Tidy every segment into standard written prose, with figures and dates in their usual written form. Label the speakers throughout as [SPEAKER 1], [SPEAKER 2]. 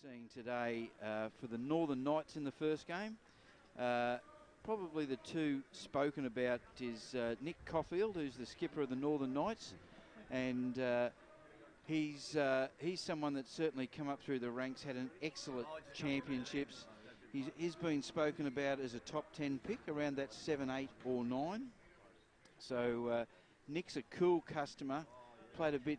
[SPEAKER 1] seeing today for the Northern Knights in the first game. Probably the two spoken about is Nick Caulfield, who's the skipper of the Northern Knights, and he's someone that's certainly come up through the ranks, had an excellent championships. He's been spoken about as a top 10 pick, around that 7, 8 or 9. So Nick's a cool customer, played a bit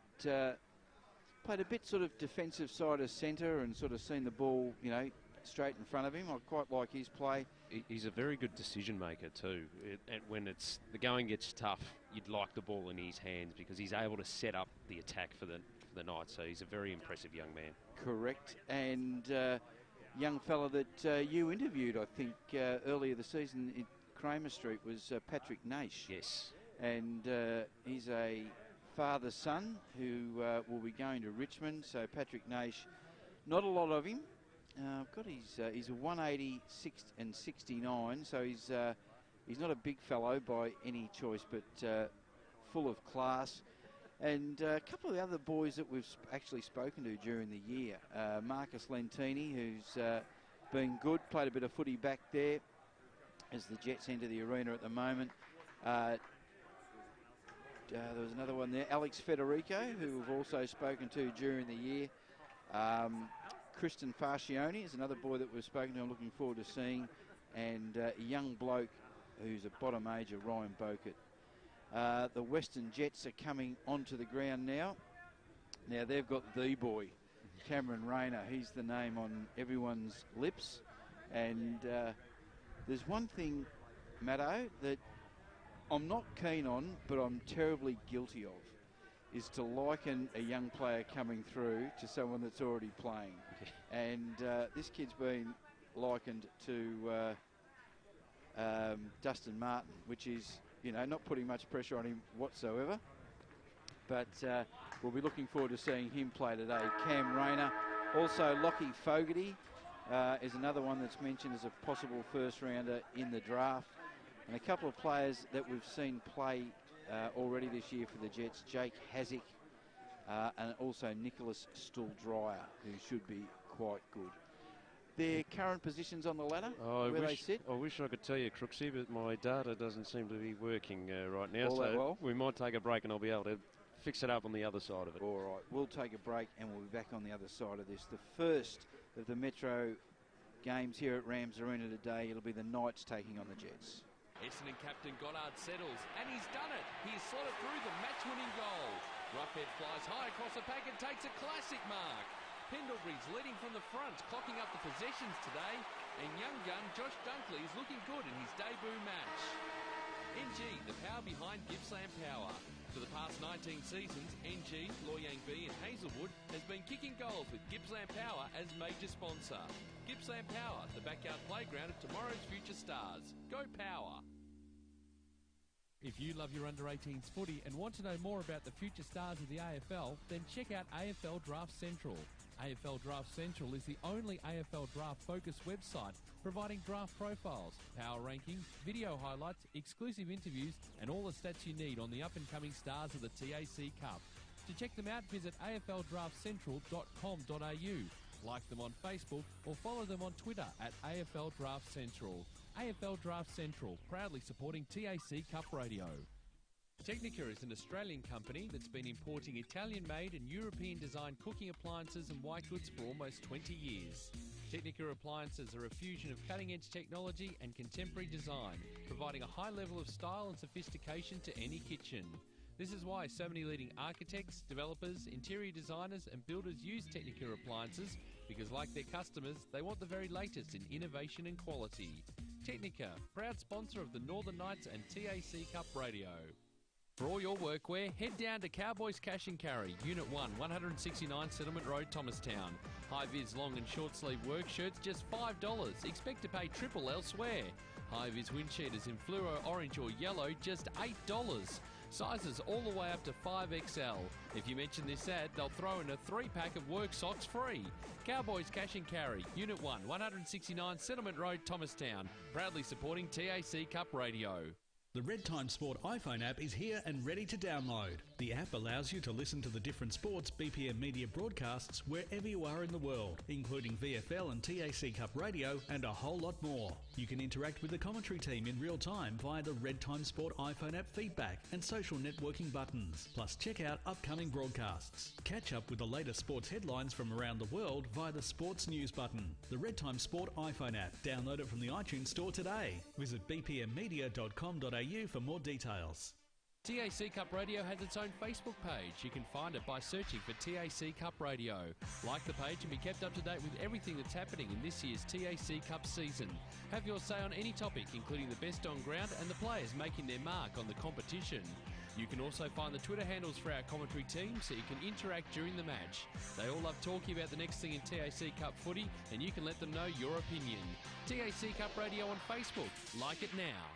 [SPEAKER 1] sort of defensive side of centre and sort of seen the ball, you know, straight in front of him. I quite like his play.
[SPEAKER 2] He's a very good decision maker too. When the going gets tough, you'd like the ball in his hands because he's able to set up the attack for the Knights. So he's a very impressive young man. Correct. And young fella that you interviewed, I think, earlier this season in Kramer Street was Patrick Naish. Yes. And he's a father's son who will be going to Richmond. So Patrick Naish, not a lot of him. I've got he's a 186 and 69, so he's not a big fellow by any choice, but full of class. And a couple of the other boys that we've actually spoken to during the year, Marcus Lentini, who's been good, played a bit of footy back there as the Jets enter the arena at the moment. There was another one there, Alex Federico, who we've also spoken to during the year. Kristen Fascioni is another boy that we've spoken to, I'm looking forward to seeing. And a young bloke who's a bottom major, Ryan Bokert. The Western Jets are coming onto the ground now. Now they've got the boy, Cameron Rayner. He's the name on everyone's lips. And there's one thing, Matto, that I'm not keen on, but I'm terribly guilty of, is to liken a young player coming through to someone that's already playing. And this kid's been likened to Dustin Martin, which is, you know, not putting much pressure on him whatsoever. But we'll be looking forward to seeing him play today. Cam Rayner. Also, Lockie Fogarty is another one that's mentioned as a possible first rounder in the draft. And a couple of players that we've seen play already this year for the Jets, Jake Hasek and also Nicholas Stuhl-Dreyer, who should be quite good. Their current positions on the ladder, where they sit? I wish I could tell you, Crooksy, but my data doesn't seem to be working right now. So we might take a break and I'll be able to fix it up on the other side of it.
[SPEAKER 1] All right, we'll take a break and we'll be back on the other side of this. The first of the Metro games here at Rams Arena today, it'll be the Knights taking on the Jets.
[SPEAKER 3] Essendon captain Goddard settles, and he's done it. He's slotted through the match-winning goal. Roughhead flies high across the pack and takes a classic mark. Pendlebury's leading from the front, clocking up the possessions today, and young gun Josh Dunkley is looking good in his debut match. NG, the power behind Gippsland Power. For the past 19 seasons, NG, Loy Yang B and Hazelwood has been kicking goals with Gippsland Power as major sponsor. Gippsland Power, the backyard playground of tomorrow's future stars. Go Power!
[SPEAKER 4] If you love your under-18s footy and want to know more about the future stars of the AFL, then check out AFL Draft Central. AFL Draft Central is the only AFL draft-focused website providing draft profiles, power rankings, video highlights, exclusive interviews and all the stats you need on the up-and-coming stars of the TAC Cup. To check them out, visit afldraftcentral.com.au, like them on Facebook or follow them on Twitter at AFL Draft Central. AFL Draft Central, proudly supporting TAC Cup Radio. Technica is an Australian company that's been importing Italian-made and European-designed cooking appliances and white goods for almost 20 years. Technica appliances are a fusion of cutting-edge technology and contemporary design, providing a high level of style and sophistication to any kitchen. This is why so many leading architects, developers, interior designers and builders use Technica appliances, because like their customers, they want the very latest in innovation and quality. Technica, proud sponsor of the Northern Knights and TAC Cup Radio. For all your workwear, head down to Cowboys Cash and Carry, Unit 1, 169 Settlement Road, Thomastown. High-vis long and short-sleeve work shirts, just $5. Expect to pay triple elsewhere. High-vis wind cheaters in fluoro, orange or yellow, just $8. Sizes all the way up to 5XL. If you mention this ad, they'll throw in a 3-pack of work socks free. Cowboys Cash and Carry, Unit 1, 169 Settlement Road, Thomastown. Proudly supporting TAC Cup Radio.
[SPEAKER 5] The Red Time Sport iPhone app is here and ready to download. The app allows you to listen to the different sports BPM Media broadcasts wherever you are in the world, including VFL and TAC Cup radio and a whole lot more. You can interact with the commentary team in real time via the Red Time Sport iPhone app feedback and social networking buttons. Plus, check out upcoming broadcasts. Catch up with the latest sports headlines from around the world via the Sports News button. The Red Time Sport iPhone app. Download it from the iTunes Store today. Visit bpmmedia.com.au for more details.
[SPEAKER 4] TAC Cup Radio has its own Facebook page. You can find it by searching for TAC Cup Radio. Like the page and be kept up to date with everything that's happening in this year's TAC Cup season. Have your say on any topic, including the best on ground and the players making their mark on the competition. You can also find the Twitter handles for our commentary team so you can interact during the match. They all love talking about the next thing in TAC Cup footy, and you can let them know your opinion. TAC Cup Radio on Facebook. Like it now.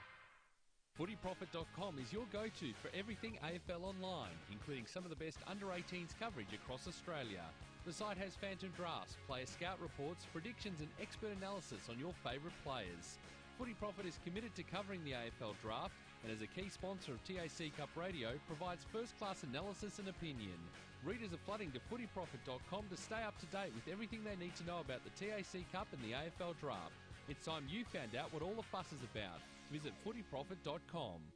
[SPEAKER 4] Footyprofit.com is your go-to for everything AFL online, including some of the best under-18s coverage across Australia. The site has phantom drafts, player scout reports, predictions and expert analysis on your favourite players. Footy Profit is committed to covering the AFL draft and as a key sponsor of TAC Cup Radio provides first-class analysis and opinion. Readers are flooding to footyprofit.com to stay up to date with everything they need to know about the TAC Cup and the AFL draft. It's time you found out what all the fuss is about. Visit footyprofit.com.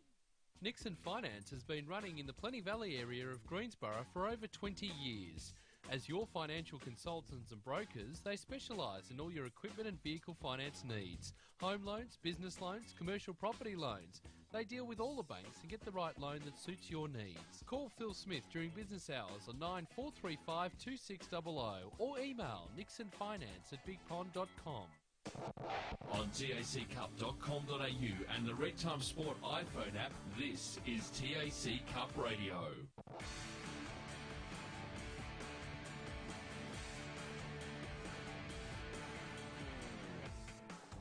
[SPEAKER 4] Nixon Finance has been running in the Plenty Valley area of Greensborough for over 20 years. As your financial consultants and brokers, they specialise in all your equipment and vehicle finance needs. Home loans, business loans, commercial property loans. They deal with all the banks and get the right loan that suits your needs. Call Phil Smith during business hours on 9435 2600 or email nixonfinance@bigpond.com. On taccup.com.au and the Red Time Sport iPhone app, this is TAC Cup Radio.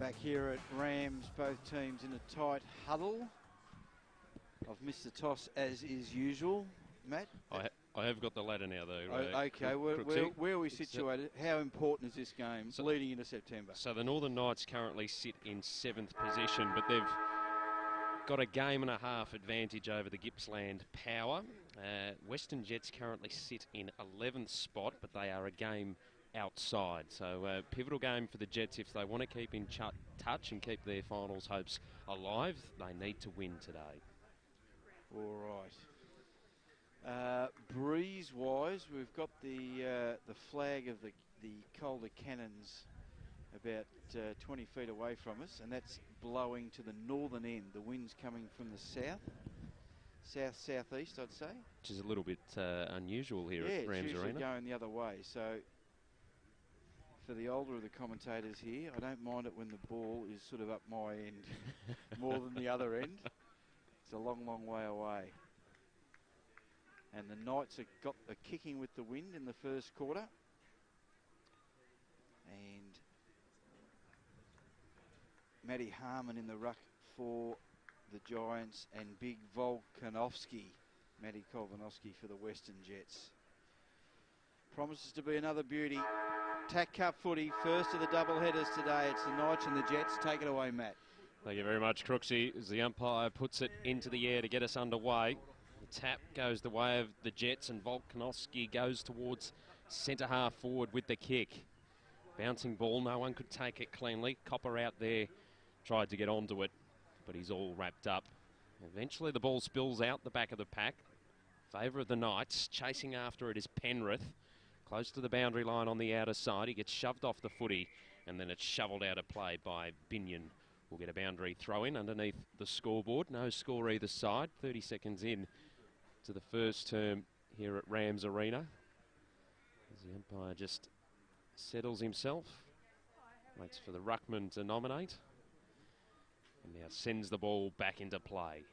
[SPEAKER 1] Back here at Rams, both teams in a tight huddle. I've missed the toss as is usual. Matt?
[SPEAKER 2] I have got the ladder now, though.
[SPEAKER 1] Okay, where are we situated? How important is this game leading into September?
[SPEAKER 2] So the Northern Knights currently sit in 7th position, but they've got a game and a half advantage over the Gippsland Power. Western Jets currently sit in 11th spot, but they are a game outside. So pivotal game for the Jets if they want to keep in touch and keep their finals hopes alive. They need to win today.
[SPEAKER 1] All right. Breeze-wise, we've got the flag of the Calder Cannons about 20 feet away from us, and that's blowing to the northern end. The wind's coming from the south-southeast, I'd say.
[SPEAKER 2] Which is a little bit unusual here at Rams Arena. Yeah, it's usually
[SPEAKER 1] going the other way. So for the older of the commentators here, I don't mind it when the ball is sort of up my end more than the other end. It's a long, long way away. And the Knights are kicking with the wind in the first quarter. And Matty Harmon in the ruck for the Giants and Big Volkanovski. Matty Kolvanovski for the Western Jets. Promises to be another beauty. TAC Cup footy, first of the double headers today. It's the Knights and the Jets. Take it away, Matt.
[SPEAKER 2] Thank you very much, Crooksy. As the umpire puts it into the air to get us underway. The tap goes the way of the Jets and Volkanovski goes towards centre half forward with the kick. Bouncing ball, no one could take it cleanly. Copper out there tried to get onto it, but he's all wrapped up. Eventually the ball spills out the back of the pack. Favour of the Knights, chasing after it is Penrith. Close to the boundary line on the outer side. He gets shoved off the footy and then it's shovelled out of play by Binion. We'll get a boundary throw in underneath the scoreboard. No score either side. 30 seconds in to the first term here at Rams Arena. As the umpire just settles himself. Waits for the ruckman to nominate. And now sends the ball back into play.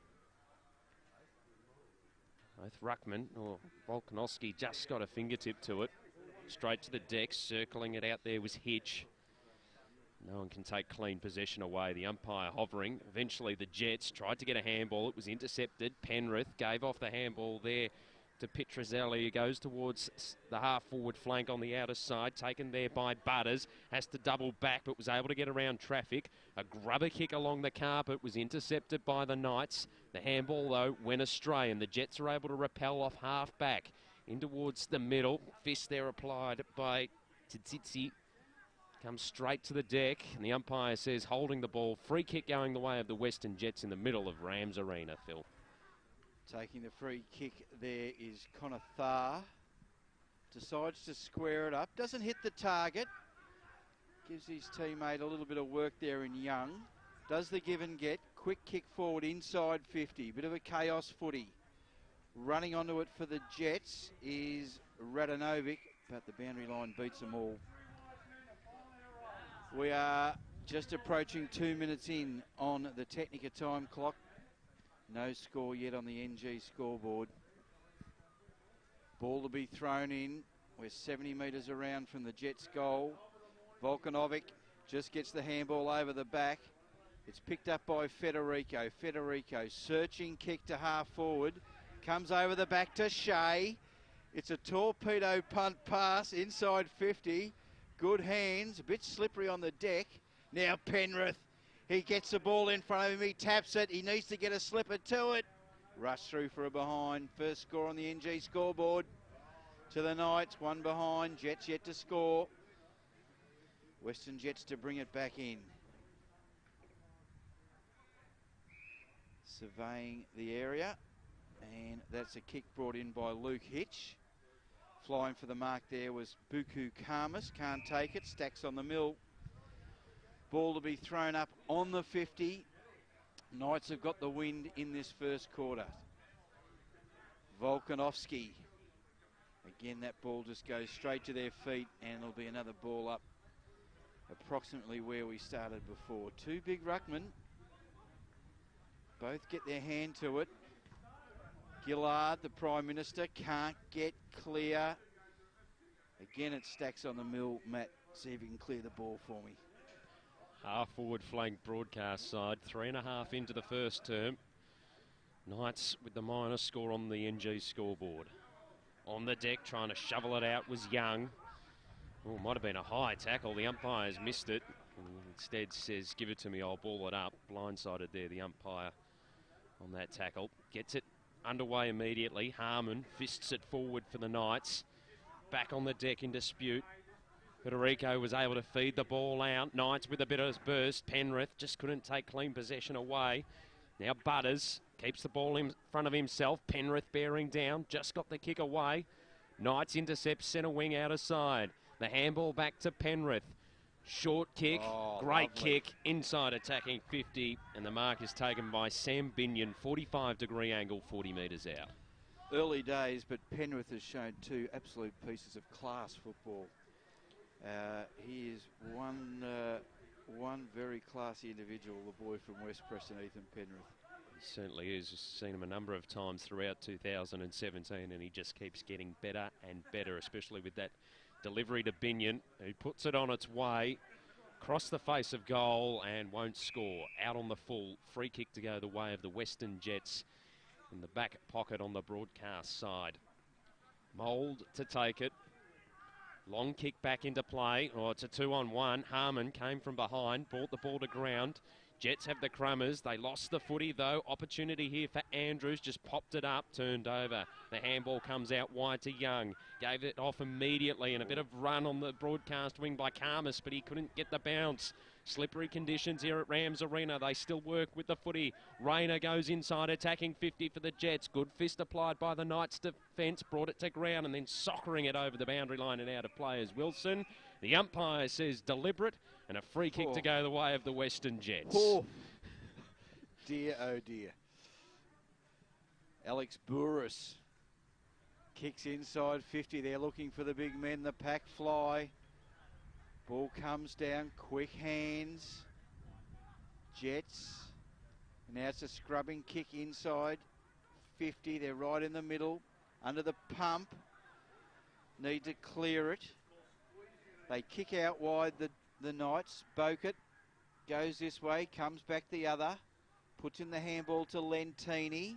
[SPEAKER 2] Both ruckman, or Volkanovski, just got a fingertip to it. Straight to the deck, circling it out there was Hitch. No one can take clean possession away. The umpire hovering. Eventually the Jets tried to get a handball. It was intercepted. Penrith gave off the handball there to Pietrzelli, who goes towards the half-forward flank on the outer side, taken there by Butters, has to double back but was able to get around traffic. A grubber kick along the carpet was intercepted by the Knights. The handball, though, went astray, and the Jets are able to repel off half-back in towards the middle. Fist there applied by Tsitsi. Comes straight to the deck, and the umpire says holding the ball. Free kick going the way of the Western Jets in the middle of Rams Arena, Phil.
[SPEAKER 1] Taking the free kick there is Connor Tharr. Decides to square it up. Doesn't hit the target. Gives his teammate a little bit of work there in Young. Does the give and get. Quick kick forward inside 50. Bit of a chaos footy. Running onto it for the Jets is Radanovic, but the boundary line beats them all. We are just approaching 2 minutes in on the Technica time clock. No score yet on the NG scoreboard. Ball to be thrown in. We're 70 metres around from the Jets' goal. Volkanovic just gets the handball over the back. It's picked up by Federico. Federico searching kick to half forward. Comes over the back to Shea. It's a torpedo punt pass inside 50. Good hands, a bit slippery on the deck. Now Penrith. He gets the ball in front of him, he taps it, he needs to get a slipper to it. Rush through for a behind. First score on the NG scoreboard to the Knights, one behind. Jets yet to score. Western Jets to bring it back in. Surveying the area, and that's a kick brought in by Luke Hitch. Flying for the mark there was Buku Karmas, can't take it, stacks on the mill. Ball to be thrown up on the 50. Knights have got the wind in this first quarter. Volkanovski. Again, that ball just goes straight to their feet, and it'll be another ball up approximately where we started before. Two big ruckmen. Both get their hand to it. Gillard, the Prime Minister, can't get clear. Again, it stacks on the mill. Matt, see if you can clear the ball for me.
[SPEAKER 2] Half forward flank broadcast side, 3.5 into the first term. Knights with the minus score on the NG scoreboard. On the deck, trying to shovel it out was Young. Oh, might have been a high tackle. The umpire's missed it. Instead says, give it to me, I'll ball it up. Blindsided there, the umpire on that tackle. Gets it underway immediately. Harmon fists it forward for the Knights. Back on the deck in dispute. Federico was able to feed the ball out. Knights with a bit of burst. Penrith just couldn't take clean possession away. Now Butters keeps the ball in front of himself. Penrith bearing down. Just got the kick away. Knights intercept centre wing out of side. The handball back to Penrith. Short kick. Great lovely kick. Inside attacking 50. And the mark is taken by Sam Binion. 45-degree angle, 40 metres out.
[SPEAKER 1] Early days, but Penrith has shown two absolute pieces of class football. He is one very classy individual, the boy from West Preston, Ethan Penrith.
[SPEAKER 2] He certainly is. We've seen him a number of times throughout 2017, and he just keeps getting better and better, especially with that delivery to Binion, who puts it on its way, across the face of goal, and won't score. Out on the full. Free kick to go the way of the Western Jets in the back pocket on the broadcast side. Mould to take it. Long kick back into play. Oh, it's a 2-on-1. Harmon came from behind, brought the ball to ground. Jets have the crummers. They lost the footy, though. Opportunity here for Andrews. Just popped it up, turned over. The handball comes out wide to Young. Gave it off immediately, and a bit of run on the broadcast wing by Karmas, but he couldn't get the bounce. Slippery conditions here at Rams Arena. They still work with the footy. Rayner goes inside, attacking 50 for the Jets. Good fist applied by the Knights defence. Brought it to ground and then soccering it over the boundary line and out of play as Wilson. The umpire says deliberate, and a free kick to go the way of the Western Jets.
[SPEAKER 1] Oh, dear, oh dear. Alex Burris kicks inside 50. They're looking for the big men. The pack fly. Ball comes down, quick hands. Jets. Now it's a scrubbing kick inside 50. They're right in the middle. Under the pump. Need to clear it. They kick out wide the Knights. Bokert goes this way, comes back the other. Puts in the handball to Lentini.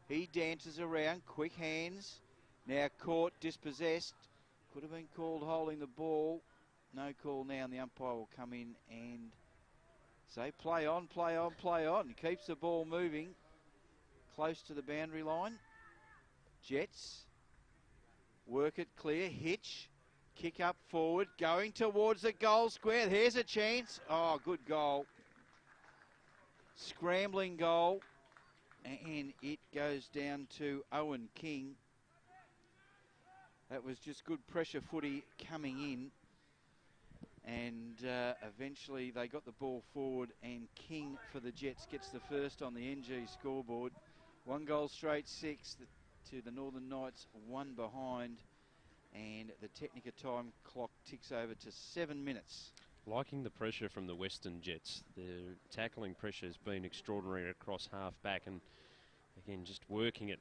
[SPEAKER 1] He dances around, quick hands. Now caught, dispossessed. Could have been called holding the ball. No call now, and the umpire will come in and say play on, play on, play on. Keeps the ball moving close to the boundary line. Jets work it clear. Hitch, kick up forward, going towards the goal square. Here's a chance. Oh, good goal. Scrambling goal. And it goes down to Owen King. That was just good pressure footy coming in. And eventually they got the ball forward, and King for the Jets gets the first on the NG scoreboard. 1 goal straight, 6 to the Northern Knights, 1 behind. And the Technica time clock ticks over to 7 minutes.
[SPEAKER 2] Liking the pressure from the Western Jets. Their tackling pressure has been extraordinary across half back, and again just working it,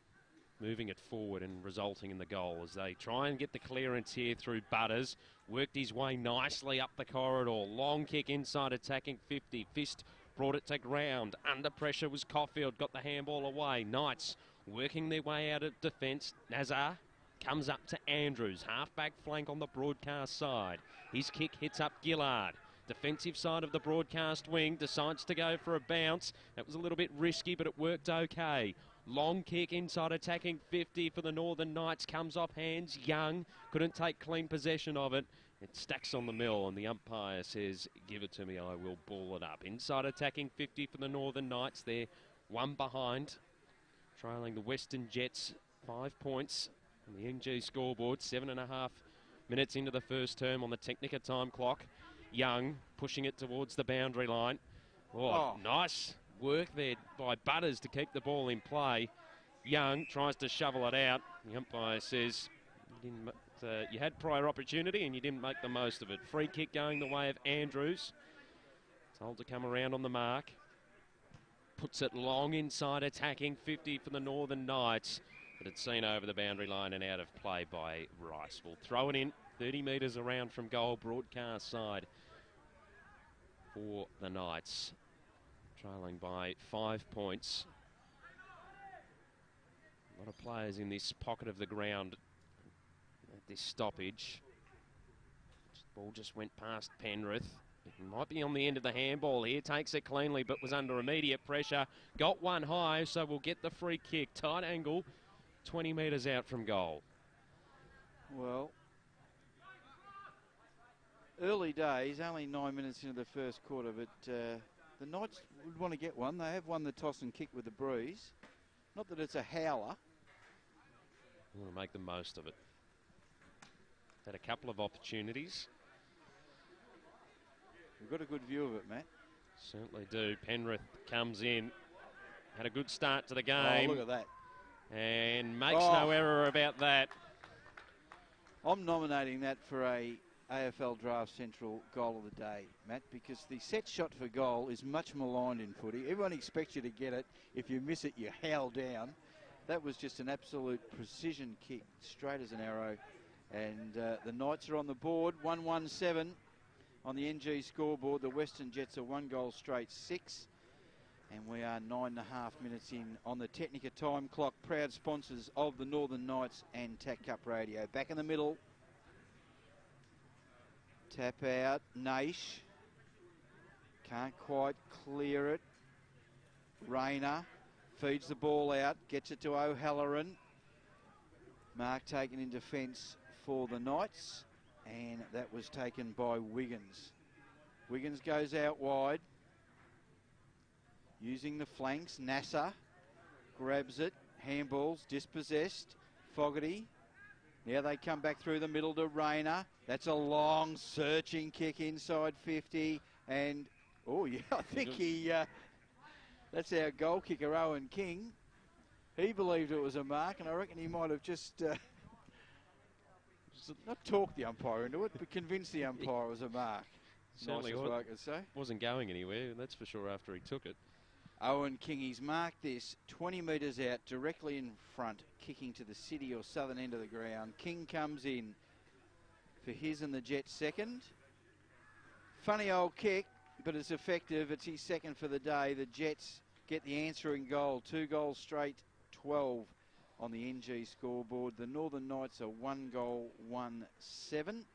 [SPEAKER 2] moving it forward and resulting in the goal as they try and get the clearance here through Butters. Worked his way nicely up the corridor. Long kick inside, attacking 50. Fist brought it to ground. Under pressure was Caulfield, got the handball away. Knights working their way out of defence. Nazar comes up to Andrews. Half-back flank on the broadcast side. His kick hits up Gillard. Defensive side of the broadcast wing decides to go for a bounce. That was a little bit risky, but it worked okay. Long kick inside, attacking 50 for the Northern Knights. Comes off hands. Young couldn't take clean possession of it. It stacks on the mill, and the umpire says, give it to me, I will ball it up. Inside attacking 50 for the Northern Knights. They're 1 behind. Trailing the Western Jets 5 points on the NG scoreboard. 7.5 minutes into the first term on the Technica time clock. Young pushing it towards the boundary line. Oh, nice work there by Butters to keep the ball in play. Young tries to shovel it out. The umpire says you had prior opportunity and you didn't make the most of it. Free kick going the way of Andrews. Told to come around on the mark. Puts it long inside, attacking 50 for the Northern Knights. But it's seen over the boundary line and out of play by Rice. We'll throw it in 30 metres around from goal, broadcast side for the Knights. Trailing by 5 points. A lot of players in this pocket of the ground at this stoppage. Ball just went past Penrith. It might be on the end of the handball here. Takes it cleanly, but was under immediate pressure. Got one high, so we'll get the free kick. Tight angle, 20 metres out from goal.
[SPEAKER 1] Well, early days, only 9 minutes into the first quarter, but the Knights would want to get one. They have won the toss and kick with the breeze. Not that it's a howler.
[SPEAKER 2] We want to make the most of it. Had a couple of opportunities.
[SPEAKER 1] We've got a good view of it, Matt.
[SPEAKER 2] Certainly do. Penrith comes in. Had a good start to the game.
[SPEAKER 1] Oh, look at that.
[SPEAKER 2] And makes no error about that.
[SPEAKER 1] I'm nominating that for a AFL Draft Central goal of the day, Matt, because the set shot for goal is much maligned in footy. Everyone expects you to get it. If you miss it, you howl down. That was just an absolute precision kick, straight as an arrow. And the Knights are on the board, 1-1-7 on the NG scoreboard. The Western Jets are 1 goal straight, 6. And we are 9.5 minutes in on the Technica time clock. Proud sponsors of the Northern Knights and TAC Cup Radio. Back in the middle. Tap out, Naish. Can't quite clear it. Rayner feeds the ball out, gets it to O'Halloran. Mark taken in defence for the Knights, and that was taken by Wiggins. Wiggins goes out wide. Using the flanks, Nasser grabs it, handballs, dispossessed. Fogarty. Now they come back through the middle to Rayner. That's a long searching kick inside 50. And, oh yeah, I think that's our goal kicker, Owen King. He believed it was a mark, and I reckon he might have just not talked the umpire into it, but convinced the umpire it was a mark.
[SPEAKER 2] Certainly
[SPEAKER 1] Nicest way I could say.
[SPEAKER 2] Wasn't going anywhere, that's for sure, after he took it.
[SPEAKER 1] Owen King, he's marked this 20 metres out, directly in front, kicking to the city or southern end of the ground. King comes in for his and the Jets' second. Funny old kick, but it's effective. It's his second for the day. The Jets get the answering goal. 2 goals straight, 12 on the NG scoreboard. The Northern Knights are 1 goal, 1-7.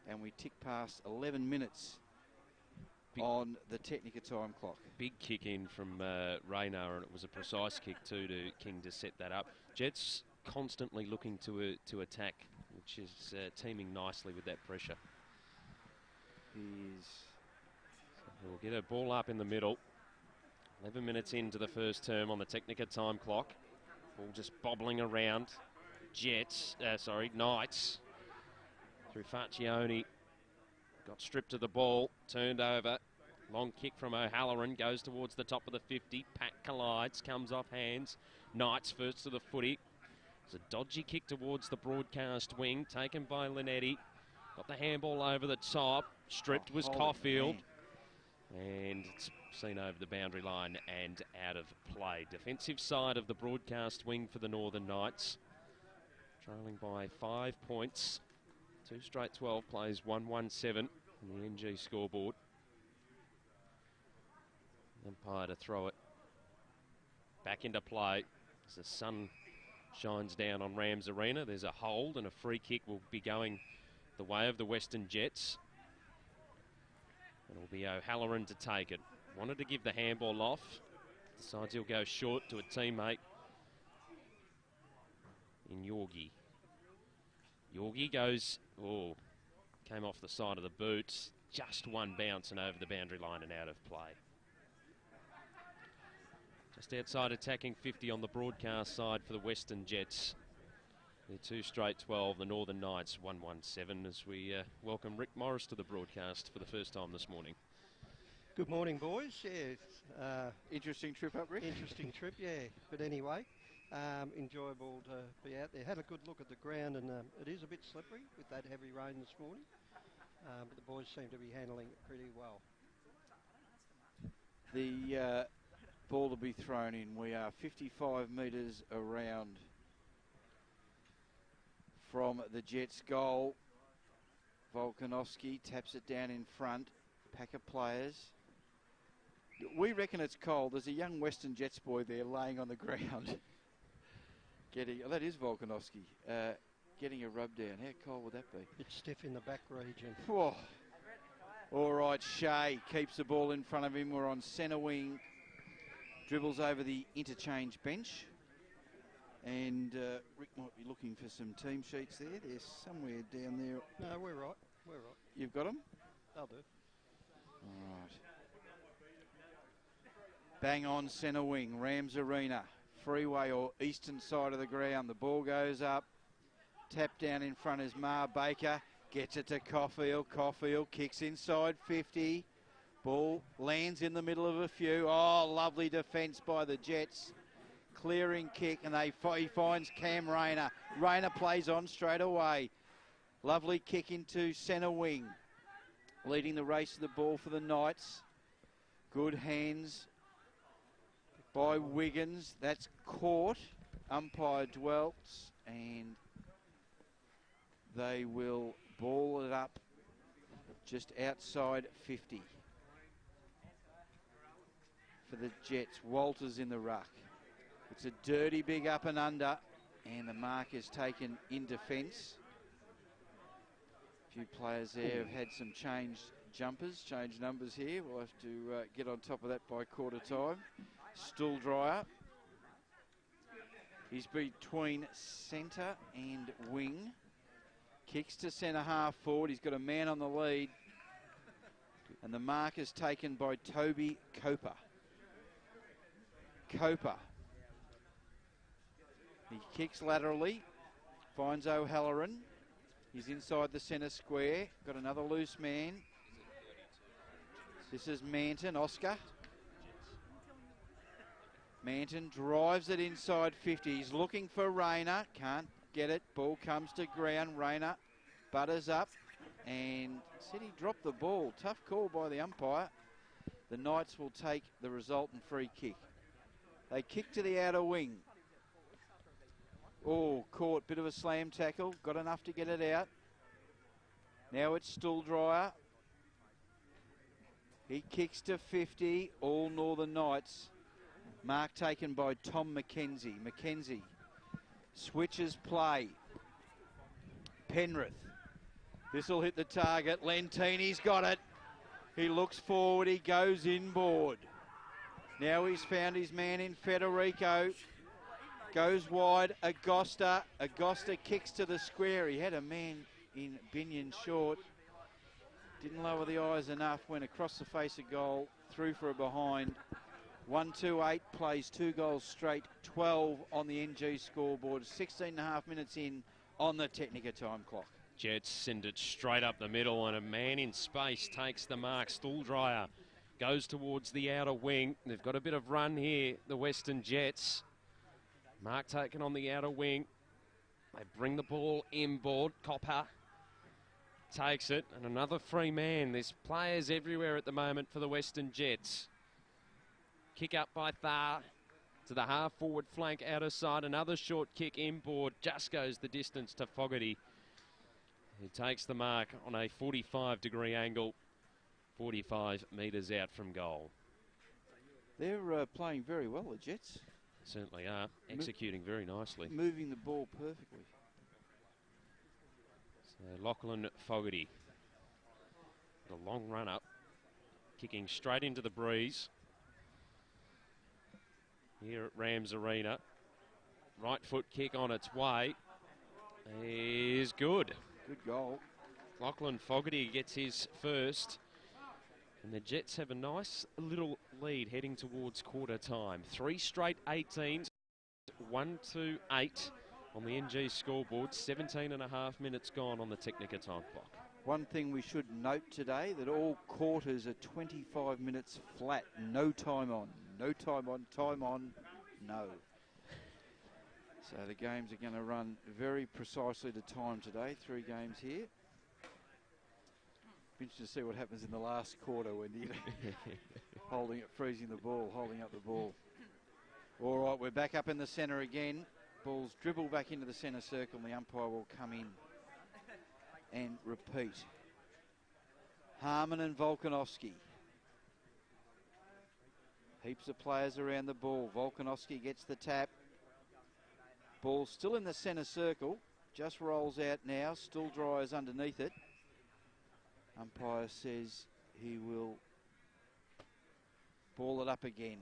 [SPEAKER 1] And we tick past 11 minutes on the Technica time clock.
[SPEAKER 2] Big kick in from Rayner, and it was a precise kick too to King to set that up. Jets constantly looking to attack, which is teaming nicely with that pressure. We'll get a ball up in the middle. 11 minutes into the first term on the Technica time clock. Ball just bobbling around. Knights. Through Faccioni. Got stripped of the ball, turned over. Long kick from O'Halloran, goes towards the top of the 50. Pack collides, comes off hands. Knights first to the footy. It's a dodgy kick towards the broadcast wing, taken by Linetti. Got the handball over the top. Stripped was Caulfield. And it's seen over the boundary line and out of play. Defensive side of the broadcast wing for the Northern Knights. Trailing by 5 points. 2 straight 12 plays, 1-1-7 on the NG scoreboard. Umpire to throw it back into play as the sun shines down on Rams Arena. There's a hold and a free kick will be going the way of the Western Jets. It'll be O'Halloran to take it. Wanted to give the handball off. Decides he'll go short to a teammate in Yorgie. Yorgie goes, came off the side of the boots. Just one bounce and over the boundary line and out of play. Just outside attacking 50 on the broadcast side for the Western Jets. They're 2 straight 12, the Northern Knights 1-1-7 as we welcome Rick Morris to the broadcast for the first time this morning.
[SPEAKER 6] Good morning, boys. Yeah,
[SPEAKER 1] interesting trip up, Rick.
[SPEAKER 6] Interesting trip, yeah. But anyway, enjoyable to be out there. Had a good look at the ground, and it is a bit slippery with that heavy rain this morning. But the boys seem to be handling it pretty well.
[SPEAKER 1] The ball to be thrown in. We are 55 metres around from the Jets' goal. Volkanovski taps it down in front. Pack of players. We reckon it's cold. There's a young Western Jets boy there laying on the ground. That is Volkanovski. Getting a rub down. How cold would that be?
[SPEAKER 6] It's stiff in the back region.
[SPEAKER 1] Whoa. All right, Shea keeps the ball in front of him. We're on centre wing. Dribbles over the interchange bench. And Rick might be looking for some team sheets there. They're somewhere down there.
[SPEAKER 6] No, we're right.
[SPEAKER 1] You've got them?
[SPEAKER 6] They'll do.
[SPEAKER 1] All right. Bang on centre wing. Rams Arena. Freeway or eastern side of the ground. The ball goes up. Tap down in front is Mar Baker. Gets it to Caulfield. Caulfield kicks inside 50. Ball lands in the middle of a few. Oh, lovely defence by the Jets. Clearing kick, and he finds Cam Rayner. Rayner plays on straight away. Lovely kick into centre wing. Leading the race to the ball for the Knights. Good hands by Wiggins. That's caught. Umpire dwells, and they will ball it up just outside 50. For the Jets, Walters in the ruck. It's a dirty big up and under, and the mark is taken in defence. A few players there have had some changed numbers here. We'll have to get on top of that by quarter time. Stooldryer. He's between centre and wing. Kicks to centre half forward. He's got a man on the lead. And the mark is taken by Toby Coper. He kicks laterally, finds O'Halloran. He's inside the centre square. Got another loose man. This is Manton, Oscar. Manton drives it inside 50. He's looking for Rayner. Can't get it. Ball comes to ground. Rayner butters up and said he dropped the ball. Tough call by the umpire. The Knights will take the resultant free kick. They kick to the outer wing. Oh, caught. Bit of a slam tackle. Got enough to get it out. Now it's Stooldryer. He kicks to 50. All Northern Knights. Mark taken by Tom McKenzie. McKenzie Switches play. Penrith. This will hit the target. Lentini's got it. He looks forward. He goes inboard. Now he's found his man in Federico. Goes wide. Agosta. Agosta kicks to the square. He had a man in Binion short. Didn't lower the eyes enough. Went across the face of goal. Through for a behind. 1-2-8 plays 2 goals straight. 12 on the NG scoreboard. 16 and a half minutes in on the Technica time clock.
[SPEAKER 2] Jets send it straight up the middle, and a man in space takes the mark. Stooldryer goes towards the outer wing. They've got a bit of run here, the Western Jets. Mark taken on the outer wing. They bring the ball inboard. Copper takes it, and another free man. There's players everywhere at the moment for the Western Jets. Kick up by Thar to the half-forward flank, outer side. Another short kick inboard. Just goes the distance to Fogarty, who takes the mark on a 45-degree angle, 45 metres out from goal.
[SPEAKER 1] They're playing very well, the Jets.
[SPEAKER 2] Certainly are. Executing very nicely.
[SPEAKER 1] Moving the ball perfectly.
[SPEAKER 2] So Lachlan Fogarty, the long run up, kicking straight into the breeze here at Rams Arena. Right foot kick on its way is good.
[SPEAKER 1] Good goal.
[SPEAKER 2] Lachlan Fogarty gets his first, and the Jets have a nice little lead heading towards quarter time. 3 straight 18s, 1-2-8 on the NG scoreboard. 17 and a half minutes gone on the Technica time clock.
[SPEAKER 1] One thing we should note today, that all quarters are 25 minutes flat. No time on. No time on. Time on. No. So the games are going to run very precisely to time today. 3 games here. Be interesting to see what happens in the last quarter when you holding it, freezing the ball, holding up the ball. All right, we're back up in the centre again. Ball's dribble back into the centre circle, and the umpire will come in and repeat. Harmon and Volkanovski. Heaps of players around the ball. Volkanovski gets the tap. Ball still in the centre circle. Just rolls out now. Still dries underneath it. Umpire says he will ball it up again.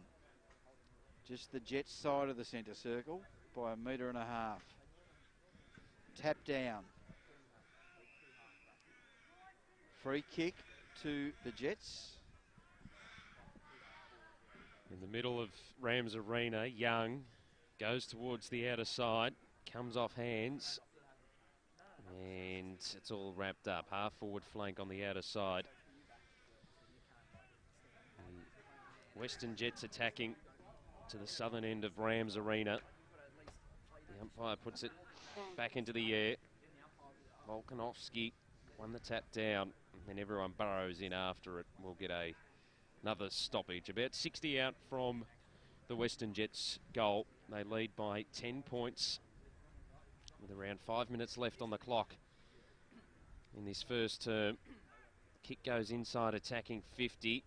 [SPEAKER 1] Just the Jets side of the centre circle by 1.5 metres. Tap down. Free kick to the Jets.
[SPEAKER 2] In the middle of Rams Arena, Young goes towards the outer side, comes off hands, and it's all wrapped up. Half forward flank on the outer side. The Western Jets attacking to the southern end of Rams Arena. The umpire puts it back into the air. Volkanovski won the tap down, and then everyone burrows in after it. We'll get another stoppage. About 60 out from the Western Jets goal. They lead by 10 points with around 5 minutes left on the clock in this first term. Kick goes inside, attacking 50.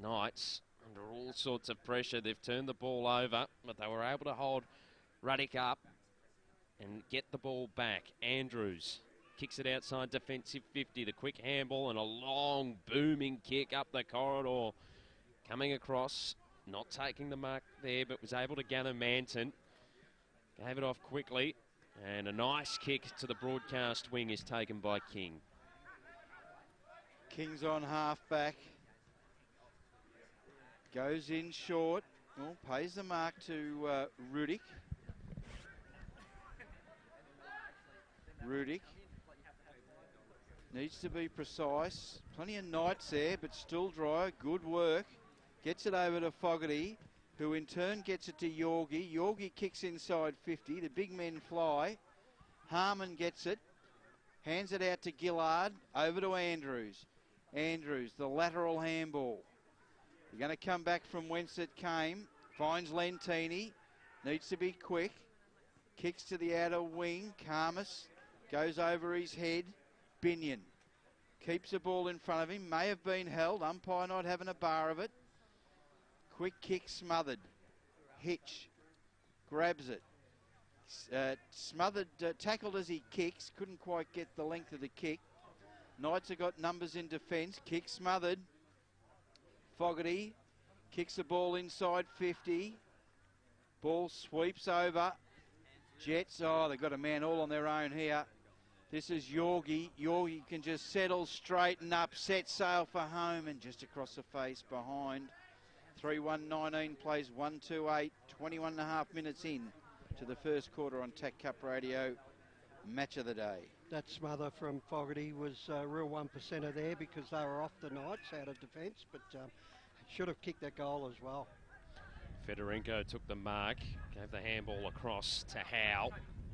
[SPEAKER 2] Knights under all sorts of pressure. They've turned the ball over, but they were able to hold Ruddick up and get the ball back. Andrews kicks it outside defensive 50. The quick handball and a long booming kick up the corridor. Coming across, not taking the mark there, but was able to gather Manton. Gave it off quickly, and a nice kick to the broadcast wing is taken by King.
[SPEAKER 1] King's on half back. Goes in short. Well, pays the mark to Ruddick. Ruddick needs to be precise. Plenty of Knights there, but still dry. Good work. Gets it over to Fogarty, who in turn gets it to Yorgie. Yorgie kicks inside 50. The big men fly. Harmon gets it. Hands it out to Gillard. Over to Andrews. Andrews, the lateral handball. You're going to come back from whence it came. Finds Lentini. Needs to be quick. Kicks to the outer wing. Karmas goes over his head. Binion keeps the ball in front of him. May have been held. Umpire not having a bar of it. Quick kick smothered. Hitch grabs it. Smothered, tackled as he kicks, couldn't quite get the length of the kick. Knights have got numbers in defence. Kick smothered. Fogarty kicks the ball inside 50. Ball sweeps over. Jets, they've got a man all on their own here. This is Yorgie. Yorgie can just settle, straighten up, set sail for home, and just across the face behind. 3-1-19 plays 1-2-8, 21 and a half minutes in to the first quarter on TAC Cup Radio. Match of the day.
[SPEAKER 6] That smother from Fogarty was a real 1%er there because they were off the Knights out of defence, but should have kicked that goal as well.
[SPEAKER 2] Fedorenko took the mark, gave the handball across to Howe.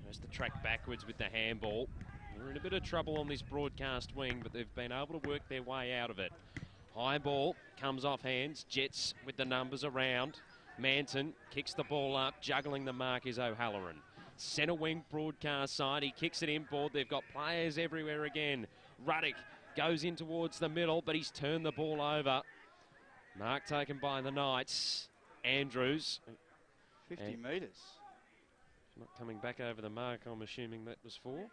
[SPEAKER 2] Has to track backwards with the handball. We're in a bit of trouble on this broadcast wing, but they've been able to work their way out of it. High ball comes off hands. Jets with the numbers around. Manton kicks the ball up. Juggling the mark is O'Halloran. Centre wing broadcast side. He kicks it inboard. They've got players everywhere again. Ruddock goes in towards the middle, but he's turned the ball over. Mark taken by the Knights. Andrews.
[SPEAKER 1] 50 metres.
[SPEAKER 2] Not coming back over the mark, I'm assuming that was for.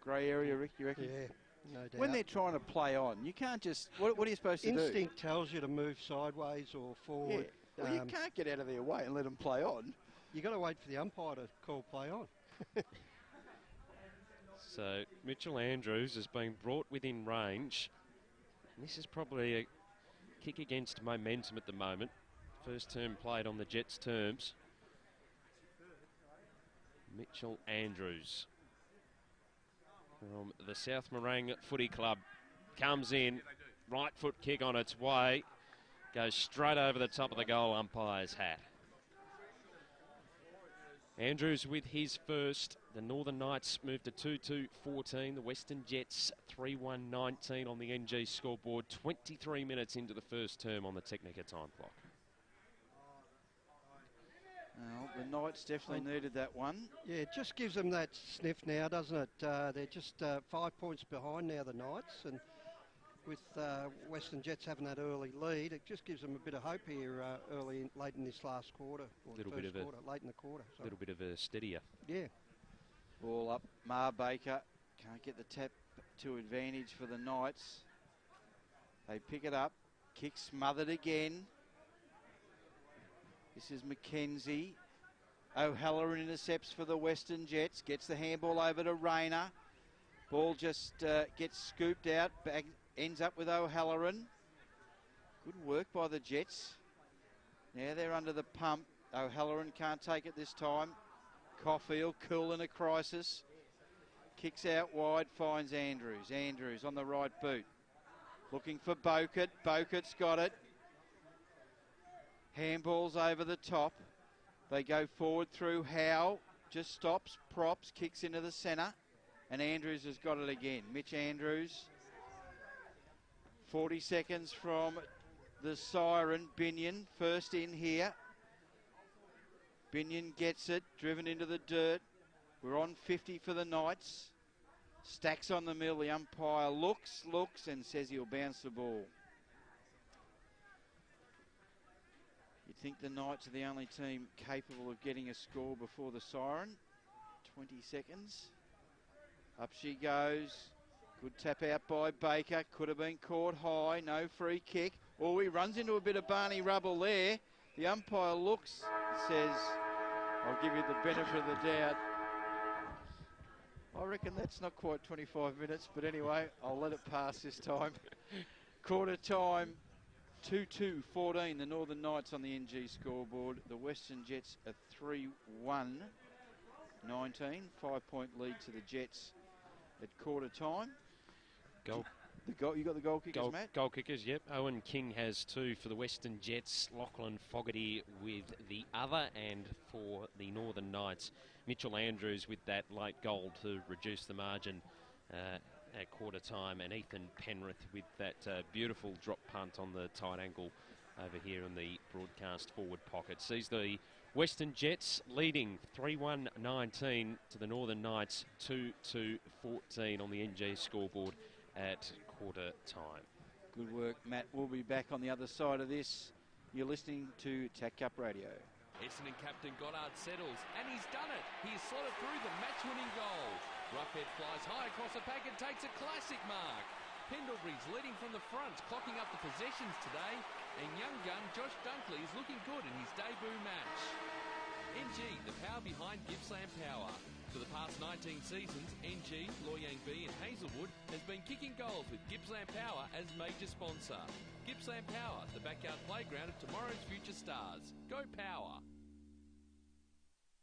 [SPEAKER 1] Grey area, Rick, you reckon?
[SPEAKER 6] Yeah, no doubt.
[SPEAKER 1] When they're trying to play on, you can't just... What are you supposed to do?
[SPEAKER 6] Instinct tells you to move sideways or forward.
[SPEAKER 1] Yeah. Well, you can't get out of their way and let them play on.
[SPEAKER 6] You've got to wait for the umpire to call play on.
[SPEAKER 2] So Mitchell Andrews has been brought within range. This is probably a kick against momentum at the moment. First term played on the Jets' terms. Mitchell Andrews from the South Morang Footy Club comes in. Right foot kick on its way. Goes straight over the top of the goal umpire's hat. Andrews with his first. The Northern Knights move to 2-2-14. The Western Jets 3-1-19 on the NG scoreboard. 23 minutes into the first term on the Technica time clock.
[SPEAKER 1] Well, the Knights definitely needed that one.
[SPEAKER 6] Yeah, it just gives them that sniff now, doesn't it? They're just 5 points behind now, the Knights, and with Western Jets having that early lead, it just gives them a bit of hope here late in this last quarter, or late in the quarter.
[SPEAKER 2] A little bit of a steadier.
[SPEAKER 6] Yeah.
[SPEAKER 1] Ball up, Mar Baker can't get the tap to advantage for the Knights. They pick it up, kick smothered again. This is Mackenzie. O'Halloran intercepts for the Western Jets. Gets the handball over to Rayner. Ball just gets scooped out. Back, ends up with O'Halloran. Good work by the Jets. Now they're under the pump. O'Halloran can't take it this time. Caulfield cool in a crisis. Kicks out wide, finds Andrews. Andrews on the right boot. Looking for Bokert. Bokert's got it. Handballs over the top. They go forward through Howe. Just stops, props, kicks into the centre. And Andrews has got it again. Mitch Andrews. 40 seconds from the siren. Binion first in here. Binion gets it, driven into the dirt. We're on 50 for the Knights. Stacks on the mill. The umpire looks, and says he'll bounce the ball. You'd think the Knights are the only team capable of getting a score before the siren. 20 seconds. Up she goes. Good tap out by Baker. Could have been caught high. No free kick. Oh, he runs into a bit of Barney rubble there. The umpire looks and says, I'll give you the benefit of the doubt. I reckon that's not quite 25 minutes, but anyway, I'll let it pass this time. Quarter time, 2-2-14, the Northern Knights on the NG scoreboard. The Western Jets are 3-1-19, 5-point lead to the Jets at quarter time.
[SPEAKER 2] Goal.
[SPEAKER 1] You got the goal kickers, Matt?
[SPEAKER 2] Goal kickers, yep. Owen King has 2 for the Western Jets. Lachlan Fogarty with the other, and for the Northern Knights, Mitchell Andrews with that late goal to reduce the margin at quarter time, and Ethan Penrith with that beautiful drop punt on the tight angle over here in the broadcast forward pocket. Sees the Western Jets leading 3-1-19 to the Northern Knights 2-2-14 on the NG scoreboard at quarter time.
[SPEAKER 1] Good work, Matt. We'll be back on the other side of this. You're listening to TAC Cup Radio.
[SPEAKER 3] Essendon captain Goddard settles, and he's done it. He's slotted through the match-winning goal. Roughead flies high across the pack and takes a classic mark. Pendlebury's leading from the front, clocking up the possessions today, and young gun Josh Dunkley is looking good in his debut match. NG, the power behind Gippsland Power. For the past 19 seasons, NG, Loy Yang B and Hazelwood has been kicking goals with Gippsland Power as major sponsor. Gippsland Power, the backyard playground of tomorrow's future stars. Go Power!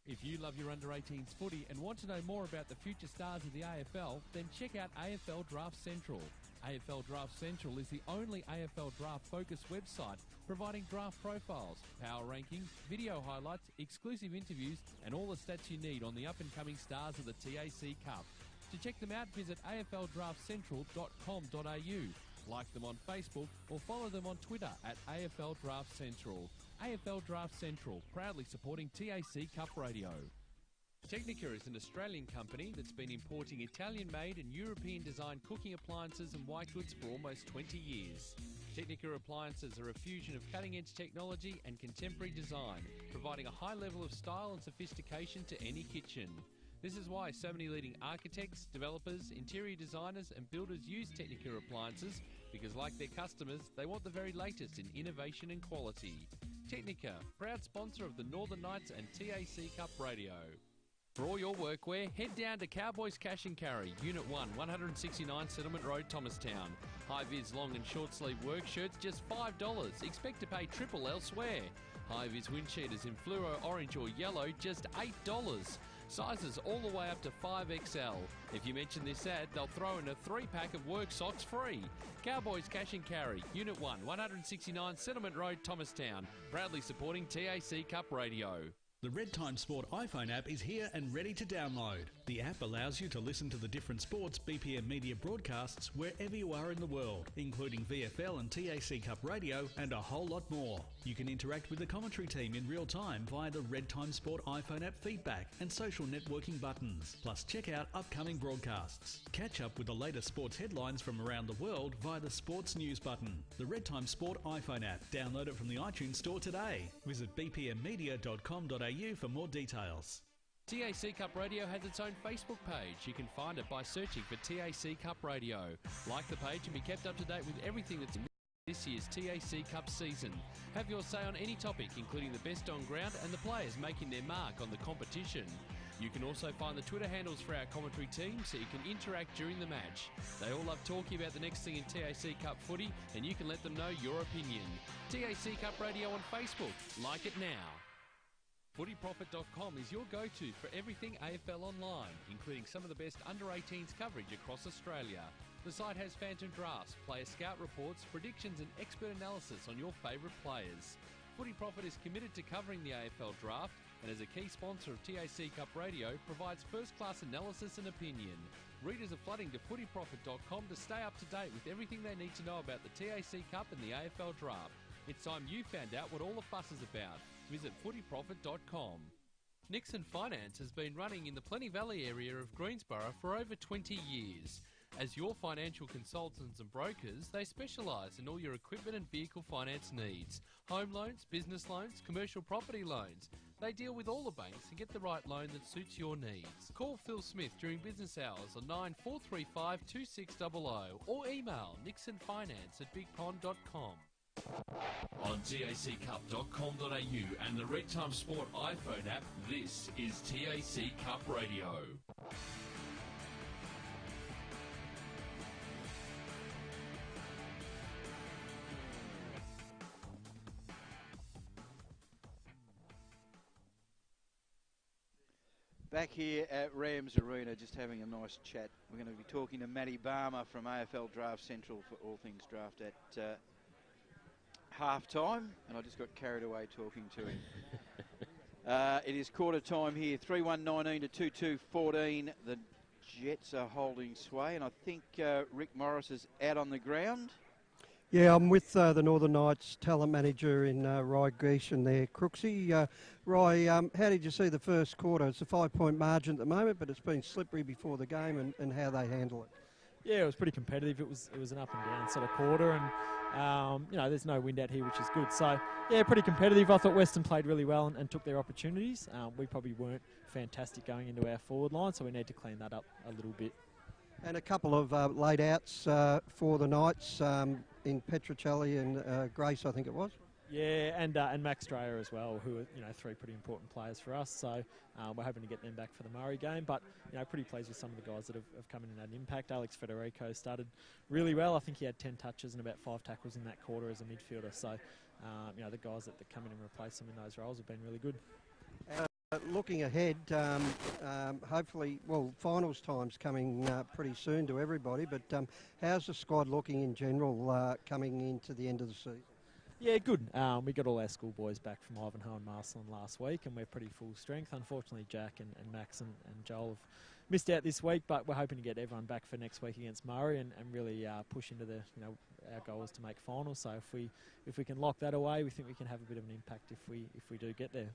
[SPEAKER 4] If you love your under-18s footy and want to know more about the future stars of the AFL, then check out AFL Draft Central. AFL Draft Central is the only AFL draft-focused website providing draft profiles, power rankings, video highlights, exclusive interviews and all the stats you need on the up-and-coming stars of the TAC Cup. To check them out, visit afldraftcentral.com.au, like them on Facebook or follow them on Twitter at AFL Draft Central. AFL Draft Central, proudly supporting TAC Cup Radio. Technica is an Australian company that's been importing Italian-made and European-designed cooking appliances and white goods for almost 20 years. Technica appliances are a fusion of cutting-edge technology and contemporary design, providing a high level of style and sophistication to any kitchen. This is why so many leading architects, developers, interior designers and builders use Technica appliances, because like their customers, they want the very latest in innovation and quality. Technica, proud sponsor of the Northern Knights and TAC Cup Radio. For all your workwear, head down to Cowboys Cash and Carry, Unit 1, 169 Settlement Road, Thomastown. High-vis long and short-sleeve work shirts, just $5. Expect to pay triple elsewhere. High-vis wind cheaters in fluoro orange or yellow, just $8. Sizes all the way up to 5XL. If you mention this ad, they'll throw in a 3-pack of work socks free. Cowboys Cash and Carry, Unit 1, 169 Settlement Road, Thomastown. Proudly supporting TAC Cup Radio.
[SPEAKER 5] The Red Time Sport iPhone app is here and ready to download. The app allows you to listen to the different sports BPM media broadcasts wherever you are in the world, including VFL and TAC Cup Radio and a whole lot more. You can interact with the commentary team in real time via the Red Time Sport iPhone app feedback and social networking buttons. Plus check out upcoming broadcasts. Catch up with the latest sports headlines from around the world via the Sports News button. The Red Time Sport iPhone app. Download it from the iTunes Store today. Visit bpmmedia.com.au for more details.
[SPEAKER 4] TAC Cup Radio has its own Facebook page. You can find it by searching for TAC Cup Radio. Like the page and be kept up to date with everything that's in this year's TAC Cup season. Have your say on any topic, including the best on ground and the players making their mark on the competition. You can also find the Twitter handles for our commentary team so you can interact during the match. They all love talking about the next thing in TAC Cup footy, and you can let them know your opinion. TAC Cup Radio on Facebook. Like it now. Footyprofit.com is your go-to for everything AFL online, including some of the best under-18s coverage across Australia. The site has phantom drafts, player scout reports, predictions and expert analysis on your favourite players. Footy Profit is committed to covering the AFL draft and as a key sponsor of TAC Cup Radio provides first-class analysis and opinion. Readers are flooding to footyprofit.com to stay up to date with everything they need to know about the TAC Cup and the AFL draft. It's time you found out what all the fuss is about. Visit footyprofit.com. Nixon Finance has been running in the Plenty Valley area of Greensborough for over 20 years. As your financial consultants and brokers, they specialise in all your equipment and vehicle finance needs. Home loans, business loans, commercial property loans. They deal with all the banks and get the right loan that suits your needs. Call Phil Smith during business hours on 9435 2600 or email nixonfinance@bigpond.com.
[SPEAKER 3] On taccup.com.au and the Red Time Sport iPhone app, this is TAC Cup Radio.
[SPEAKER 1] Back here at Rams Arena, just having a nice chat. We're going to be talking to Matty Barmer from AFL Draft Central for all things draft at half-time, and I just got carried away talking to him. It is quarter time here, 3-1-19 to 2-2-14. The Jets are holding sway, and I think Rick Morris is out on the ground.
[SPEAKER 6] Yeah, I'm with the Northern Knights talent manager in Rye Grecian there. Crooksy, Rye, how did you see the first quarter? It's a 5-point margin at the moment, but it's been slippery before the game and how they handle it.
[SPEAKER 7] Yeah, it was pretty competitive. It was an up and down sort of quarter, and There's no wind out here, which is good. So, yeah, pretty competitive. I thought Western played really well and took their opportunities. We probably weren't fantastic going into our forward line, so we need to clean that up a little bit.
[SPEAKER 6] And a couple of late outs for the Knights in Petrocelli and Grace, I think it was.
[SPEAKER 7] Yeah, and Max Dreyer as well, who are three pretty important players for us. So we're hoping to get them back for the Murray game. But pretty pleased with some of the guys that have come in and had an impact. Alex Federico started really well. I think he had 10 touches and about 5 tackles in that quarter as a midfielder. So the guys that come in and replace him in those roles have been really good.
[SPEAKER 6] Looking ahead, hopefully, finals time's coming pretty soon to everybody. But how's the squad looking in general coming into the end of the season?
[SPEAKER 7] Yeah, good. We got all our schoolboys back from Ivanhoe and Marcelin last week, and we're pretty full strength. Unfortunately, Jack and Max and Joel have missed out this week, but we're hoping to get everyone back for next week against Murray and really push into our goal is to make finals. So if we can lock that away, we think we can have a bit of an impact if we do get there.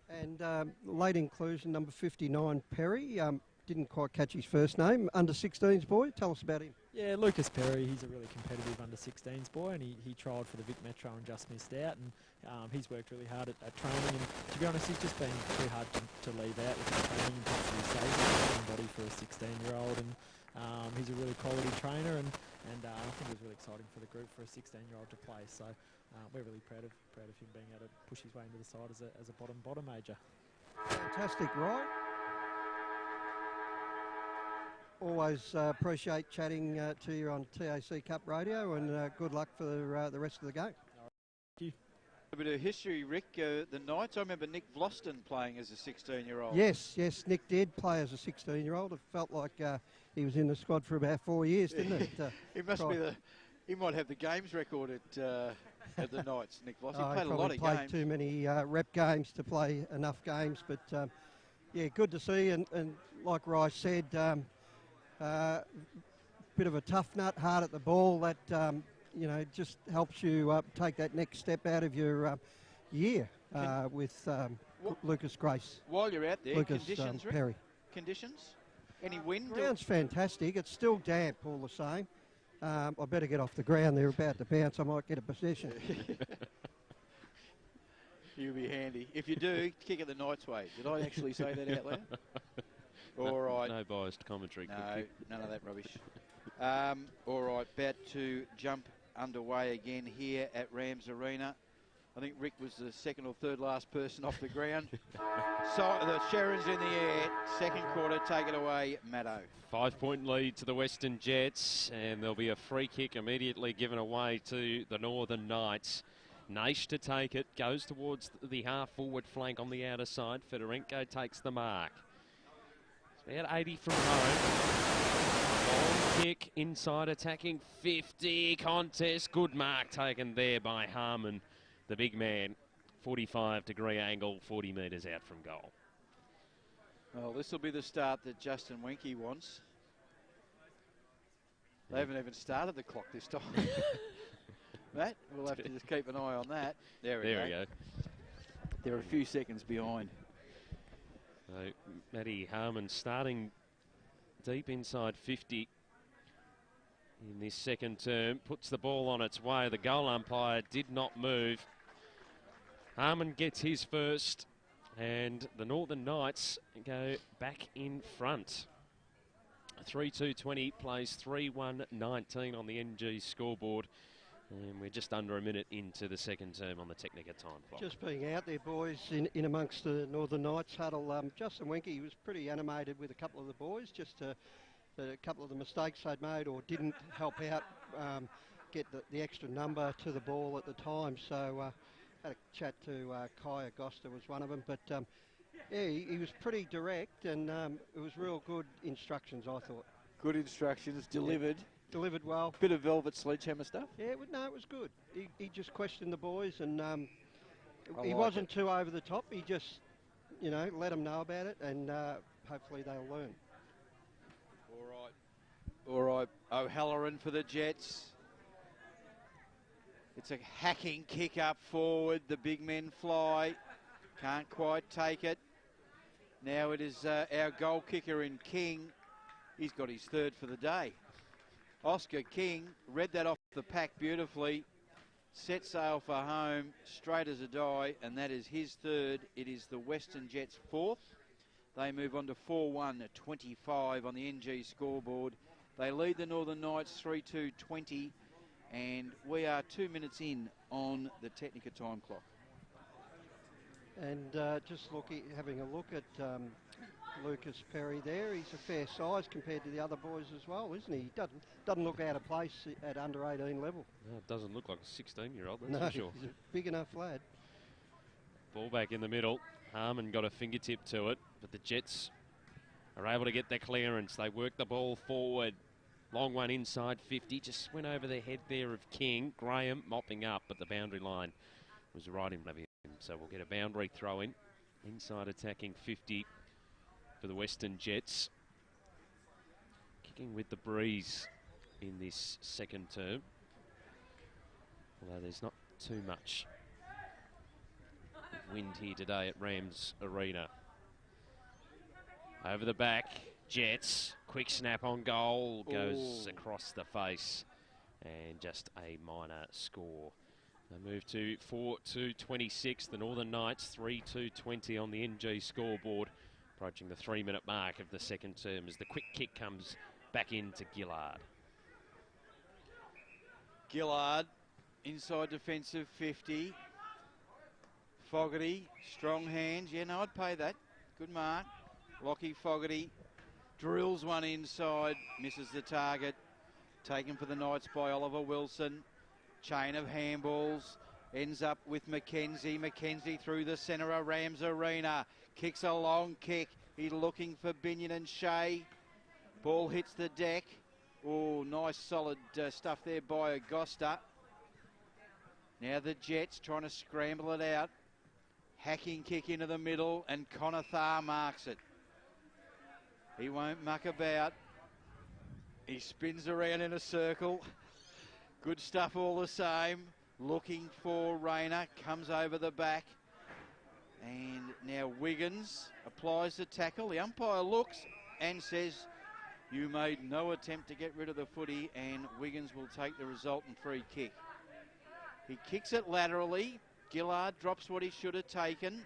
[SPEAKER 6] And late inclusion, number 59, Perry. Didn't quite catch his first name. Under 16s boy. Tell us about him.
[SPEAKER 7] Yeah, Lucas Perry. He's a really competitive under 16s boy, and he trialled for the Vic Metro and just missed out. And he's worked really hard at training. And to be honest, he's just been too hard to leave out with the training intensity. So he's a strong body for a 16-year-old, and he's a really quality trainer. And I think it was really exciting for the group for a 16-year-old to play. So we're really proud of him being able to push his way into the side as a bottom major.
[SPEAKER 6] Fantastic, right? Always appreciate chatting to you on TAC Cup Radio, and good luck for the rest of the game.
[SPEAKER 7] Thank you.
[SPEAKER 1] A bit of history, Rick. The Knights, I remember Nick Vlosten playing as a 16-year-old.
[SPEAKER 6] Yes, Nick did play as a 16-year-old. It felt like he was in the squad for about 4 years, didn't it?
[SPEAKER 1] He might have the games record at the Knights, Nick Vlosten. He played a lot of
[SPEAKER 6] played
[SPEAKER 1] games.
[SPEAKER 6] Too many rep games to play enough games, but yeah, good to see. And like Rice said, bit of a tough nut, hard at the ball. That just helps you take that next step out of your year with Lucas Grace.
[SPEAKER 1] While you're out there,
[SPEAKER 6] Lucas,
[SPEAKER 1] conditions, Rick?
[SPEAKER 6] Perry.
[SPEAKER 1] Conditions? Any wind?
[SPEAKER 6] Ground's fantastic. It's still damp all the same. I better get off the ground. They're about to bounce. I might get a possession.
[SPEAKER 1] You'll be handy. If you do, kick it the Knights' way. Did I actually say that out loud? All right.
[SPEAKER 2] No biased commentary.
[SPEAKER 1] No, none of that rubbish. All right, about to jump underway again here at Rams Arena. I think Rick was the second or third last person off the ground. So the Sharon's in the air. Second quarter, take it away, Maddo.
[SPEAKER 2] 5-point lead to the Western Jets, and there'll be a free kick immediately given away to the Northern Knights. Naish to take it, goes towards the half-forward flank on the outer side. Fedorenko takes the mark. It's about 80 from home. Long kick inside, attacking 50. Contest, good mark taken there by Harmon, the big man. 45-degree angle, 40 metres out from goal.
[SPEAKER 1] Well, this will be the start that Justin Winkie wants. They haven't even started the clock this time. Matt, we'll have to just keep an eye on that. There we go. They're a few seconds behind.
[SPEAKER 2] So, Matty Harmon starting deep inside 50 in this second term. Puts the ball on its way. The goal umpire did not move. Harmon gets his first, and the Northern Knights go back in front. 3-2-20 plays 3-1-19 on the NG scoreboard. And we're just under a minute into the second term on the Technica time clock.
[SPEAKER 6] Just being out there, boys, in amongst the Northern Knights huddle. Justin Winkie was pretty animated with a couple of the boys, just a couple of the mistakes they'd made or didn't help out get the extra number to the ball at the time. So had a chat to Kai Agosta was one of them. But yeah, he was pretty direct, and it was real good instructions, I thought.
[SPEAKER 1] Good instructions, delivered.
[SPEAKER 6] Yeah. Delivered well.
[SPEAKER 1] Bit of velvet sledgehammer stuff.
[SPEAKER 6] Yeah, it was good. He just questioned the boys, and he
[SPEAKER 1] like
[SPEAKER 6] wasn't too over the top. He just, let them know about it, and hopefully they'll learn.
[SPEAKER 1] All right. O'Halloran for the Jets. It's a hacking kick up forward. The big men fly. Can't quite take it. Now it is our goal kicker in King. He's got his third for the day. Oscar King read that off the pack beautifully. set sail for home, straight as a die, and that is his third. It is the Western Jets' fourth. They move on to 4-1 at 25 on the NG scoreboard. They lead the Northern Knights 3-2-20, and we are 2 minutes in on the Technica time clock.
[SPEAKER 6] And just having a look at Lucas Perry there. He's a fair size compared to the other boys as well, isn't he? He doesn't look out of place at under 18 level.
[SPEAKER 2] No, it doesn't look like a 16-year-old, that's
[SPEAKER 6] no,
[SPEAKER 2] for sure.
[SPEAKER 6] He's a big enough lad.
[SPEAKER 2] Ball back in the middle. Harmon got a fingertip to it, but the Jets are able to get their clearance. They work the ball forward. Long one inside 50. Just went over the head there of King. Graham mopping up, but the boundary line was right in front of him. So we'll get a boundary throw in. Inside attacking 50 for the Western Jets. Kicking with the breeze in this second term. Although there's not too much wind here today at Rams Arena. Over the back, Jets. Quick snap on goal. Goes across the face. And just a minor score. They move to 4-2-26. The Northern Knights 3-2-20 on the NG scoreboard. Approaching the 3-minute mark of the second term as the quick kick comes back into Gillard.
[SPEAKER 1] Gillard, inside defensive 50. Fogarty, strong hands. Yeah, no, I'd pay that. Good mark. Lockie Fogarty drills one inside, misses the target. Taken for the Knights by Oliver Wilson. Chain of handballs. Ends up with Mackenzie. Mackenzie through the centre of Rams Arena. Kicks a long kick. He's looking for Binion and Shea. Ball hits the deck. Oh, nice solid stuff there by Agosta. Now the Jets trying to scramble it out. Hacking kick into the middle, and Conathar marks it. He won't muck about. He spins around in a circle. Good stuff all the same. Looking for Rayner. Comes over the back. And now Wiggins applies the tackle. The umpire looks and says, you made no attempt to get rid of the footy, and Wiggins will take the resultant free kick. He kicks it laterally. Gillard drops what he should have taken.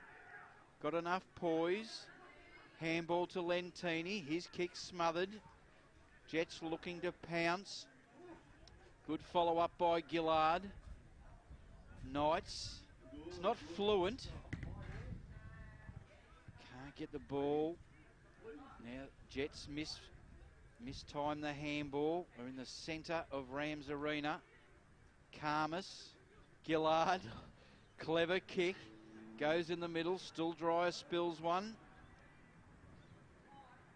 [SPEAKER 1] Got enough poise. Handball to Lentini. His kick smothered. Jets looking to pounce. Good follow-up by Gillard. Knights. It's not fluent. Can't get the ball. Now Jets mistime the handball. We're in the centre of Rams Arena. Karmas. Gillard. Clever kick. Goes in the middle. Still Dryer spills one.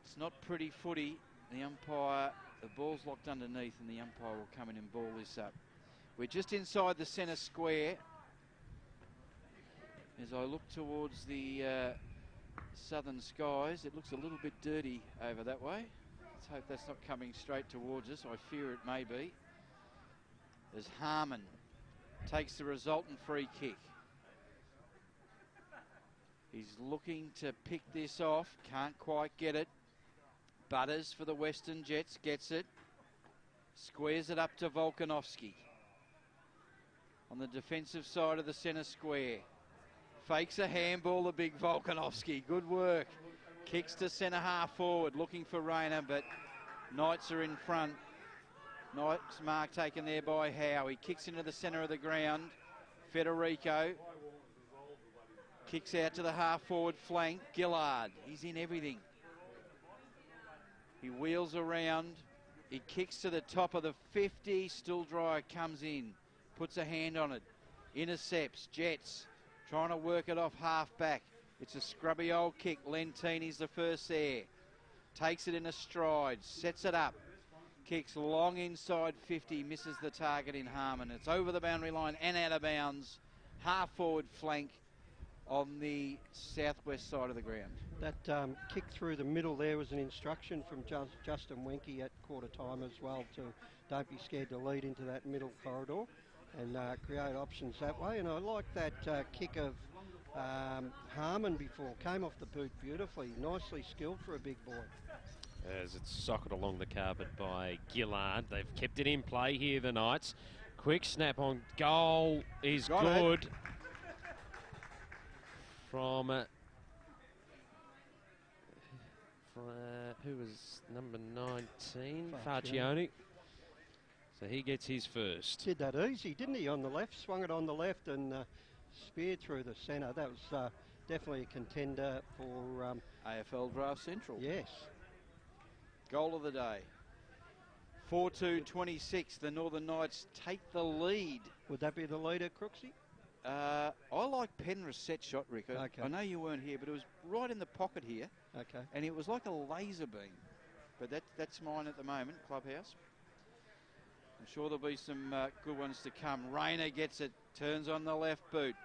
[SPEAKER 1] It's not pretty footy. The umpire, the ball's locked underneath, and the umpire will come in and ball this up. We're just inside the centre square. As I look towards the southern skies, it looks a little bit dirty over that way. Let's hope that's not coming straight towards us. I fear it may be. As Harmon takes the resultant free kick. He's looking to pick this off. Can't quite get it. Butters for the Western Jets. Gets it. Squares it up to Volkanovski. On the defensive side of the centre square. Fakes a handball, the big Volkanovski. Good work. Kicks to centre half forward. Looking for Rayner, but Knights are in front. Knights mark taken there by Howe. He kicks into the centre of the ground. Federico kicks out to the half forward flank. Gillard, he's in everything. He wheels around. He kicks to the top of the 50. Still Dryer comes in. Puts a hand on it. Intercepts. Jets trying to work it off half back. It's a scrubby old kick. Lentini's the first there. Takes it in a stride. Sets it up. Kicks long inside 50. Misses the target in Harmon. It's over the boundary line and out of bounds. Half forward flank on the southwest side of the ground.
[SPEAKER 6] That kick through the middle there was an instruction from Justin Wenke at quarter time as well to don't be scared to lead into that middle corridor and create options that way. And I like that kick of Harmon before. Came off the boot beautifully. Nicely skilled for a big boy.
[SPEAKER 2] As it's socked along the carpet by Gillard. They've kept it in play here, the Knights. Quick snap on goal is
[SPEAKER 1] Got
[SPEAKER 2] good.
[SPEAKER 1] it.
[SPEAKER 2] From who was number 19? Farcione. So he gets his first.
[SPEAKER 6] Did that easy, didn't he, on the left? Swung it on the left and speared through the centre. That was definitely a contender for...
[SPEAKER 1] AFL Draft Central.
[SPEAKER 6] Yes.
[SPEAKER 1] Goal of the day. 4-2-26. The Northern Knights take the lead.
[SPEAKER 6] Would that be the leader, Crooksy?
[SPEAKER 1] I like Penrith's set shot, Rick.
[SPEAKER 6] Okay.
[SPEAKER 1] I know you weren't here, but it was right in the pocket here.
[SPEAKER 6] Okay.
[SPEAKER 1] And it was like a laser beam. But that's mine at the moment, Clubhouse. I'm sure there'll be some good ones to come. Rayner gets it, turns on the left boot.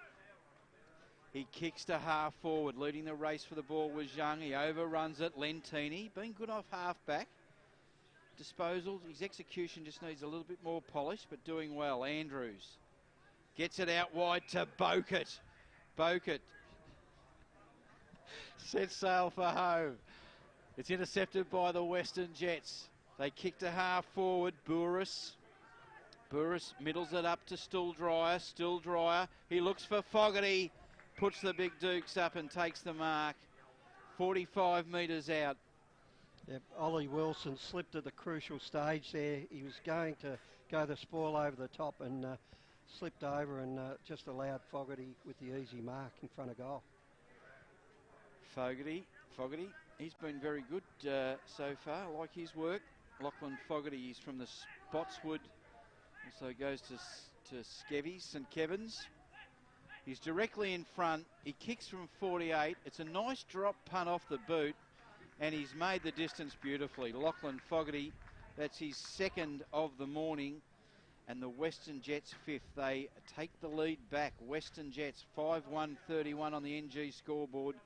[SPEAKER 1] He kicks to half forward. Leading the race for the ball was Young. He overruns it. Lentini, been good off half back. Disposal, his execution just needs a little bit more polish, but doing well. Andrews gets it out wide to Bogut. Bogut sets sail for home. It's intercepted by the Western Jets. They kick to half forward. Burris middles it up to Stilldryer. Stilldryer, he looks for Fogarty. Puts the big dukes up and takes the mark. 45 metres out.
[SPEAKER 6] Yep, Ollie Wilson slipped at the crucial stage there. He was going to go the spoil over the top and slipped over and just allowed Fogarty with the easy mark in front of goal.
[SPEAKER 1] Fogarty, he's been very good so far. I like his work. Lachlan Fogarty, he's from the Spotswood, so goes to Skevy, St Kevin's. He's directly in front. He kicks from 48. It's a nice drop punt off the boot, and he's made the distance beautifully. Lachlan Fogarty, that's his second of the morning, and the Western Jets fifth. They take the lead back. Western Jets 5-1-31 on the NG scoreboard.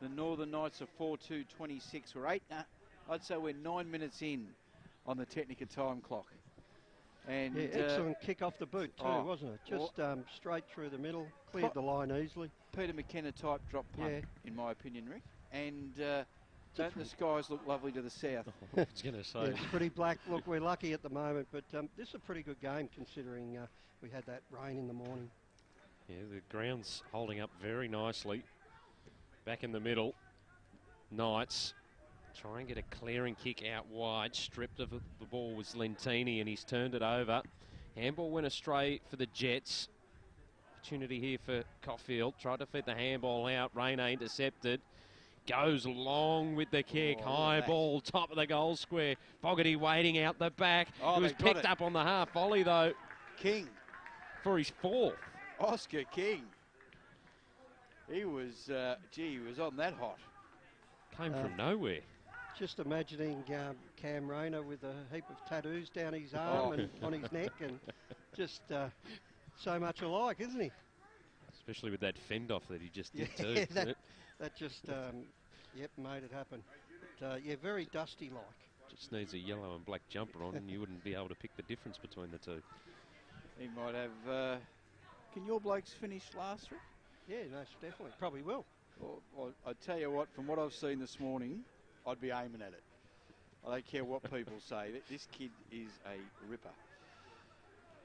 [SPEAKER 1] The Northern Knights are 4-2-26. I'd say we're 9 minutes in on the Technica time clock. And
[SPEAKER 6] yeah, excellent kick off the boot too, wasn't it? Just straight through the middle, cleared the line easily.
[SPEAKER 1] Peter McKenna type drop punt, in my opinion, Rick. And don't the skies look lovely to the south?
[SPEAKER 2] I was going to say.
[SPEAKER 6] Yeah, it's pretty black. Look, we're lucky at the moment, but this is a pretty good game considering we had that rain in the morning.
[SPEAKER 2] Yeah, the ground's holding up very nicely. Back in the middle, Knights try and get a clearing kick out wide. Stripped of the ball was Lentini, and he's turned it over. Handball went astray for the Jets. Opportunity here for Caulfield. Tried to feed the handball out. Rayner intercepted. Goes long with the kick. High ball, top of the goal square. Fogarty waiting out the back. It was picked up on the half volley, though.
[SPEAKER 1] King.
[SPEAKER 2] For his fourth.
[SPEAKER 1] Oscar King. He was, he was on that hot.
[SPEAKER 2] Came from nowhere.
[SPEAKER 6] Just imagining Cam Rayner with a heap of tattoos down his arm and on his neck, and just so much alike, isn't he?
[SPEAKER 2] Especially with that fend off that he just did too.
[SPEAKER 6] That just, made it happen. But, very dusty-like.
[SPEAKER 2] Just needs a yellow and black jumper on, and you wouldn't be able to pick the difference between the two.
[SPEAKER 1] He might have. Can your blokes finish last, Rick?
[SPEAKER 6] Yeah, no, definitely. Probably will.
[SPEAKER 1] Well, I tell you what, from what I've seen this morning, I'd be aiming at it. I don't care what people say. This kid is a ripper.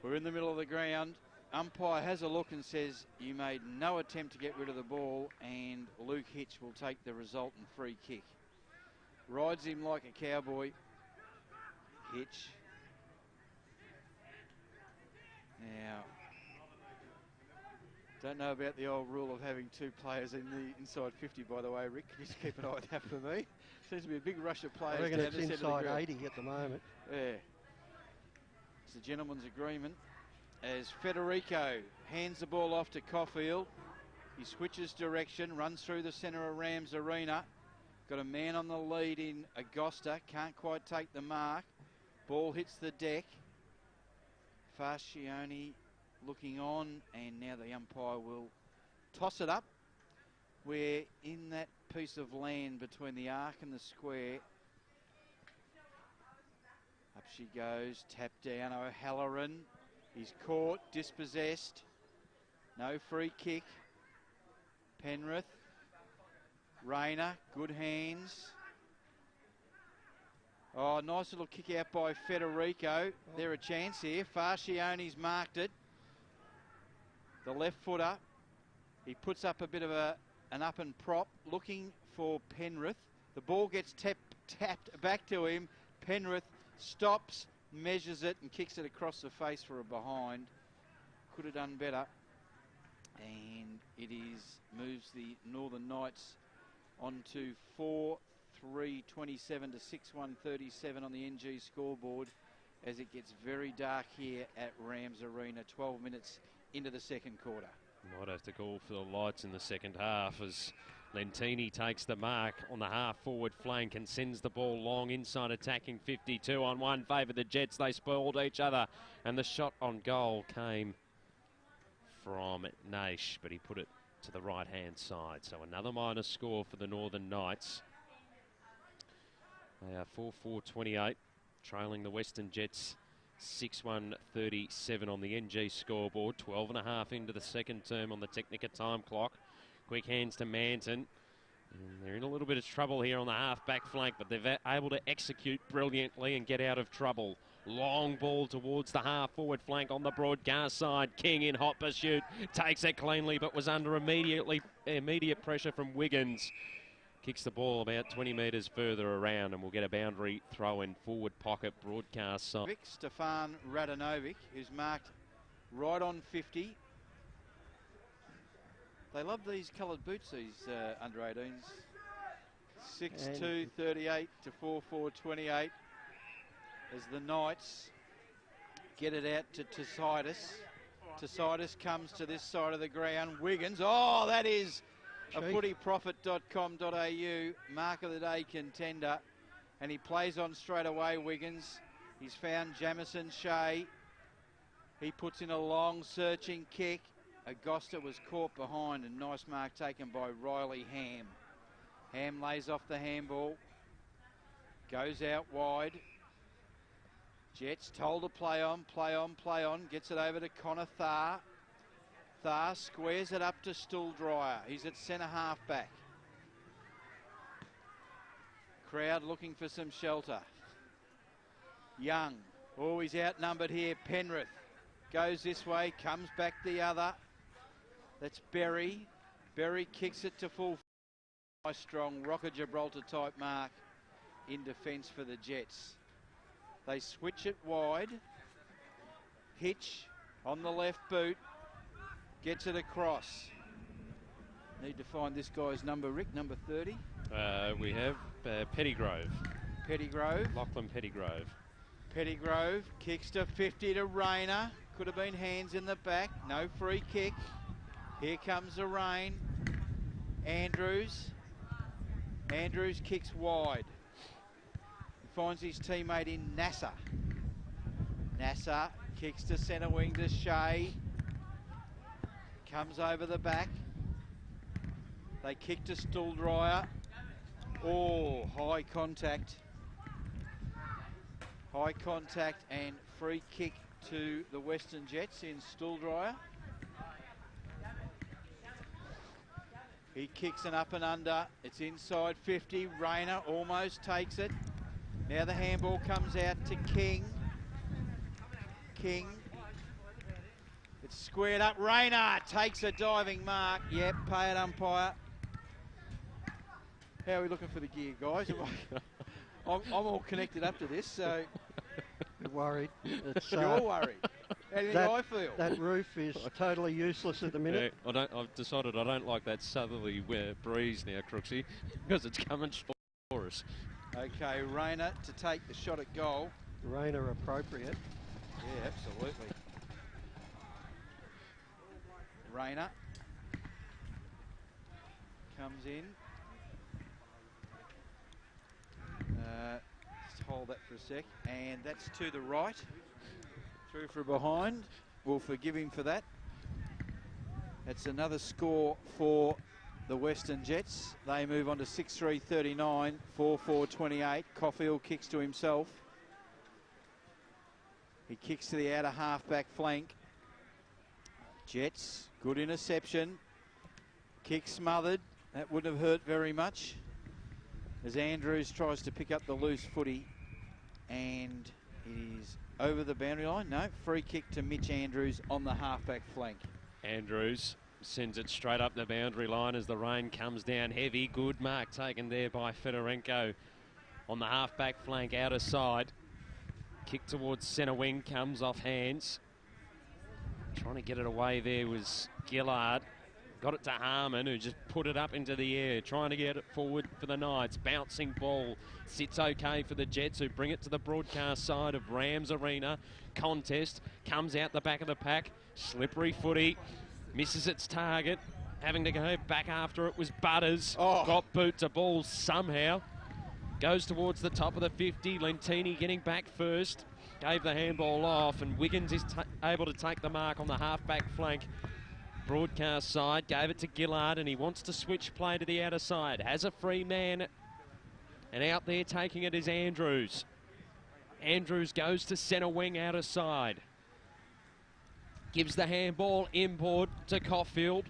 [SPEAKER 1] We're in the middle of the ground. Umpire has a look and says, you made no attempt to get rid of the ball, and Luke Hitch will take the resultant free kick. Rides him like a cowboy. Hitch. Now, don't know about the old rule of having two players in the inside 50, by the way, Rick. Just keep an eye on that for me. Seems to be a big rush of players.
[SPEAKER 6] I reckon
[SPEAKER 1] down
[SPEAKER 6] it's
[SPEAKER 1] this
[SPEAKER 6] inside
[SPEAKER 1] end of the
[SPEAKER 6] 80 at the moment.
[SPEAKER 1] Yeah. It's a gentleman's agreement. As Federico hands the ball off to Caulfield. He switches direction, runs through the centre of Rams Arena. Got a man on the lead in Agosta. Can't quite take the mark. Ball hits the deck. Farcione looking on, and now the umpire will toss it up. We're in that piece of land between the arc and the square. Up she goes, tapped down O'Halloran. He's caught, dispossessed. No free kick. Penrith. Rayner, good hands. Oh, nice little kick out by Federico. They're a chance here. Fascione's marked it. The left footer. He puts up a bit of an up and prop, looking for Penrith. The ball gets tapped back to him. Penrith stops, measures it, and kicks it across the face for a behind. Could have done better. And it moves the Northern Knights onto 4-3-27 to 6-1-37 on the NG scoreboard as it gets very dark here at Rams Arena, 12 minutes into the second quarter.
[SPEAKER 2] Might have to call for the lights in the second half as Lentini takes the mark on the half-forward flank and sends the ball long inside, attacking 52 on one. Favour the Jets. They spoiled each other, and the shot on goal came from Naish, but he put it to the right-hand side. So another minus score for the Northern Knights. They are 4-4-28, trailing the Western Jets 6-1-37 on the NG scoreboard. 12.5 into the second term on the Technica time clock. Quick hands to Manton. And they're in a little bit of trouble here on the half-back flank, but they're able to execute brilliantly and get out of trouble. Long ball towards the half-forward flank on the broadcast side. King in hot pursuit. Takes it cleanly, but was under immediate pressure from Wiggins. Kicks the ball about 20 metres further around and will get a boundary throw in forward pocket broadcast side.
[SPEAKER 1] Stefan Radanovic, who's marked right on 50. They love these coloured boots, these under 18s. 6-2-38 to 4-4-28 as the Knights get it out to Tacitus. Tacitus comes to this side of the ground. Wiggins, oh, that is a footyprofit.com.au mark of the day contender, and he plays on straight away. Wiggins, he's found Jamison Shea. He puts in a long searching kick. Agosta was caught behind, and nice mark taken by Riley Ham. Ham lays off the handball, goes out wide. Jets told to play on, gets it over to Connor Tharr. Tharr squares it up to Stooldryer. He's at centre half back. Crowd looking for some shelter. Young, always outnumbered here. Penrith goes this way, comes back the other. That's Berry. Berry kicks it to full. Nice strong Rocker Gibraltar type mark in defence for the Jets. They switch it wide. Hitch on the left boot. Gets it across. Need to find this guy's number, Rick, number 30.
[SPEAKER 2] We have Pettygrove.
[SPEAKER 1] Pettygrove.
[SPEAKER 2] Lachlan Pettygrove.
[SPEAKER 1] Pettygrove kicks to 50 to Rayner. Could have been hands in the back. No free kick. Here comes the rain. Andrews. Andrews kicks wide. He finds his teammate in Nasser. Nasser kicks to centre wing to Shea. Comes over the back. They kick to Stooldryer. Oh, high contact. High contact and free kick to the Western Jets in Stooldryer. He kicks an up and under. It's inside 50. Rayner almost takes it. Now the handball comes out to King. King. It's squared up. Rayner takes a diving mark. Yep, pay it, umpire. How are we looking for the gear, guys? I'm all connected up to this, so...
[SPEAKER 6] You're worried.
[SPEAKER 1] You're worried. How do you think I feel?
[SPEAKER 6] That roof is totally useless at the minute.
[SPEAKER 2] Yeah, I've decided I don't like that southerly breeze now, Crooksy, because it's coming for us.
[SPEAKER 1] Okay, Rayner to take the shot at goal.
[SPEAKER 6] Rayner appropriate.
[SPEAKER 1] Yeah, absolutely. Rayner comes in. Just hold that for a sec. And that's to the right. Through for a behind. We'll forgive him for that. That's another score for the Western Jets. They move on to 6-3-39, 4-4-28. Caulfield kicks to himself. He kicks to the outer half-back flank. Jets, good interception. Kick smothered. That wouldn't have hurt very much. As Andrews tries to pick up the loose footy. and it is over the boundary line. No, free kick to Mitch Andrews on the halfback flank.
[SPEAKER 2] Andrews sends it straight up the boundary line as the rain comes down heavy. Good mark taken there by Fedorenko on the halfback flank, outer side. Kick towards centre wing, comes off hands. Trying to get it away there was Gillard. Got it to Harmon, who just put it up into the air, trying to get it forward for the Knights. Bouncing ball, sits okay for the Jets, who bring it to the broadcast side of Rams Arena. Contest, comes out the back of the pack. Slippery footy, misses its target. Having to go back after it was Butters. Got boot to ball somehow. Goes towards the top of the 50. Lentini getting back first. Gave the handball off, and Wiggins is able to take the mark on the halfback flank. Broadcast side, gave it to Gillard, and he wants to switch play to the outer side. Has a free man, and out there taking it is Andrews. Andrews goes to centre wing, outer side. Gives the handball inboard to Caulfield.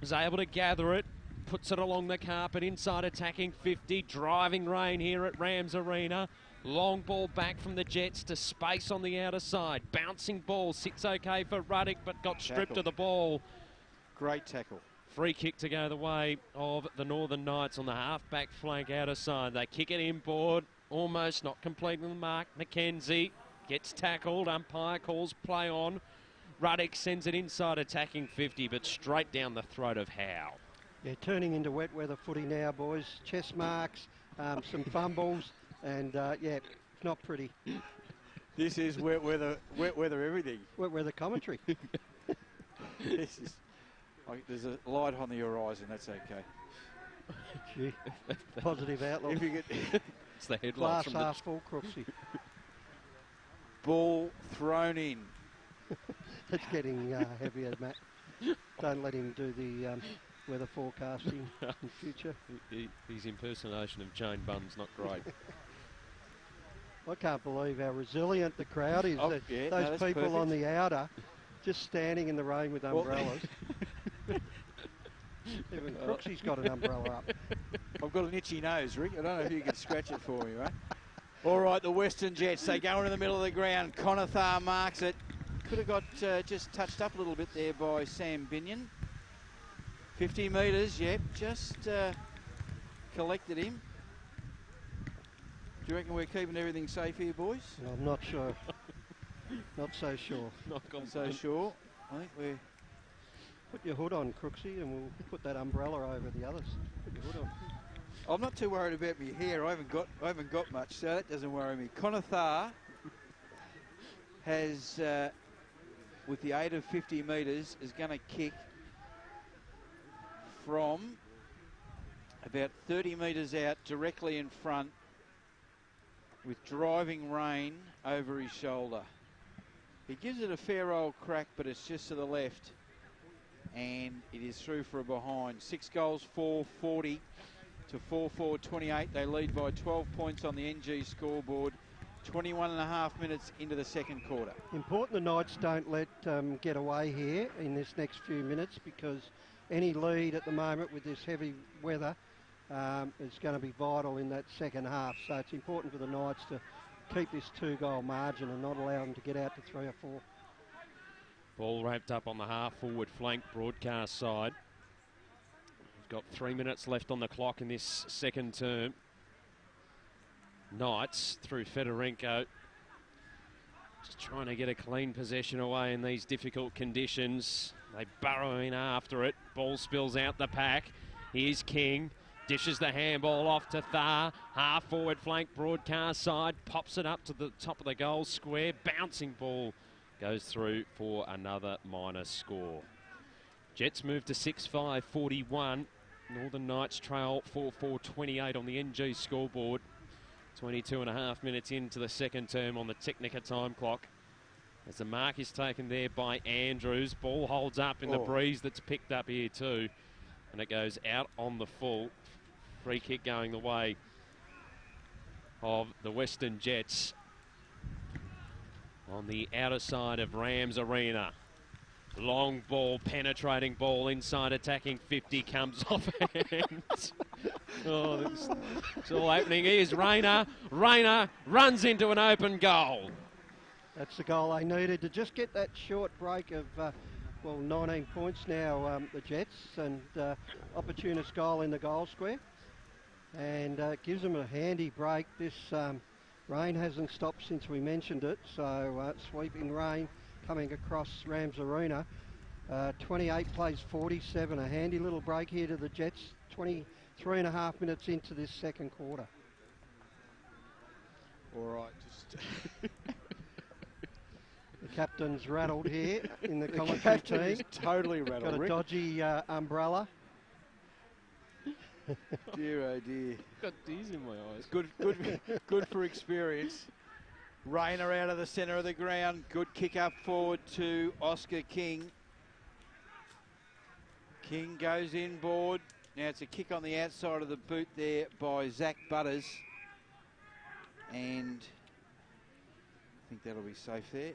[SPEAKER 2] Is able to gather it, puts it along the carpet, inside attacking 50. Driving rain here at Rams Arena. Long ball back from the Jets to space on the outer side. Bouncing ball, sits okay for Ruddock, but got stripped of the ball.
[SPEAKER 1] Great tackle.
[SPEAKER 2] Free kick to go the way of the Northern Knights on the half-back flank outer side. They kick it inboard, almost not completing the mark. McKenzie gets tackled, umpire calls play on. Ruddock sends it inside attacking 50, but straight down the throat of Howe.
[SPEAKER 6] Yeah, turning into wet weather footy now, boys. Chest marks, some fumbles. And, yeah, not pretty.
[SPEAKER 1] This is wet weather everything.
[SPEAKER 6] Wet weather commentary.
[SPEAKER 1] This is, there's a light on the horizon, that's okay.
[SPEAKER 6] Gee, positive outlook.
[SPEAKER 1] If you get
[SPEAKER 2] it's the headlights.
[SPEAKER 6] Glass half full, Crooksy.
[SPEAKER 1] Ball thrown in.
[SPEAKER 6] It's getting heavier, Matt. Don't let him do the weather forecasting in future.
[SPEAKER 2] His impersonation of Jane Bunn's not great.
[SPEAKER 6] I can't believe how resilient the crowd is. Those people
[SPEAKER 1] perfect.
[SPEAKER 6] on the outer just standing in the rain with umbrellas. Even Crooksy's got an umbrella up.
[SPEAKER 1] I've got an itchy nose, Rick. I don't know if you can scratch it for me, right? All right, the Western Jets, they go into the middle of the ground. Conathar marks it. Could have got just touched up a little bit there by Sam Binion. 50 metres, yep, just collected him. Do you reckon we're keeping everything safe here, boys?
[SPEAKER 6] I'm not sure. Not so sure.
[SPEAKER 1] Not so sure. I think we're...
[SPEAKER 6] Put your hood on, Crooksy, and we'll put that umbrella over the others. Put your hood on.
[SPEAKER 1] I'm not too worried about my hair. I haven't got much, so that doesn't worry me. Conathar has, with the aid of 50 metres, is going to kick from about 30 metres out, directly in front, with driving rain over his shoulder. He gives it a fair old crack, but it's just to the left. And it is through for a behind. 6 goals, 440 to 4-4-28. They lead by 12 points on the NG scoreboard. 21.5 minutes into the second quarter.
[SPEAKER 6] Important the Knights don't let get away here in this next few minutes, because any lead at the moment with this heavy weather is going to be vital in that second half. So it's important for the Knights to keep this 2-goal margin and not allow them to get out to 3 or 4.
[SPEAKER 2] Ball wrapped up on the half-forward flank broadcast side. We've got 3 minutes left on the clock in this second term. Knights through Fedorenko. Just trying to get a clean possession away in these difficult conditions. They burrow in after it. Ball spills out the pack. Here's King. Dishes the handball off to Thar. Half-forward flank broadcast side. Pops it up to the top of the goal square. Bouncing ball goes through for another minor score. Jets move to 6-5-41. Northern Knights trail 4-4-28 on the NG scoreboard. 22.5 minutes into the second term on the Technica time clock. As the mark is taken there by Andrews. Ball holds up in the breeze that's picked up here too. And it goes out on the full. Free kick going the way of the Western Jets on the outer side of Rams Arena. Long ball, penetrating ball inside attacking 50, comes off hands. Oh, it's all happening. Here's Rayner. Rayner runs into an open goal.
[SPEAKER 6] That's the goal they needed to just get that short break of, 19 points now, the Jets, and opportunist goal in the goal square. And gives them a handy break. This rain hasn't stopped since we mentioned it, so sweeping rain coming across Rams Arena. 28 plays 47, a handy little break here to the Jets, 23.5 minutes into this second quarter.
[SPEAKER 1] All right, just...
[SPEAKER 6] The captain's rattled here in the
[SPEAKER 1] The
[SPEAKER 6] commentary
[SPEAKER 1] captain
[SPEAKER 6] team.
[SPEAKER 1] is totally rattled.
[SPEAKER 6] Got a
[SPEAKER 1] Rick.
[SPEAKER 6] dodgy umbrella.
[SPEAKER 1] Dear, oh dear.
[SPEAKER 2] Got tears in my eyes.
[SPEAKER 1] Good for experience. Rayner out of the centre of the ground. Good kick up forward to Oscar King. King goes inboard. Now it's a kick on the outside of the boot there by Zach Butters. And I think that'll be safe there.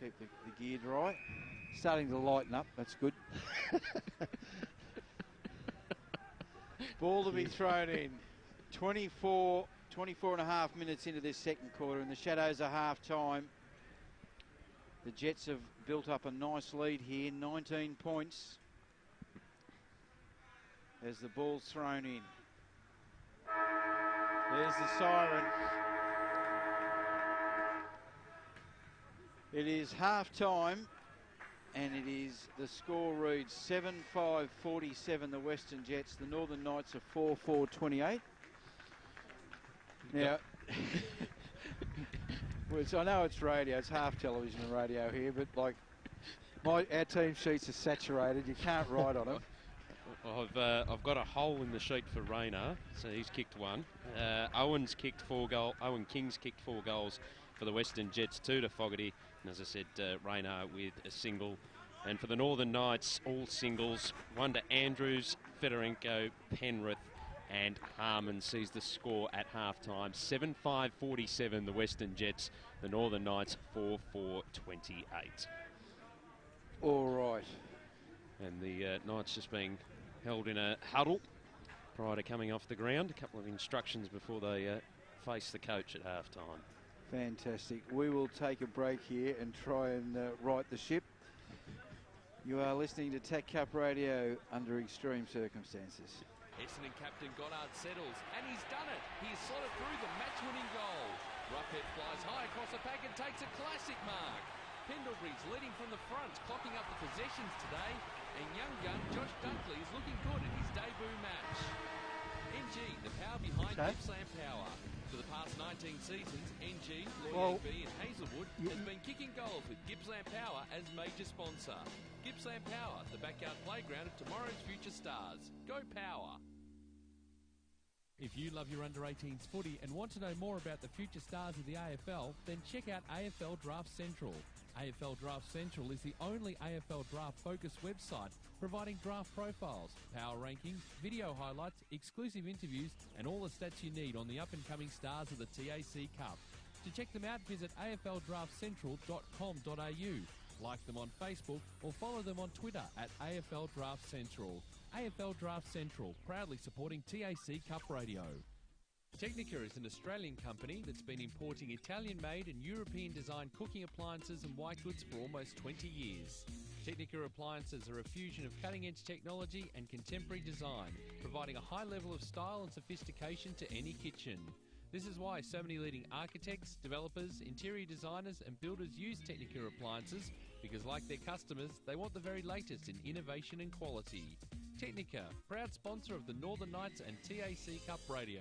[SPEAKER 1] Keep the gear dry. Starting to lighten up, that's good. Ball to be thrown in. 24 and a half minutes into this second quarter, and the Shadows are half time. The Jets have built up a nice lead here, 19 points. As the ball's thrown in. There's the siren. It is half time, and it is, the score reads 7-5-47 the Western Jets. The Northern Knights are 4-4-28. Now, I know it's radio, it's half television and radio here, but like our team sheets are saturated. You can't write on them.
[SPEAKER 2] I've got a hole in the sheet for Rayner, so he's kicked one. Owen King's kicked 4 goals for the Western Jets, 2 to Fogarty. And as I said, Rayner with a single. And for the Northern Knights, all singles. 1 to Andrews, Fedorenko, Penrith, and Harmon sees the score at half-time. 7-5-47, the Western Jets. The Northern Knights, 4-4-28.
[SPEAKER 1] All right.
[SPEAKER 2] And the Knights just being held in a huddle prior to coming off the ground. A couple of instructions before they face the coach at half-time.
[SPEAKER 1] Fantastic. We will take a break here and try and right the ship. You are listening to TAC Cup Radio under extreme circumstances.
[SPEAKER 3] Essendon captain Goddard settles, and he's done it. He's slotted through the match-winning goal. Roughhead flies high across the pack and takes a classic mark. Pendlebury's leading from the front, clocking up the possessions today, and young gun Josh Dunkley is looking good in his debut match. NG, the power behind Gippsland Power. For the past 19 seasons, NG, Lloyd AB and Hazelwood has been kicking goals with Gippsland Power as major sponsor. Gippsland Power, the backyard playground of tomorrow's future stars. Go Power!
[SPEAKER 4] If you love your under-18s footy and want to know more about the future stars of the AFL, then check out AFL Draft Central. AFL Draft Central is the only AFL draft-focused website providing draft profiles, power rankings, video highlights, exclusive interviews and all the stats you need on the up-and-coming stars of the TAC Cup. To check them out, visit afldraftcentral.com.au, like them on Facebook or follow them on Twitter at AFL Draft Central. AFL Draft Central, proudly supporting TAC Cup Radio. Technica is an Australian company that's been importing Italian-made and European-designed cooking appliances and white goods for almost 20 years. Technica appliances are a fusion of cutting-edge technology and contemporary design, providing a high level of style and sophistication to any kitchen. This is why so many leading architects, developers, interior designers and builders use Technica appliances, because like their customers, they want the very latest in innovation and quality. Technica, proud sponsor of the Northern Knights and TAC Cup Radio.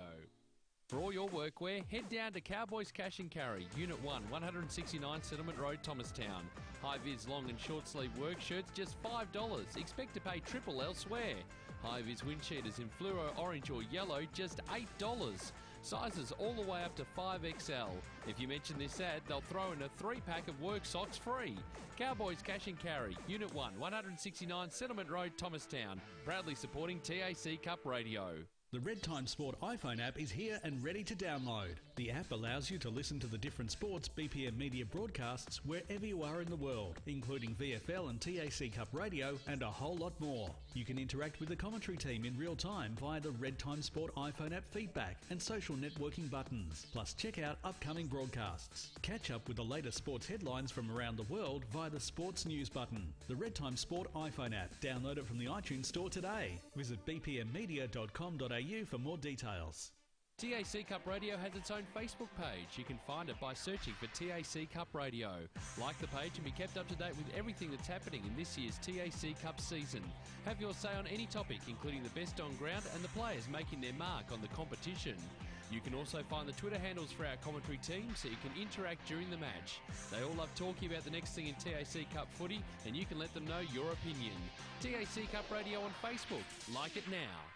[SPEAKER 4] For all your workwear, head down to Cowboys Cash and Carry, Unit 1, 169 Settlement Road, Thomastown. High-vis long and short-sleeve work shirts, just $5. Expect to pay triple elsewhere. High-vis wind cheaters in fluoro, orange or yellow, just $8. Sizes all the way up to 5XL. If you mention this ad, they'll throw in a 3-pack of work socks free. Cowboys Cash and Carry, Unit 1, 169 Settlement Road, Thomastown. Proudly supporting TAC Cup Radio.
[SPEAKER 5] The Red Time Sport iPhone app is here and ready to download. The app allows you to listen to the different sports BPM media broadcasts wherever you are in the world, including VFL and TAC Cup radio and a whole lot more. You can interact with the commentary team in real time via the Red Time Sport iPhone app feedback and social networking buttons. Plus check out upcoming broadcasts. Catch up with the latest sports headlines from around the world via the Sports News button. The Red Time Sport iPhone app. Download it from the iTunes store today. Visit bpmmedia.com.au for more details.
[SPEAKER 4] TAC Cup Radio has its own Facebook page. You can find it by searching for TAC Cup Radio. Like the page and be kept up to date with everything that's happening in this year's TAC Cup season. Have your say on any topic, including the best on ground and the players making their mark on the competition. You can also find the Twitter handles for our commentary team so you can interact during the match. They all love talking about the next thing in TAC Cup footy, and you can let them know your opinion. TAC Cup Radio on Facebook. Like it now.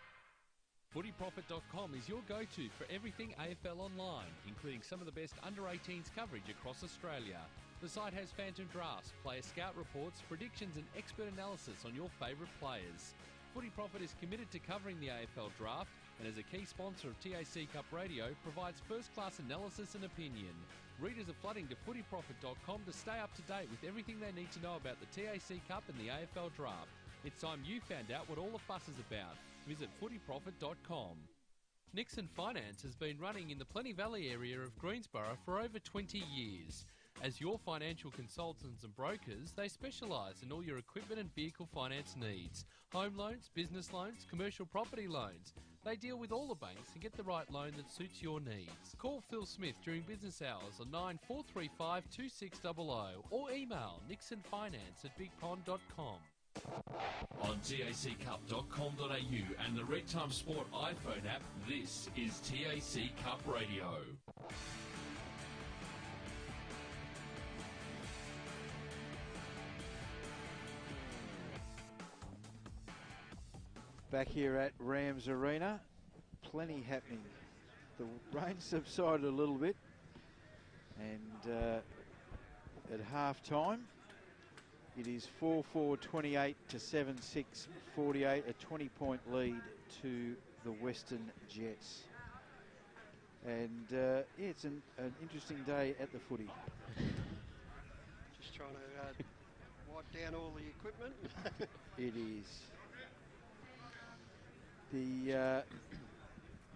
[SPEAKER 4] Footyprofit.com is your go-to for everything AFL online, including some of the best under-18s coverage across Australia. The site has phantom drafts, player scout reports, predictions and expert analysis on your favourite players. Footy Profit is committed to covering the AFL draft and as a key sponsor of TAC Cup Radio provides first-class analysis and opinion. Readers are flooding to footyprofit.com to stay up to date with everything they need to know about the TAC Cup and the AFL draft. It's time you found out what all the fuss is about. Visit footyprofit.com. Nixon Finance has been running in the Plenty Valley area of Greensborough for over 20 years. As your financial consultants and brokers, they specialise in all your equipment and vehicle finance needs. Home loans, business loans, commercial property loans. They deal with all the banks and get the right loan that suits your needs. Call Phil Smith during business hours on 9435 2600 or email nixonfinance@bigpond.com. On taccup.com.au and the Red Time Sport iPhone app, this is TAC Cup Radio.
[SPEAKER 1] Back here at Rams Arena, plenty happening. The rain subsided a little bit, and at half time, it is 4-4-28 to 7-6-48, a 20-point lead to the Western Jets. And yeah, it's an interesting day at the footy.
[SPEAKER 6] Just trying to wipe down all the equipment.
[SPEAKER 1] It is.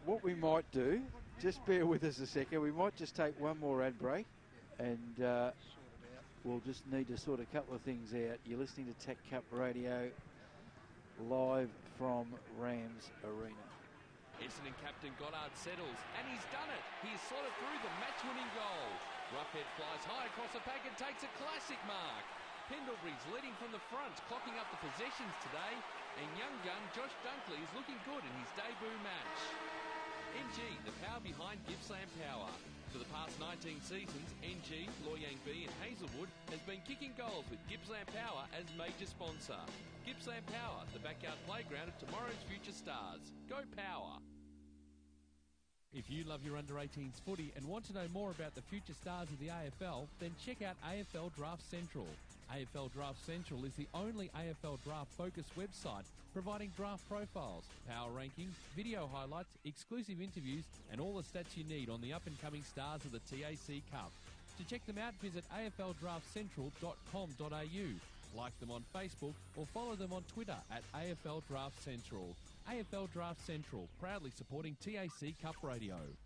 [SPEAKER 1] What we might do, just bear with us a second, we might just take one more ad break and we'll just need to sort a couple of things out. You're listening to TAC Cup Radio live from Rams Arena.
[SPEAKER 3] Essendon captain Goddard settles, and he's done it. He's slotted through the match-winning goal. Roughhead flies high across the pack and takes a classic mark. Pendlebury's leading from the front, clocking up the possessions today, and young gun Josh Dunkley is looking good in his debut match. NG, the power behind Gippsland Power. For the past 19 seasons, NG, Loy Yang B and Hazelwood has been kicking goals with Gippsland Power as major sponsor. Gippsland Power, the backyard playground of tomorrow's future stars. Go Power!
[SPEAKER 4] If you love your under-18s footy and want to know more about the future stars of the AFL, then check out AFL Draft Central. AFL Draft Central is the only AFL draft-focused website providing draft profiles, power rankings, video highlights, exclusive interviews and all the stats you need on the up-and-coming stars of the TAC Cup. To check them out, visit afldraftcentral.com.au, like them on Facebook or follow them on Twitter at AFL Draft Central. AFL Draft Central, proudly supporting TAC Cup Radio.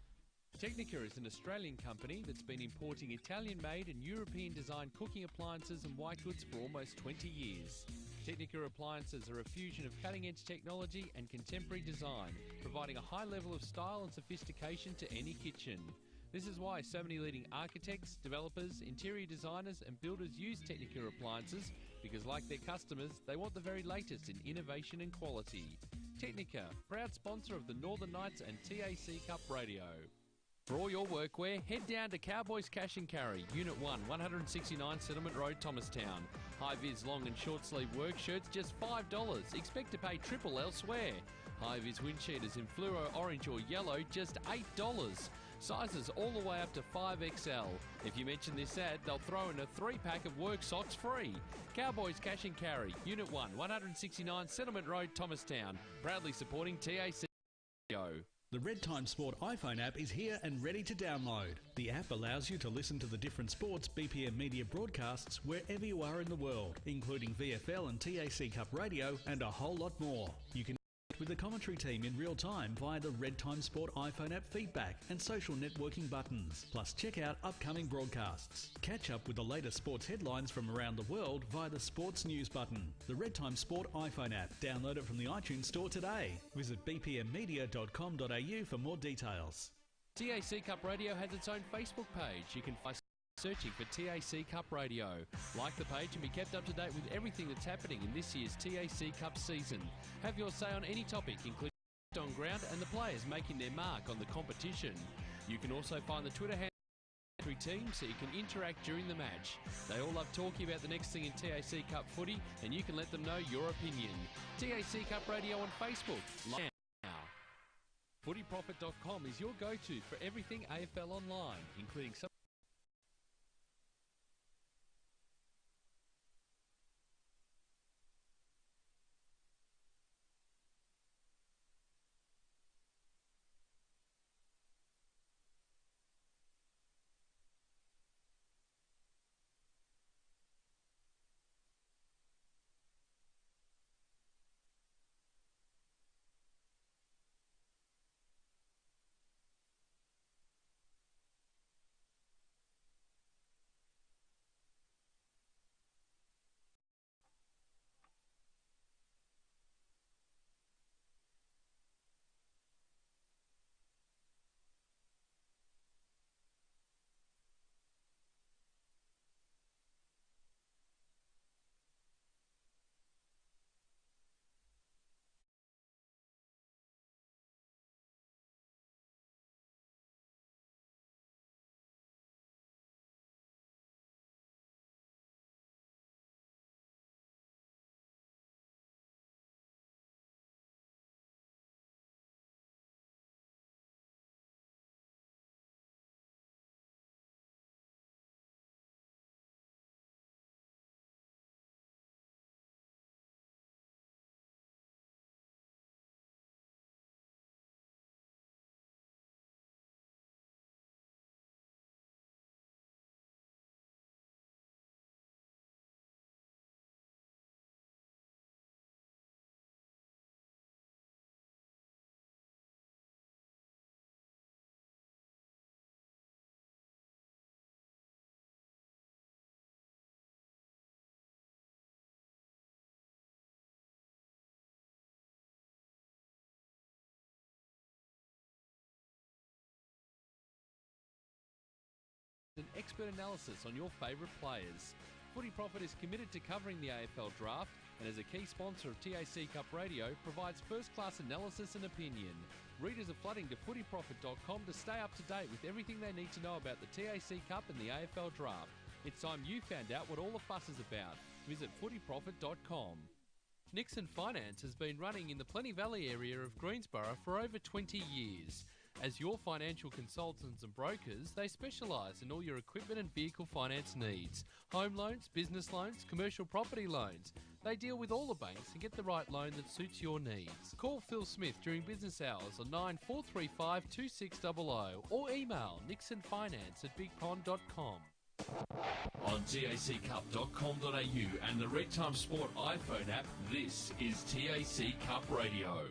[SPEAKER 4] Technica is an Australian company that's been importing Italian-made and European-designed cooking appliances and white goods for almost 20 years. Technica appliances are a fusion of cutting-edge technology and contemporary design, providing a high level of style and sophistication to any kitchen. This is why so many leading architects, developers, interior designers and builders use Technica appliances, because like their customers, they want the very latest in innovation and quality. Technica, proud sponsor of the Northern Knights and TAC Cup Radio. For all your workwear, head down to Cowboys Cash and Carry, Unit 1, 169 Settlement Road, Thomastown. High-vis long and short sleeve work shirts just $5. Expect to pay triple elsewhere. High-vis wind cheaters in fluoro orange or yellow, just $8. Sizes all the way up to 5XL. If you mention this ad, they'll throw in a 3-pack of work socks free. Cowboys Cash and Carry, Unit 1, 169 Settlement Road, Thomastown. Proudly supporting TAC.
[SPEAKER 5] The Red Time Sport iPhone app is here and ready to download. The app allows you to listen to the different sports BPM Media broadcasts wherever you are in the world, including VFL and TAC Cup Radio and a whole lot more. You can connect with the commentary team in real time via the Red Time Sport iPhone app feedback and social networking buttons. Plus check out upcoming broadcasts. Catch up with the latest sports headlines from around the world via the Sports News button. The Red Time Sport iPhone app. Download it from the iTunes Store today. Visit bpmmedia.com.au for more details.
[SPEAKER 4] TAC Cup Radio has its own Facebook page. You can find searching for TAC Cup Radio. Like the page and be kept up to date with everything that's happening in this year's TAC Cup season. Have your say on any topic, including on ground and the players making their mark on the competition. You can also find the Twitter handle of every team so you can interact during the match. They all love talking about the next thing in TAC Cup footy, and you can let them know your opinion. TAC Cup Radio on Facebook. Now, footyprofit.com is your go-to for everything AFL online, including some an expert analysis on your favourite players. Footy Profit is committed to covering the AFL draft and as a key sponsor of TAC Cup Radio provides first-class analysis and opinion. Readers are flooding to footyprofit.com to stay up to date with everything they need to know about the TAC Cup and the AFL draft. It's time you found out what all the fuss is about. Visit footyprofit.com. Nixon Finance has been running in the Plenty Valley area of Greensborough for over 20 years. As your financial consultants and brokers, they specialise in all your equipment and vehicle finance needs. Home loans, business loans, commercial property loans. They deal with all the banks and get the right loan that suits your needs. Call Phil Smith during business hours on 9435 2600 or email nixonfinance@bigpond.com. On taccup.com.au and the Red Time Sport iPhone app, this is TAC Cup Radio.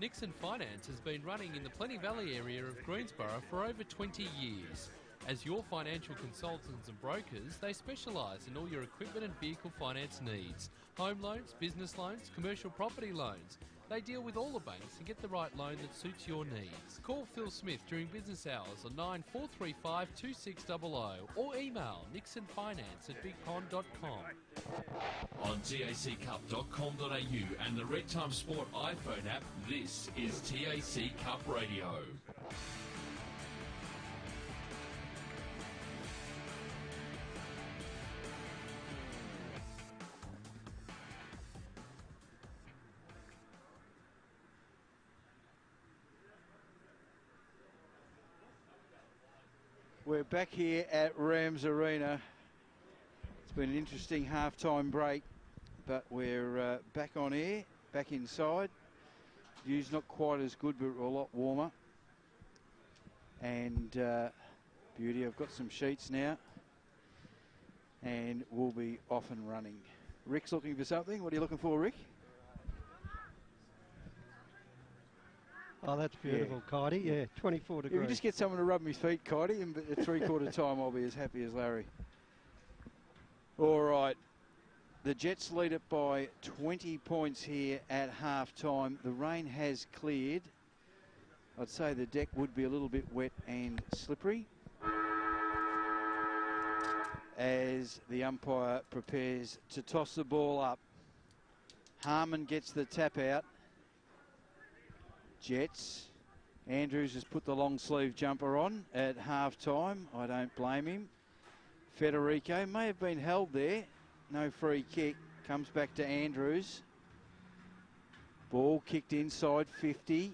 [SPEAKER 4] Nixon Finance has been running in the Plenty Valley area of Greensborough for over 20 years. As your financial consultants and brokers, they specialise in all your equipment and vehicle finance needs. Home loans, business loans, commercial property loans. They deal with all the banks and get the right loan that suits your needs. Call Phil Smith during business hours on 9435 2600 or email nixonfinance@bigpond.com.
[SPEAKER 3] On taccup.com.au and the Red Time Sport iPhone app, this is TAC Cup Radio.
[SPEAKER 1] We're back here at Rams Arena. It's been an interesting half-time break, but we're back on air, back inside. View's not quite as good, but a lot warmer. And beauty, I've got some sheets now, and we'll be off and running. Rick's looking for something. What are you looking for, Rick?
[SPEAKER 6] Oh, that's beautiful, Cody. Yeah, 24 degrees.
[SPEAKER 1] If you just get someone to rub my feet, Cody, and at three-quarter time I'll be as happy as Larry. All right. The Jets lead it by 20 points here at half-time. The rain has cleared. I'd say the deck would be a little bit wet and slippery as the umpire prepares to toss the ball up. Harmon gets the tap out. Jets. Andrews has put the long sleeve jumper on at half time. I don't blame him. Federico may have been held there. No free kick. Comes back to Andrews. Ball kicked inside 50.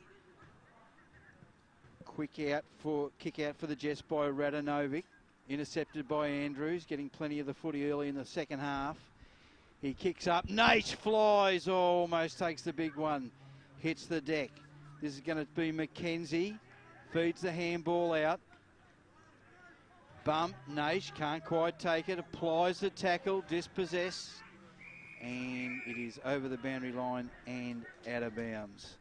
[SPEAKER 1] Kick out for the Jets by Radanovic. Intercepted by Andrews. Getting plenty of the footy early in the second half. He kicks up. Nate flies. Oh, almost takes the big one. Hits the deck. This is going to be McKenzie. Feeds the handball out. Bump. Naish can't quite take it. Applies the tackle. Dispossess. And it is over the boundary line and out of bounds.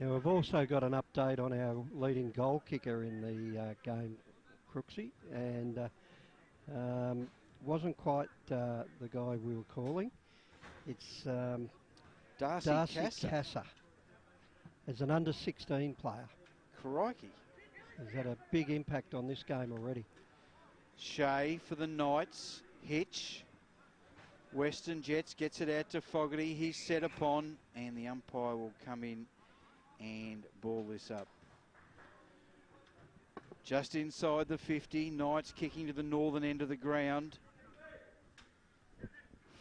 [SPEAKER 6] Now, we've also got an update on our leading goal kicker in the game, Crooksy. And wasn't quite the guy we were calling. It's
[SPEAKER 1] Darcy
[SPEAKER 6] Casser. As an under-16 player.
[SPEAKER 1] Crikey.
[SPEAKER 6] He's had a big impact on this game already.
[SPEAKER 1] Shea for the Knights. Hitch. Western Jets gets it out to Fogarty. He's set upon, and the umpire will come in and ball this up. Just inside the 50. Knights kicking to the northern end of the ground.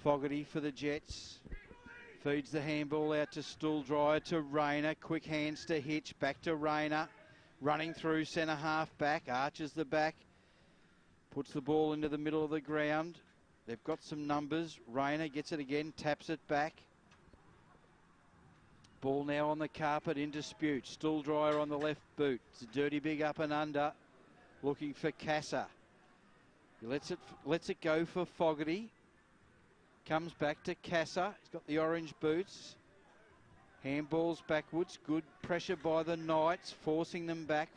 [SPEAKER 1] Fogarty for the Jets. Feeds the handball out to Stooldryer to Rayner. Quick hands to Hitch. Back to Rayner. Running through centre half back. Arches the back. Puts the ball into the middle of the ground. They've got some numbers. Rayner gets it again. Taps it back. Ball now on the carpet in dispute. Stooldryer on the left boot. It's a dirty big up and under. Looking for Casa. He lets it go for Fogarty. Comes back to Casa. He's got the orange boots. Handballs backwards. Good pressure by the Knights. Forcing them back.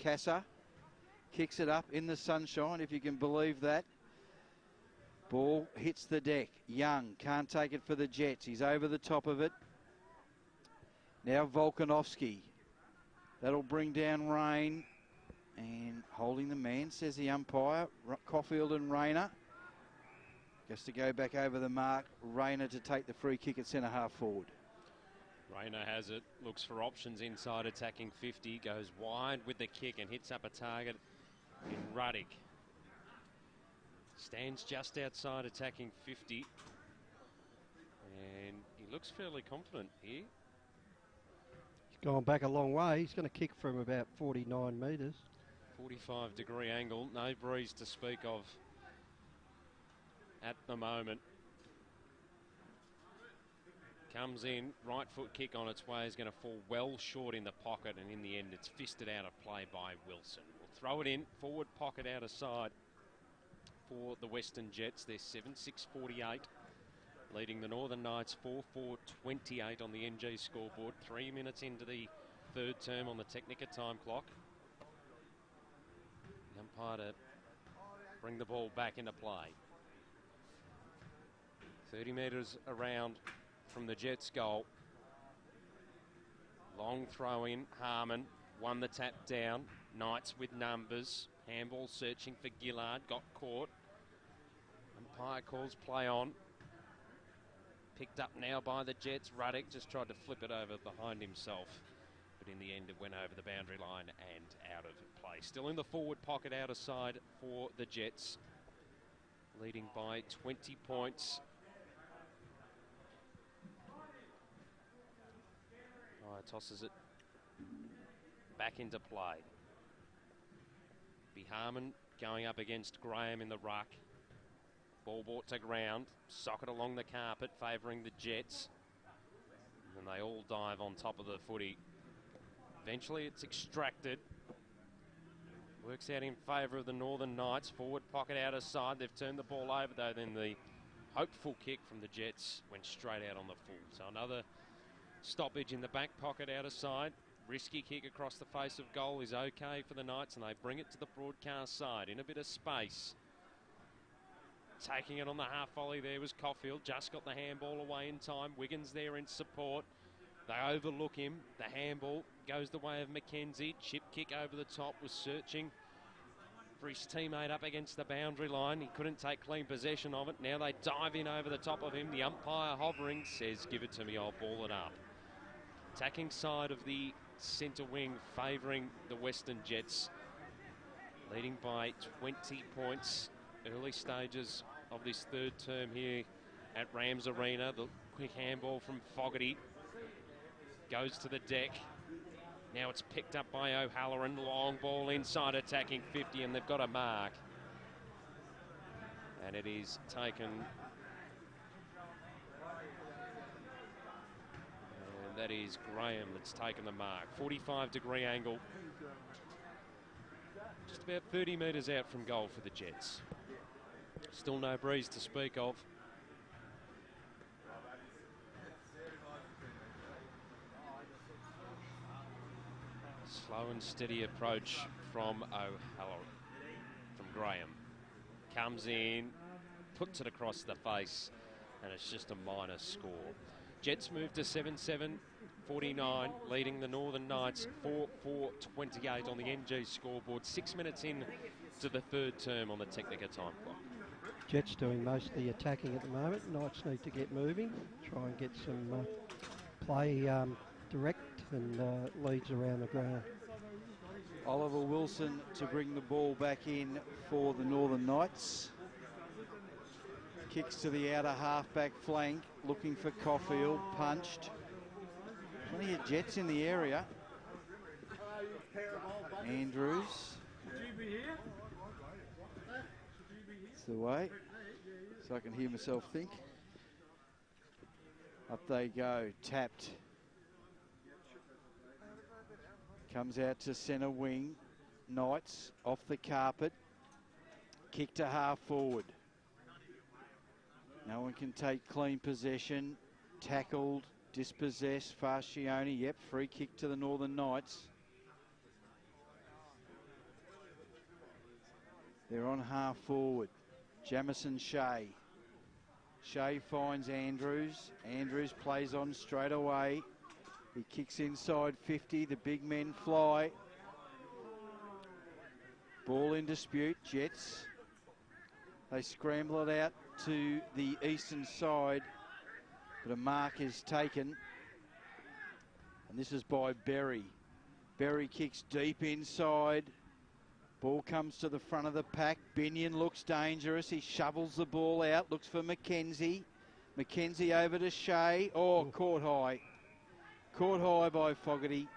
[SPEAKER 1] Casa kicks it up in the sunshine, if you can believe that. Ball hits the deck. Young can't take it for the Jets. He's over the top of it. Now Volkanovski. That'll bring down rain. And holding the man, says the umpire. Caulfield and Rayner. Just to go back over the mark. Rayner to take the free kick at centre half forward.
[SPEAKER 2] Rayner has it. Looks for options inside attacking 50. Goes wide with the kick and hits up a target in Ruddick. Stands just outside attacking 50. And he looks fairly confident here.
[SPEAKER 6] He's gone back a long way. He's going to kick from about 49 metres.
[SPEAKER 2] 45-degree angle. No breeze to speak of at the moment. Comes in, right foot kick on its way, is going to fall well short in the pocket, and in the end it's fisted out of play by Wilson. We'll throw it in, forward pocket out of side for the Western Jets. They're 7-6-48. leading the Northern Knights 4-4-28 on the NG scoreboard. 3 minutes into the third term on the Technica time clock. The umpire to bring the ball back into play. 30 metres around from the Jets' goal. Long throw in. Harmon won the tap down. Knights with numbers. Handball searching for Gillard. Got caught. Umpire calls play on. Picked up now by the Jets. Ruddock just tried to flip it over behind himself. But in the end, it went over the boundary line and out of play. Still in the forward pocket, outer side for the Jets. Leading by 20 points. Tosses it back into play. Be Harmon going up against Graham in the ruck. Ball brought to ground. Socket along the carpet, favouring the Jets. And they all dive on top of the footy. Eventually it's extracted. Works out in favour of the Northern Knights. Forward pocket outer side. They've turned the ball over though. Then the hopeful kick from the Jets went straight out on the full. So another stoppage in the back pocket outer side. Risky kick across the face of goal is okay for the Knights, and they bring it to the broadcast side in a bit of space. Taking it on the half volley there was Caulfield. Just got the handball away in time. Wiggins there in support. They overlook him. The handball goes the way of McKenzie. Chip kick over the top, was searching for his teammate up against the boundary line. He couldn't take clean possession of it. Now they dive in over the top of him. The umpire hovering says, give it to me, I'll ball it up. Attacking side of the centre wing favouring the Western Jets. Leading by 20 points. Early stages of this third term here at Rams Arena. The quick handball from Fogarty goes to the deck. Now it's picked up by O'Halloran. Long ball inside, attacking 50, and they've got a mark. And it is taken. And that is Graham that's taken the mark. 45-degree angle. Just about 30 metres out from goal for the Jets. Still no breeze to speak of. Slow and steady approach from O'Halloran, from Graham. Comes in, puts it across the face, and it's just a minor score. Jets move to 7-7-49, leading the Northern Knights 4-4-28 on the NG scoreboard. 6 minutes in to the third term on the Technica time clock.
[SPEAKER 6] Jets doing most of the attacking at the moment. Knights need to get moving, try and get some play direct and leads around the ground.
[SPEAKER 1] Oliver Wilson to bring the ball back in for the Northern Knights. Kicks to the outer half-back flank, looking for Caulfield, punched. Plenty of Jets in the area. Andrews. It's the way, so I can hear myself think. Up they go, tapped. Comes out to centre wing. Knights off the carpet. Kick to half forward. No one can take clean possession. Tackled, dispossessed. Fascioni, yep, free kick to the Northern Knights. They're on half forward. Jamison Shea. Shea finds Andrews. Andrews plays on straight away. He kicks inside 50. The big men fly. Ball in dispute. Jets. They scramble it out to the eastern side. But a mark is taken. And this is by Berry. Berry kicks deep inside. Ball comes to the front of the pack. Binion looks dangerous. He shovels the ball out. Looks for McKenzie. McKenzie over to Shea. Oh, caught high. Caught high by Fogarty.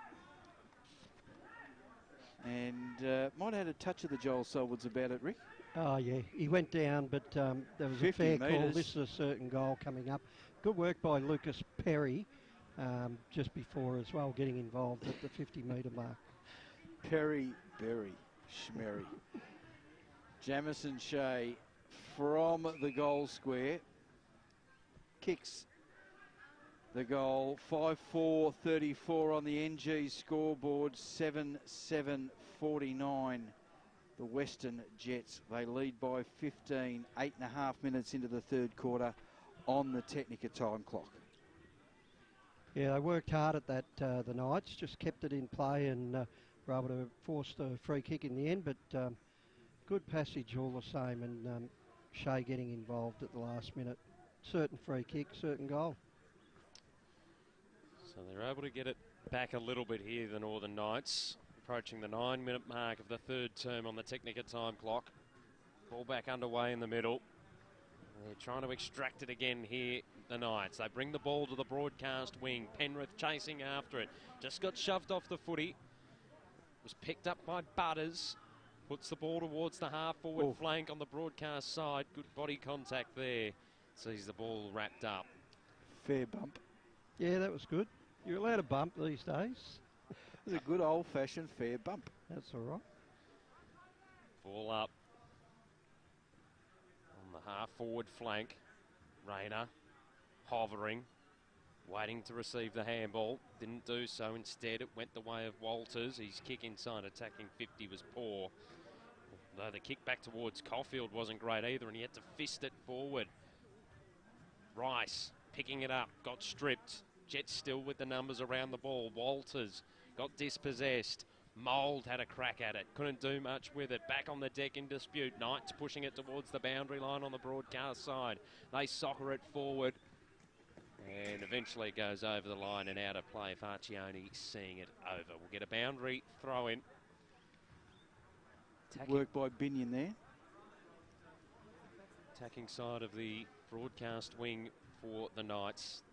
[SPEAKER 1] And might have had a touch of the Joel Selwoods about it, Rick.
[SPEAKER 6] Oh, yeah. He went down, but there was a fair call. This is a certain goal coming up. Good work by Lucas Perry just before as well, getting involved at the 50-metre mark.
[SPEAKER 1] Perry, Berry, Schmerry. Jamison Shea from the goal square. kicks the goal. 5-4-34 on the NG scoreboard. 7-7-49. The Western Jets, they lead by 15, 8.5 minutes into the third quarter on the Technica time clock.
[SPEAKER 6] Yeah, they worked hard at that, the Knights, just kept it in play and were able to force the free kick in the end, but good passage all the same, and Shea getting involved at the last minute. Certain free kick, certain goal.
[SPEAKER 8] So they're able to get it back a little bit here, the Northern Knights. Approaching the 9-minute mark of the third term on the Technica time clock. Ball back underway in the middle. They're trying to extract it again here, the Knights. They bring the ball to the broadcast wing. Penrith chasing after it. Just got shoved off the footy. Was picked up by Butters. Puts the ball towards the half-forward flank on the broadcast side. Good body contact there. Sees the ball wrapped up.
[SPEAKER 1] Fair bump.
[SPEAKER 6] Yeah, that was good. You're allowed to bump these days.
[SPEAKER 1] It was a good old-fashioned fair bump.
[SPEAKER 6] That's all right.
[SPEAKER 8] Ball up on the half-forward flank. Rayner hovering, waiting to receive the handball. Didn't do so. Instead, it went the way of Walters. His kick inside attacking 50 was poor. Though the kick back towards Caulfield wasn't great either, and he had to fist it forward. Rice picking it up, got stripped. Jets still with the numbers around the ball. Walters got dispossessed. Mould had a crack at it. Couldn't do much with it. Back on the deck in dispute. Knights pushing it towards the boundary line on the broadcast side. They soccer it forward. And eventually it goes over the line and out of play. Farcione seeing it over. We'll get a boundary throw in.
[SPEAKER 1] Work by Binion there.
[SPEAKER 8] Attacking side of the broadcast wing for the Knights.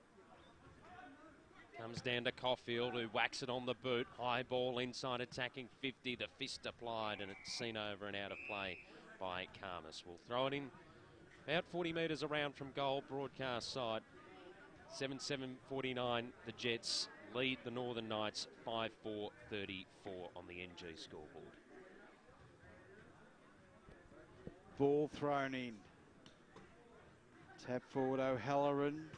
[SPEAKER 8] Comes down to Caulfield, who whacks it on the boot. High ball inside attacking 50. The fist applied, and it's seen over and out of play by Karmas. We'll throw it in about 40 metres around from goal, broadcast side. 7-7-49. The Jets lead the Northern Knights 5-4-34 on the NG scoreboard.
[SPEAKER 1] Ball thrown in. Tap forward O'Halloran.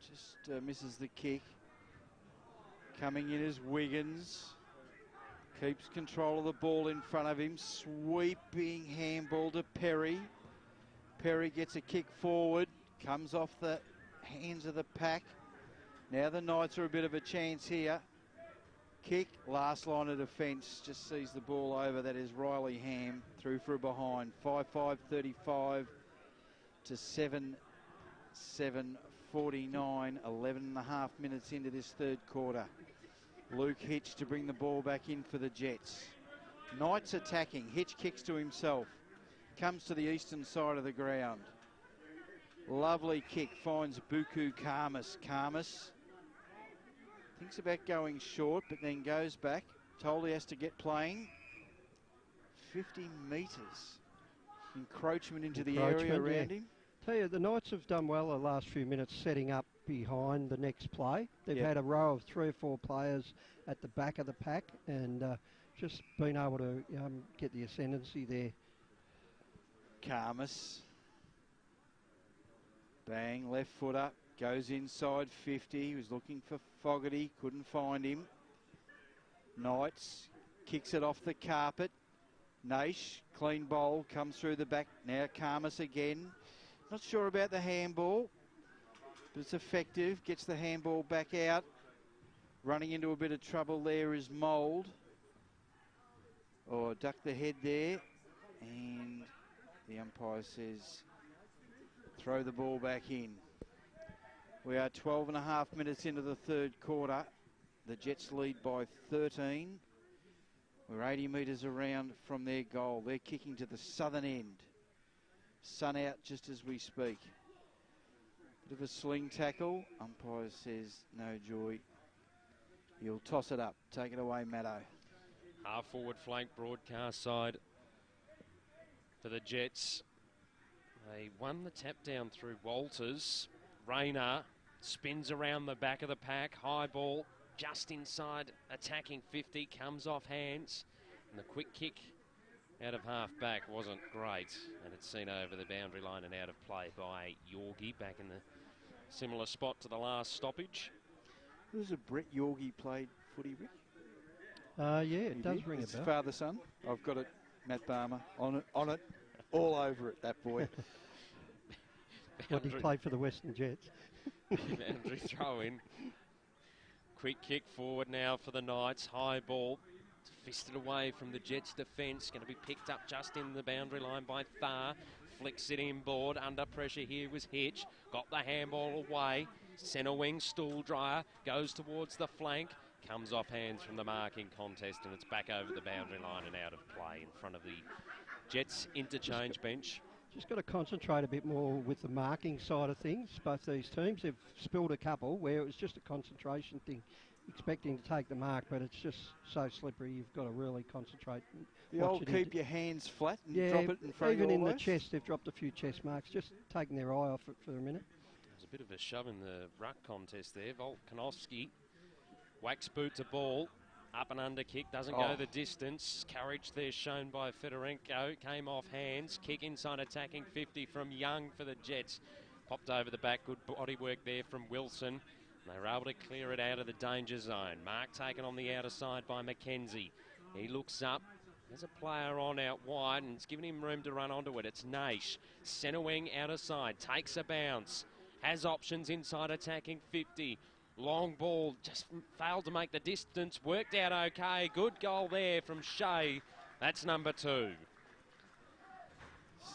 [SPEAKER 1] Just misses the kick. Coming in is Wiggins. Keeps control of the ball in front of him. Sweeping handball to Perry. Perry gets a kick forward. Comes off the hands of the pack. Now the Knights are a bit of a chance here. Kick, last line of defence. Just sees the ball over. That is Riley Ham through for a behind. 5-5-35 to 7-7-49. 11.5 minutes into this third quarter. Luke Hitch to bring the ball back in for the Jets. Knights attacking. Hitch kicks to himself. Comes to the eastern side of the ground. Lovely kick. Finds Buku Karmas. Karmas thinks about going short, but then goes back. Told he has to get playing. 50 metres. Encroachment into the area around him.
[SPEAKER 6] Tell you, the Knights have done well the last few minutes setting up behind the next play. They've had a row of 3 or 4 players at the back of the pack and just been able to get the ascendancy there.
[SPEAKER 1] Karmas. Bang, left foot up. Goes inside 50. He was looking for Fogarty. Couldn't find him. Knights kicks it off the carpet. Naish, clean bowl, comes through the back. Now Karmas again. Not sure about the handball, but it's effective. Gets the handball back out. Running into a bit of trouble there is Mould. Duck the head there. And the umpire says throw the ball back in. We are 12.5 minutes into the third quarter. The Jets lead by 13. We're 80 metres around from their goal. They're kicking to the southern end. Sun out just as we speak. Bit of a sling tackle. Umpire says no joy. He'll toss it up. Take it away, Maddo.
[SPEAKER 8] Half forward flank broadcast side for the Jets. They won the tap down through Walters. Rayner spins around the back of the pack. High ball just inside attacking 50. Comes off hands. And the quick kick out of half back wasn't great, and it's seen over the boundary line and out of play by Yorgie back in the Similar spot to the last stoppage.
[SPEAKER 1] Was it Brett Yorgie played footy, Rick?
[SPEAKER 6] Yeah, it does ring a
[SPEAKER 1] It's
[SPEAKER 6] bell.
[SPEAKER 1] father son. I've got it. Matt Barmer on it, all over it. That boy.
[SPEAKER 6] What, he played for the Western Jets?
[SPEAKER 8] Boundary throw in. Quick kick forward now for the Knights. High ball. Fisted away from the Jets' defence. Going to be picked up just in the boundary line by Thar. Flicks it inboard. Under pressure here was Hitch. Got the handball away. Centre wing, stool dryer. Goes towards the flank. Comes off hands from the marking contest, and it's back over the boundary line and out of play in front of the Jets interchange bench.
[SPEAKER 6] Just got to concentrate a bit more with the marking side of things. Both these teams have spilled a couple where it was just a concentration thing, expecting to take the mark, but it's just so slippery. You've got to really concentrate.
[SPEAKER 1] The old keep your hands flat and drop it in front of you.
[SPEAKER 6] Even in the chest, they've dropped a few chest marks, just taking their eye off it for a minute.
[SPEAKER 8] There's a bit of a shove in the ruck contest there. Volkanovski, wax boot to ball. Up and under kick, doesn't go the distance. Courage there shown by Fedorenko. Came off hands. Kick inside attacking 50 from Young for the Jets. Popped over the back. Good body work there from Wilson. They were able to clear it out of the danger zone. Mark taken on the outer side by McKenzie. He looks up. There's a player on out wide and it's given him room to run onto it. It's Naish. Centre wing outer side. Takes a bounce. Has options inside attacking 50. Long ball, just failed to make the distance. Worked out okay. Good goal there from Shea. That's number 2.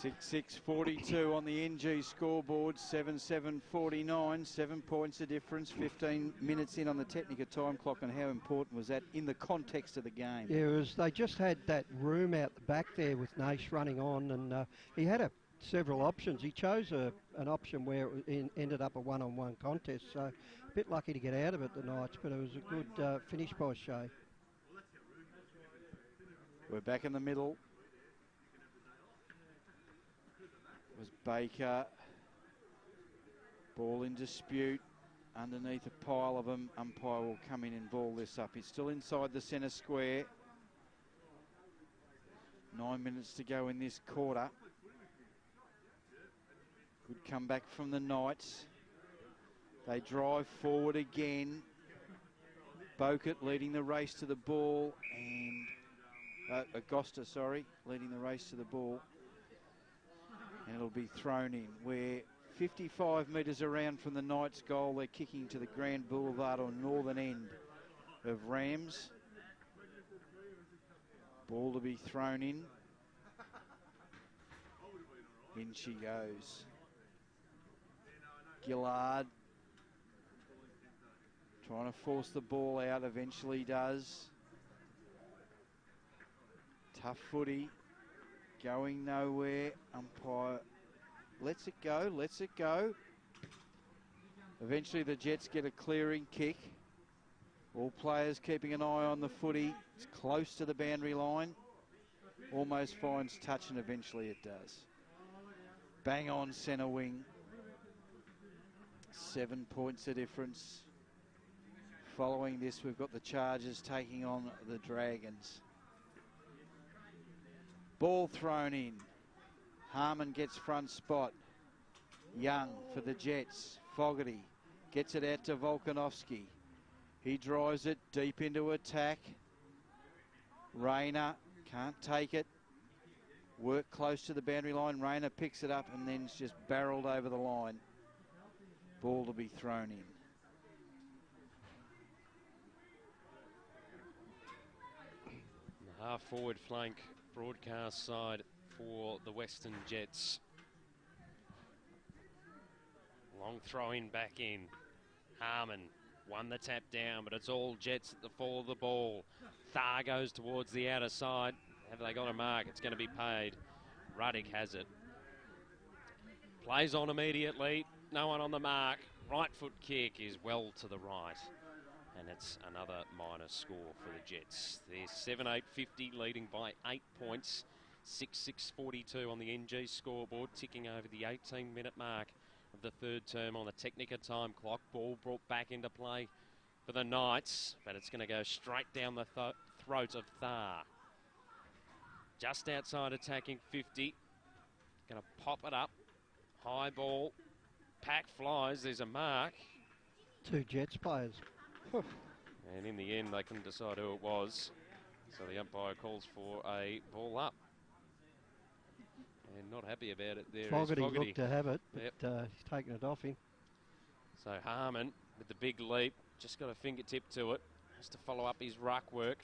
[SPEAKER 1] 6-6-42 on the NG scoreboard. 7-7-49. 7 points of difference. 15 minutes in on the Technica time clock. And how important was that in the context of the game?
[SPEAKER 6] Yeah, they just had that room out the back there with Naish running on, and he had several options. He chose an option where it ended up a one-on-one contest, so a bit lucky to get out of it the Knights, but it was a good finish by Shea.
[SPEAKER 1] We're back in the middle. It was Baker. Ball in dispute underneath a pile of them. Umpire will come in and ball this up. It's still inside the centre square. 9 minutes to go in this quarter. Good comeback from the Knights. They drive forward again. Bokert leading the race to the ball, and Agosta, leading the race to the ball. And it'll be thrown in. We're 55 metres around from the Knights' goal. They're kicking to the Grand Boulevard on northern end of Rams. Ball to be thrown in. In she goes. Gillard trying to force the ball out, eventually does. Tough footy, going nowhere. Umpire lets it go. Eventually the Jets get a clearing kick. All players keeping an eye on the footy. It's close to the boundary line. Almost finds touch and eventually it does. Bang on centre wing. 7 points of difference. Following this, we've got the Chargers taking on the Dragons. Ball thrown in. Harmon gets front spot. Young for the Jets. Fogarty gets it out to Volkanovski. He drives it deep into attack. Rayner can't take it. Work close to the boundary line. Rayner picks it up and then it's just barreled over the line. Ball to be thrown in.
[SPEAKER 8] The half-forward flank broadcast side for the Western Jets. Long throw-in back in. Harmon won the tap down, but it's all Jets at the fall of the ball. Thar goes towards the outer side. Have they got a mark? It's going to be paid. Ruddick has it. Plays on immediately. No one on the mark. Right foot kick is well to the right. And it's another minus score for the Jets. They're 7-8-50, leading by 8 points. 6-6-42 on the NG scoreboard, ticking over the 18-minute mark of the third term on the Technica time clock. Ball brought back into play for the Knights, but it's going to go straight down the throat of Thar. Just outside attacking 50. Going to pop it up. High ball. pack flies. There's a mark.
[SPEAKER 6] 2 Jets players.
[SPEAKER 8] And in the end, they couldn't decide who it was. So the umpire calls for a ball up. And not happy about it there.
[SPEAKER 6] Fogarty
[SPEAKER 8] Fogarty
[SPEAKER 6] looked to have it, but
[SPEAKER 8] yep.
[SPEAKER 6] He's taken it off him.
[SPEAKER 8] So Harmon with the big leap, just got a fingertip to it. Has to follow up his ruck work.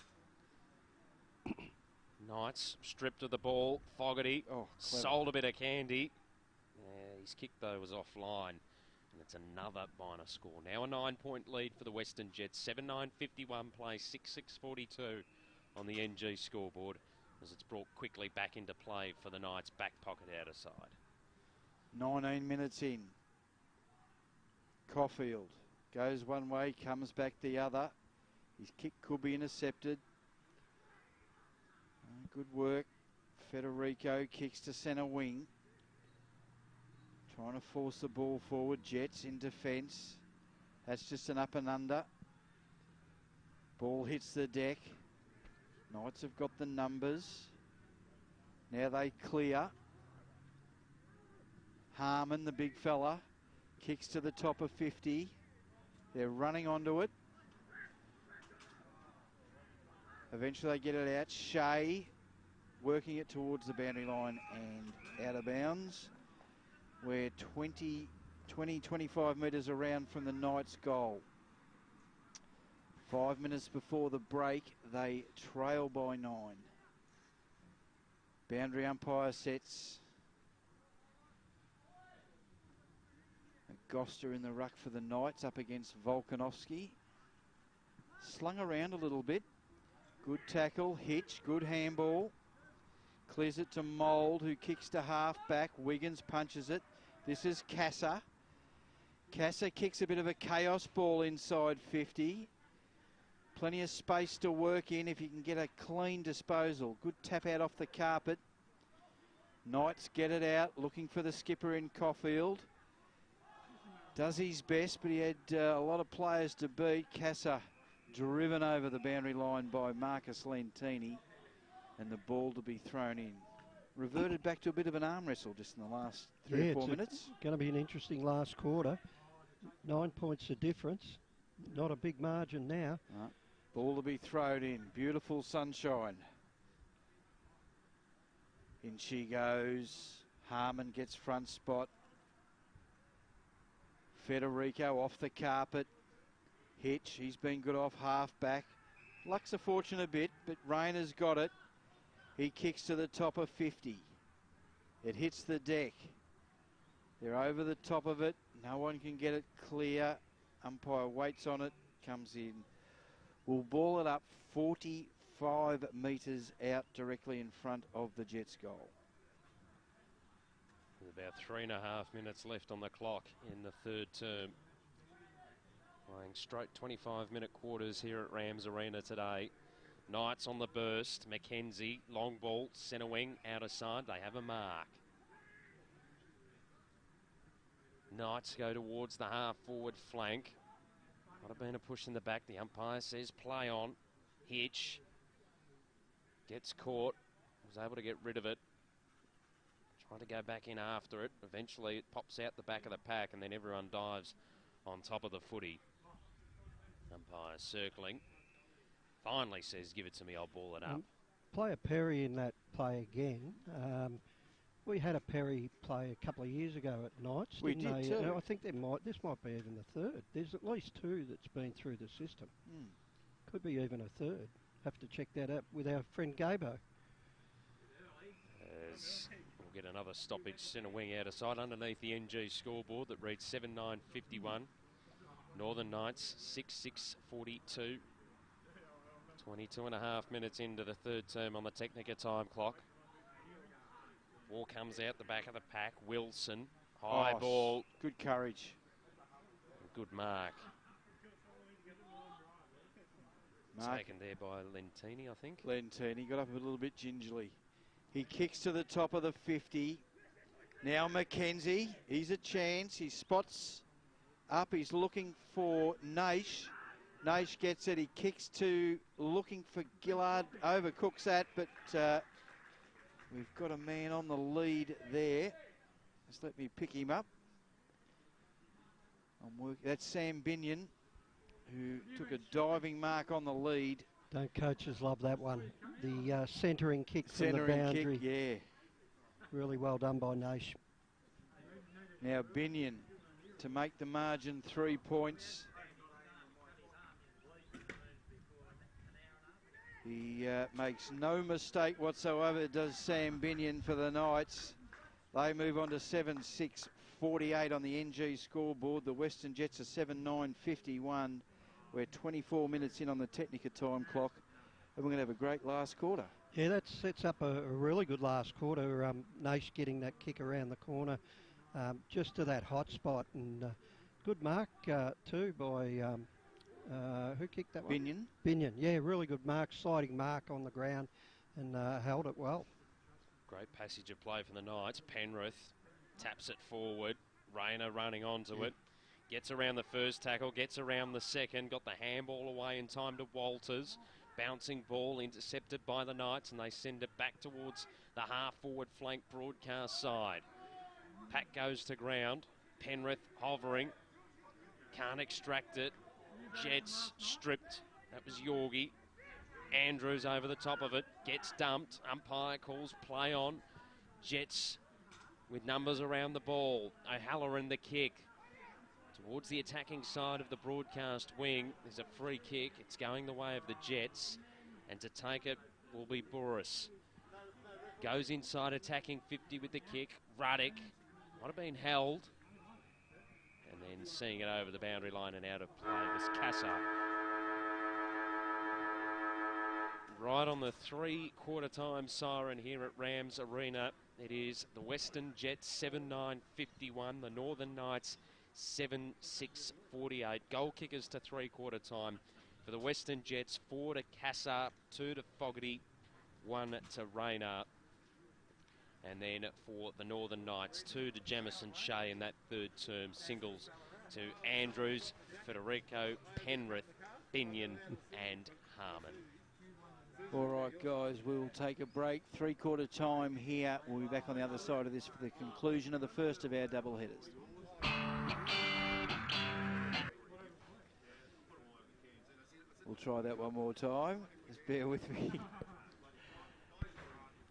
[SPEAKER 8] Knights stripped of the ball. Fogarty sold a bit of candy. Yeah, his kick though was offline. And it's another minor score. Now a 9-point lead for the Western Jets. 7:9:51 play, 6:6:42 on the NG scoreboard as it's brought quickly back into play for the Knights' back pocket outer side.
[SPEAKER 1] 19 minutes in. Caulfield goes one way, comes back the other. His kick could be intercepted. Good work. Federico kicks to centre wing. Trying to force the ball forward. Jets in defence. That's just an up and under. Ball hits the deck. Knights have got the numbers. Now they clear. Harmon, the big fella, kicks to the top of 50. They're running onto it. Eventually they get it out. Shea working it towards the boundary line and out of bounds. We're 25 metres around from the Knights' goal. 5 minutes before the break, they trail by 9. Boundary umpire sets. Goster in the ruck for the Knights up against Volkanovski. Slung around a little bit. Good tackle, Hitch, good handball. Clears it to Mould, who kicks to half-back. Wiggins punches it. This is Casa. Casa kicks a bit of a chaos ball inside 50. Plenty of space to work in if you can get a clean disposal. Good tap out off the carpet. Knights get it out, looking for the skipper in Caulfield. Does his best, but he had a lot of players to beat. Casa driven over the boundary line by Marcus Lentini, and the ball to be thrown in. Reverted back to a bit of an arm wrestle just in the last 3 or 4 minutes.
[SPEAKER 6] It's going to be an interesting last quarter. 9 points of difference. Not a big margin now.
[SPEAKER 1] Ball to be thrown in. Beautiful sunshine. In she goes. Harmon gets front spot. Federico off the carpet. Hitch, he's been good off half-back. Luck's a fortune a bit, but Rayner's got it. He kicks to the top of 50. It hits the deck. They're over the top of it. No one can get it clear. Umpire waits on it, comes in. We'll ball it up 45 metres out directly in front of the Jets' goal.
[SPEAKER 8] About 3.5 minutes left on the clock in the third term. Playing straight 25-minute quarters here at Rams Arena today. Knights on the burst. Mackenzie, long ball, centre wing, outer side. They have a mark. Knights go towards the half-forward flank. Might have been a push in the back. The umpire says play on. Hitch gets caught. Was able to get rid of it. Trying to go back in after it. Eventually it pops out the back of the pack and then everyone dives on top of the footy. Umpire circling. Finally says, give it to me, I'll ball it up.
[SPEAKER 6] Player Perry in that play again. We had a Perry play a couple of years ago at Knights.
[SPEAKER 1] We did too.
[SPEAKER 6] I think this might be even the third. There's at least 2 that's been through the system. Could be even a third. Have to check that out with our friend Gabo.
[SPEAKER 8] As we'll get another stoppage centre wing out of sight underneath the NG scoreboard that reads 7:9:51. Northern Knights 6:6:42. 22.5 minutes into the third term on the Technica time clock. Ball comes out the back of the pack. Wilson, high ball.
[SPEAKER 1] Good courage.
[SPEAKER 8] Good mark. Taken there by Lentini, I think.
[SPEAKER 1] Lentini got up a little bit gingerly. He kicks to the top of the 50. Now Mackenzie, he's a chance. He spots up. He's looking for Naish. Naish gets it. He kicks to looking for Gillard. Overcooks that, but we've got a man on the lead there. Just let me pick him up. That's Sam Binion, who took a diving mark on the lead.
[SPEAKER 6] Don't coaches love that one? The centering kick from the boundary.
[SPEAKER 1] Kick, yeah.
[SPEAKER 6] Really well done by Naish.
[SPEAKER 1] Now Binion to make the margin 3 points. He makes no mistake whatsoever, does Sam Binion for the Knights. They move on to 7-6-48 on the NG scoreboard. The Western Jets are 7-9-51. We're 24 minutes in on the Technica time clock, and we're going to have a great last quarter.
[SPEAKER 6] Yeah, that sets up a really good last quarter. Naish getting that kick around the corner just to that hot spot, and good mark too by who kicked that one?
[SPEAKER 1] Binion.
[SPEAKER 6] Binion, yeah, really good mark, sliding mark on the ground, and held it well.
[SPEAKER 8] Great passage of play from the Knights. Penrith taps it forward. Rayner running onto it. Gets around the first tackle, gets around the second, got the handball away in time to Walters. Bouncing ball intercepted by the Knights, and they send it back towards the half-forward flank broadcast side. Pack goes to ground. Penrith hovering. Can't extract it. Jets stripped. That was Yorgie. Andrews over the top of it. Gets dumped. Umpire calls play on. Jets with numbers around the ball. O'Halloran the kick. Towards the attacking side of the broadcast wing, there's a free kick. It's going the way of the Jets, and to take it will be Boris. Goes inside, attacking 50 with the kick. Ruddick might have been held, and then seeing it over the boundary line and out of play was Casa. Right on the 3/4 time siren here at Rams Arena. It is the Western Jets 7-9-51, the Northern Knights 7-6-48. Goal kickers to 3/4 time. For the Western Jets, 4 to Cassar, 2 to Fogarty, 1 to Rayner. And then for the Northern Knights, 2 to Jamison Shea in that third term. Singles to Andrews, Federico, Penrith, Binion and Harmon.
[SPEAKER 1] All right, guys, we'll take a break. 3/4 time here. We'll be back on the other side of this for the conclusion of the first of our double headers. We'll try that one more time. Just bear with me.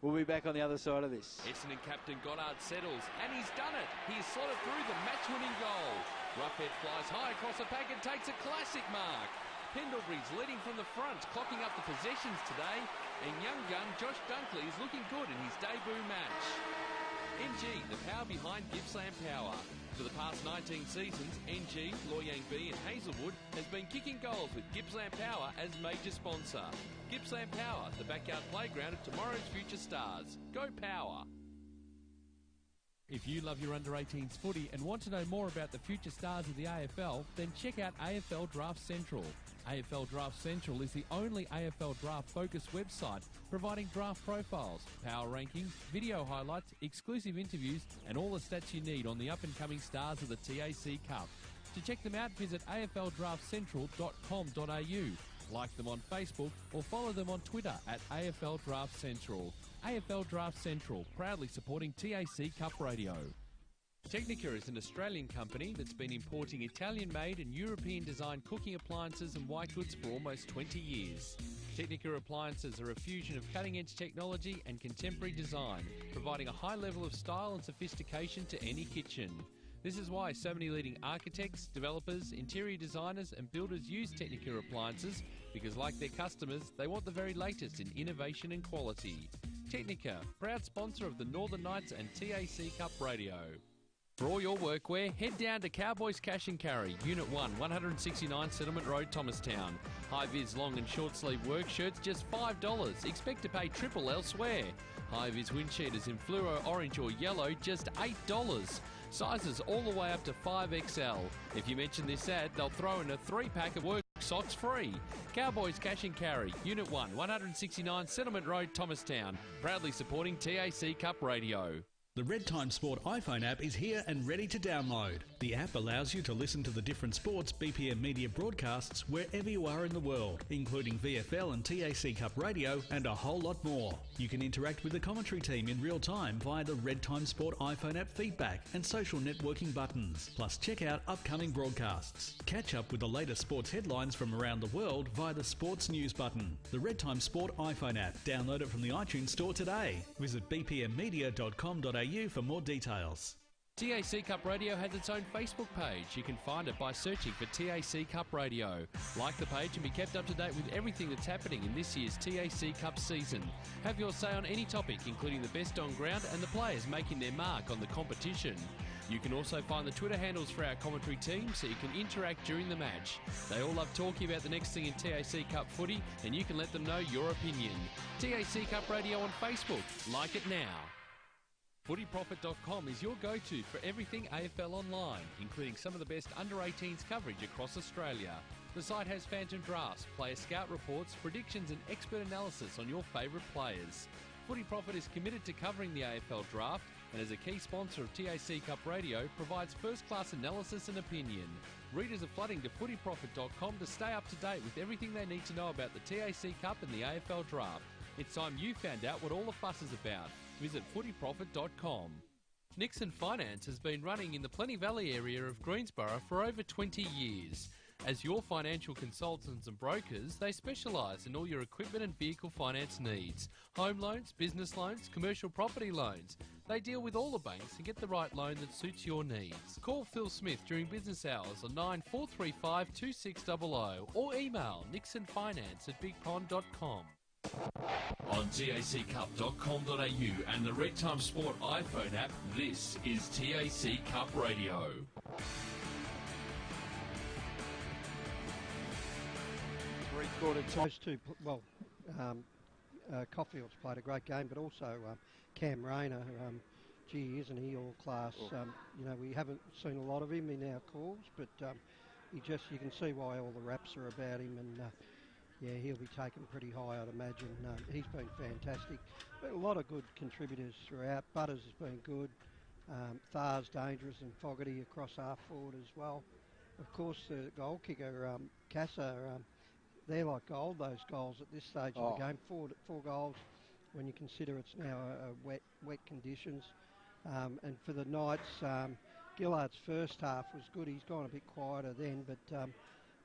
[SPEAKER 1] We'll be back on the other side of this.
[SPEAKER 3] Essendon captain Goddard settles, and he's done it. He's slotted through the match-winning goal. Roughhead flies high across the pack and takes a classic mark. Pendlebury's leading from the front, clocking up the possessions today, and young gun Josh Dunkley is looking good in his debut match. NG, the power behind Gippsland Power. For the past 19 seasons, NG, Loy Yang B and Hazelwood has been kicking goals with Gippsland Power as major sponsor. Gippsland Power, the backyard playground of tomorrow's future stars. Go Power!
[SPEAKER 4] If you love your under-18s footy and want to know more about the future stars of the AFL, then check out AFL Draft Central. AFL Draft Central is the only AFL draft-focused website providing draft profiles, power rankings, video highlights, exclusive interviews and all the stats you need on the up-and-coming stars of the TAC Cup. To check them out, visit afldraftcentral.com.au, like them on Facebook or follow them on Twitter at AFL Draft Central. AFL Draft Central, proudly supporting TAC Cup Radio. Technica is an Australian company that's been importing Italian-made and European-designed cooking appliances and white goods for almost 20 years. Technica appliances are a fusion of cutting-edge technology and contemporary design, providing a high level of style and sophistication to any kitchen. This is why so many leading architects, developers, interior designers and builders use Technica appliances, because like their customers, they want the very latest in innovation and quality. Technica, proud sponsor of the Northern Knights and TAC Cup Radio. For all your workwear, head down to Cowboys Cash and Carry, Unit 1, 169 Settlement Road, Thomastown. High-vis long and short sleeve work shirts just $5. Expect to pay triple elsewhere. High-vis wind cheaters in fluoro orange or yellow, just $8. Sizes all the way up to 5XL. If you mention this ad, they'll throw in a 3-pack of work socks free. Cowboys Cash and Carry, Unit 1, 169 Settlement Road, Thomastown. Proudly supporting TAC Cup Radio.
[SPEAKER 5] The Red Time Sport iPhone app is here and ready to download. The app allows you to listen to the different sports BPM Media broadcasts wherever you are in the world, including VFL and TAC Cup Radio and a whole lot more. You can interact with the commentary team in real time via the Red Time Sport iPhone app feedback and social networking buttons. Plus check out upcoming broadcasts. Catch up with the latest sports headlines from around the world via the Sports News button. The Red Time Sport iPhone app. Download it from the iTunes Store today. Visit bpmmedia.com.au for more details.
[SPEAKER 4] TAC Cup Radio has its own Facebook page. You can find it by searching for TAC Cup Radio. Like the page and be kept up to date with everything that's happening in this year's TAC Cup season. Have your say on any topic, including the best on ground and the players making their mark on the competition. You can also find the Twitter handles for our commentary team so you can interact during the match. They all love talking about the next thing in TAC Cup footy, and you can let them know your opinion. TAC Cup Radio on Facebook. Like it now. FootyProfit.com is your go-to for everything AFL online, including some of the best under-18s coverage across Australia. The site has phantom drafts, player scout reports, predictions and expert analysis on your favourite players. Footy Profit is committed to covering the AFL draft and as a key sponsor of TAC Cup Radio provides first-class analysis and opinion. Readers are flooding to footyprofit.com to stay up to date with everything they need to know about the TAC Cup and the AFL draft. It's time you found out what all the fuss is about. Visit footyprofit.com. Nixon Finance has been running in the Plenty Valley area of Greensborough for over 20 years. As your financial consultants and brokers, they specialise in all your equipment and vehicle finance needs. Home loans, business loans, commercial property loans. They deal with all the banks and get the right loan that suits your needs. Call Phil Smith during business hours on 9435 2600 or email nixonfinance@bigpond.com. On taccup.com.au and the Red Time Sport iPhone app, this is TAC Cup Radio.
[SPEAKER 6] Three-quarter those two, Caulfield's played a great game, but also Cam Rayner, gee, isn't he all class? We haven't seen a lot of him in our calls, but you can see why all the raps are about him, and he'll be taken pretty high, I'd imagine. He's been fantastic. But a lot of good contributors throughout. Butters has been good. Thar's dangerous, and Fogarty across half forward as well. Of course, the goal kicker, Casa, they're like gold, those goals at this stage of the game. Four goals when you consider it's now wet conditions. And for the Knights, Gillard's first half was good. He's gone a bit quieter then, but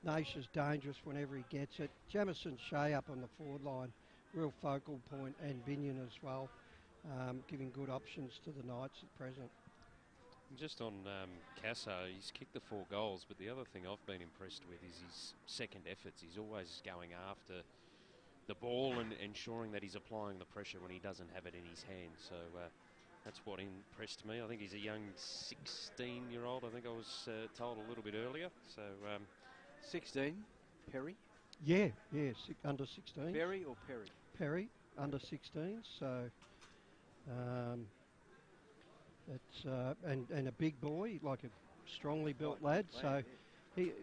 [SPEAKER 6] Naisha's dangerous whenever he gets it. Jamison Shea up on the forward line, real focal point, and Binion as well, giving good options to the Knights at present.
[SPEAKER 8] Just on Casso, he's kicked the 4 goals, but the other thing I've been impressed with is his second efforts. He's always going after the ball and ensuring that he's applying the pressure when he doesn't have it in his hand. So that's what impressed me. I think he's a young 16-year-old, I think I was told a little bit earlier. So
[SPEAKER 1] 16, Perry?
[SPEAKER 6] Yeah, under 16.
[SPEAKER 1] Perry or Perry?
[SPEAKER 6] Perry, under 16, so it's and a big boy, like a strongly built lad, so we'll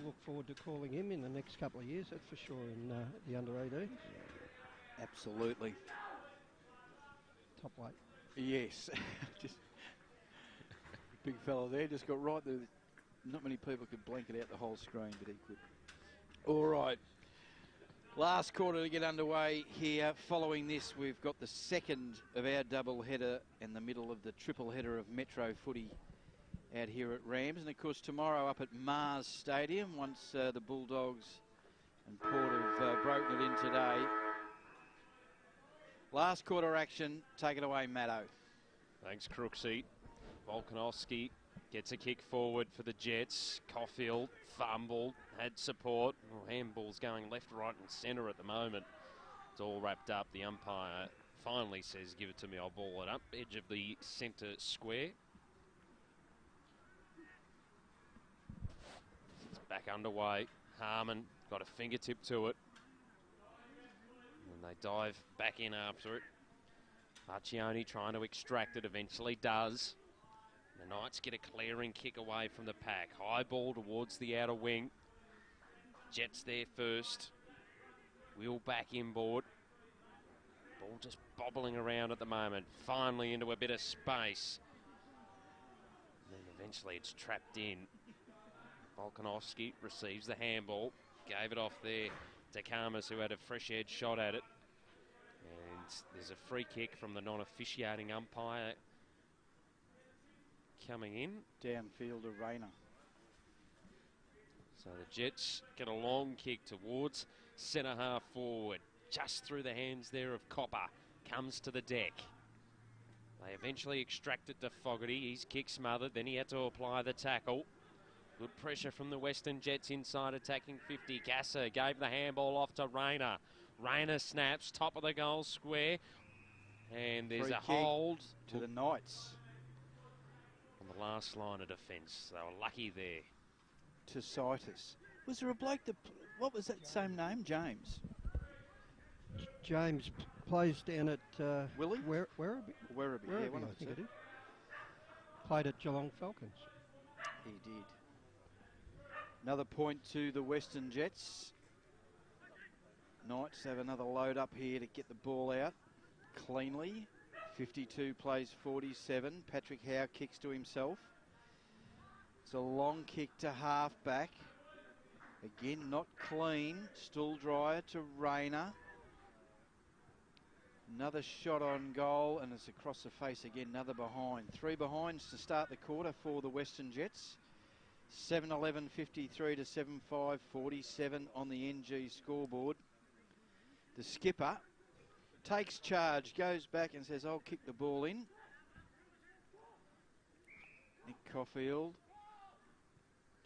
[SPEAKER 6] look forward to calling him in the next couple of years, that's for sure, in the under 18.
[SPEAKER 1] Absolutely.
[SPEAKER 6] Top weight.
[SPEAKER 1] Yes. Just big fella there, just got right there. Not many people could blanket out the whole screen, but he could. All right. Last quarter to get underway here. Following this, we've got the second of our double header and the middle of the triple header of Metro footy out here at Rams. And of course, tomorrow up at Mars Stadium, once the Bulldogs and Port have broken it in today. Last quarter action. Take it away, Matto.
[SPEAKER 8] Thanks, Crooksy. Volkanovski gets a kick forward for the Jets. Caulfield fumbled, had support. Handball's going left, right and centre at the moment. It's all wrapped up. The umpire finally says, give it to me, I'll ball it up. Edge of the centre square. It's back underway. Harmon got a fingertip to it. And they dive back in after it. Marcioni trying to extract it, eventually does. The Knights get a clearing kick away from the pack. High ball towards the outer wing. Jets there first. Wheel back inboard. Ball just bobbling around at the moment. Finally into a bit of space. And then eventually it's trapped in. Volkanovski receives the handball. Gave it off there to Karmas, who had a fresh edge shot at it. And there's a free kick from the non-officiating umpire coming in.
[SPEAKER 1] Downfield to Rayner.
[SPEAKER 8] So the Jets get a long kick towards centre half forward. Just through the hands there of Copper. Comes to the deck. They eventually extract it to Fogarty. His kick smothered. Then he had to apply the tackle. Good pressure from the Western Jets inside attacking 50. Gasser gave the handball off to Rayner. Rayner snaps, top of the goal square. And there's
[SPEAKER 1] Free
[SPEAKER 8] a
[SPEAKER 1] kick
[SPEAKER 8] hold
[SPEAKER 1] to the Knights.
[SPEAKER 8] On the last line of defence. They were lucky there.
[SPEAKER 1] To Citus. Was there a bloke that... What was that same name? James.
[SPEAKER 6] James plays down at
[SPEAKER 1] Willie?
[SPEAKER 6] Werribee.
[SPEAKER 1] Werribee, yeah, one of
[SPEAKER 6] I
[SPEAKER 1] the
[SPEAKER 6] think
[SPEAKER 1] two.
[SPEAKER 6] it is. Played at Geelong Falcons.
[SPEAKER 1] He did. Another point to the Western Jets. Knights have another load up here to get the ball out cleanly. 52 plays 47. Patrick Howe kicks to himself. It's a long kick to half-back. Again, not clean. Stooldryer to Rayner. Another shot on goal, and it's across the face again, another behind. 3 behinds to start the quarter for the Western Jets. 7-11, 53 to 7-5, 47 on the NG scoreboard. The skipper takes charge, goes back and says, I'll kick the ball in. Nick Caulfield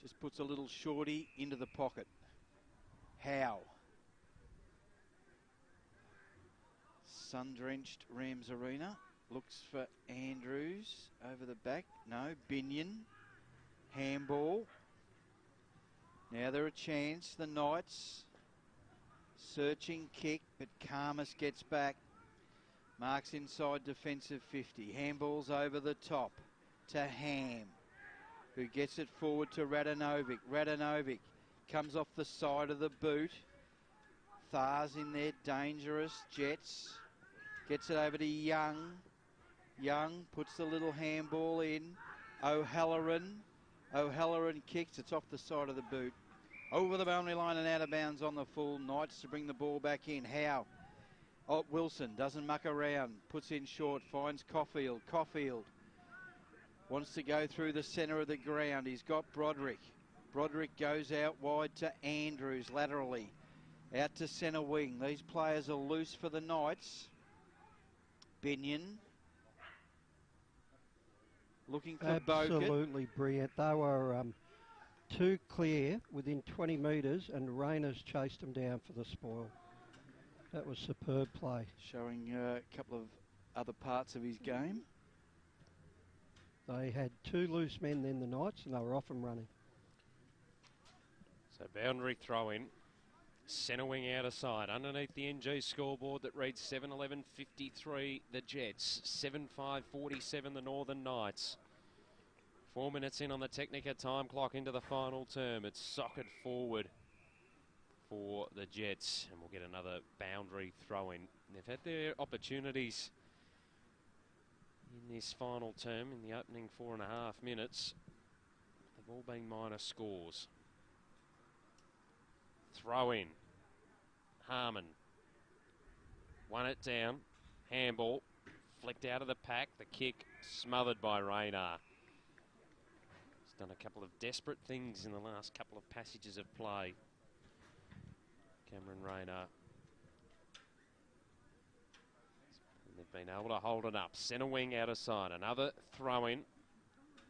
[SPEAKER 1] just puts a little shorty into the pocket. Howe. Sun-drenched Rams Arena. Looks for Andrews over the back. No, Binion. Handball. Now they're a chance. The Knights. Searching kick, but Karmas gets back. Marks inside defensive 50. Handball's over the top to Ham, who gets it forward to Radanovic. Radanovic comes off the side of the boot. Thar's in there, dangerous. Jets. Gets it over to Young. Young puts the little handball in. O'Halloran. O'Halloran kicks. It's off the side of the boot. Over the boundary line and out of bounds on the full. Knights to bring the ball back in. Howe. Oh, Wilson doesn't muck around. Puts in short. Finds Caulfield. Caulfield wants to go through the centre of the ground. He's got Broderick. Broderick goes out wide to Andrews laterally. Out to centre wing. These players are loose for the Knights. Binion. Looking for Bogut.
[SPEAKER 6] Absolutely brilliant. They were too clear within 20 metres and Rayner's chased them down for the spoil. That was superb play.
[SPEAKER 1] Showing a couple of other parts of his game.
[SPEAKER 6] They had 2 loose men then, the Knights, and they were off and running.
[SPEAKER 8] So boundary throw in. Centre wing out of side. Underneath the NG scoreboard that reads 7-11-53 the Jets. 7-5-47 the Northern Knights. 4 minutes in on the Technica time clock into the final term. It's socket forward for the Jets. And we'll get another boundary throw in. They've had their opportunities in this final term in the opening 4.5 minutes. They've all been minor scores. Throw in. Harmon. Won it down. Handball. Flicked out of the pack. The kick smothered by Rayner. He's done a couple of desperate things in the last couple of passages of play. Cameron Rayner. And they've been able to hold it up. Centre wing out of side. Another throw in.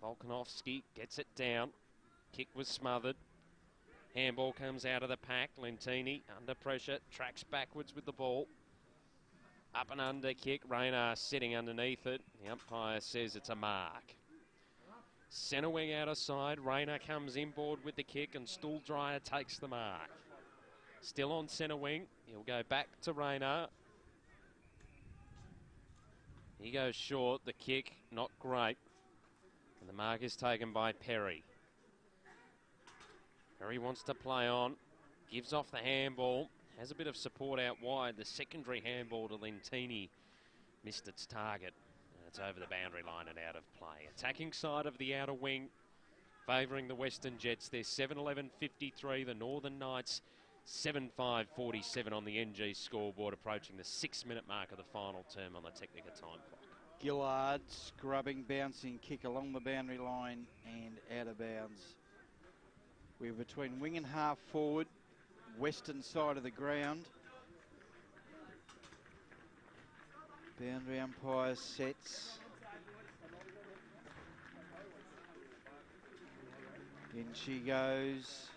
[SPEAKER 8] Volkanovski gets it down. Kick was smothered. Handball comes out of the pack. Lentini under pressure, tracks backwards with the ball. Up and under kick. Rayner sitting underneath it. The umpire says it's a mark. Centre wing out of side. Rayner comes inboard with the kick and Stooldryer takes the mark. Still on centre wing. He'll go back to Rayner. He goes short. The kick not great. And the mark is taken by Perry. Perry wants to play on, gives off the handball. has a bit of support out wide. The secondary handball to Lentini missed its target. It's over the boundary line and out of play. Attacking side of the outer wing, favouring the Western Jets. They're 7-11-53. The Northern Knights 7-5-47 on the NG scoreboard, approaching the 6-minute mark of the final term on the Technica time clock.
[SPEAKER 1] Gillard scrubbing, bouncing kick along the boundary line and out of bounds. We're between wing and half forward, western side of the ground. Boundary umpire sets. In she goes.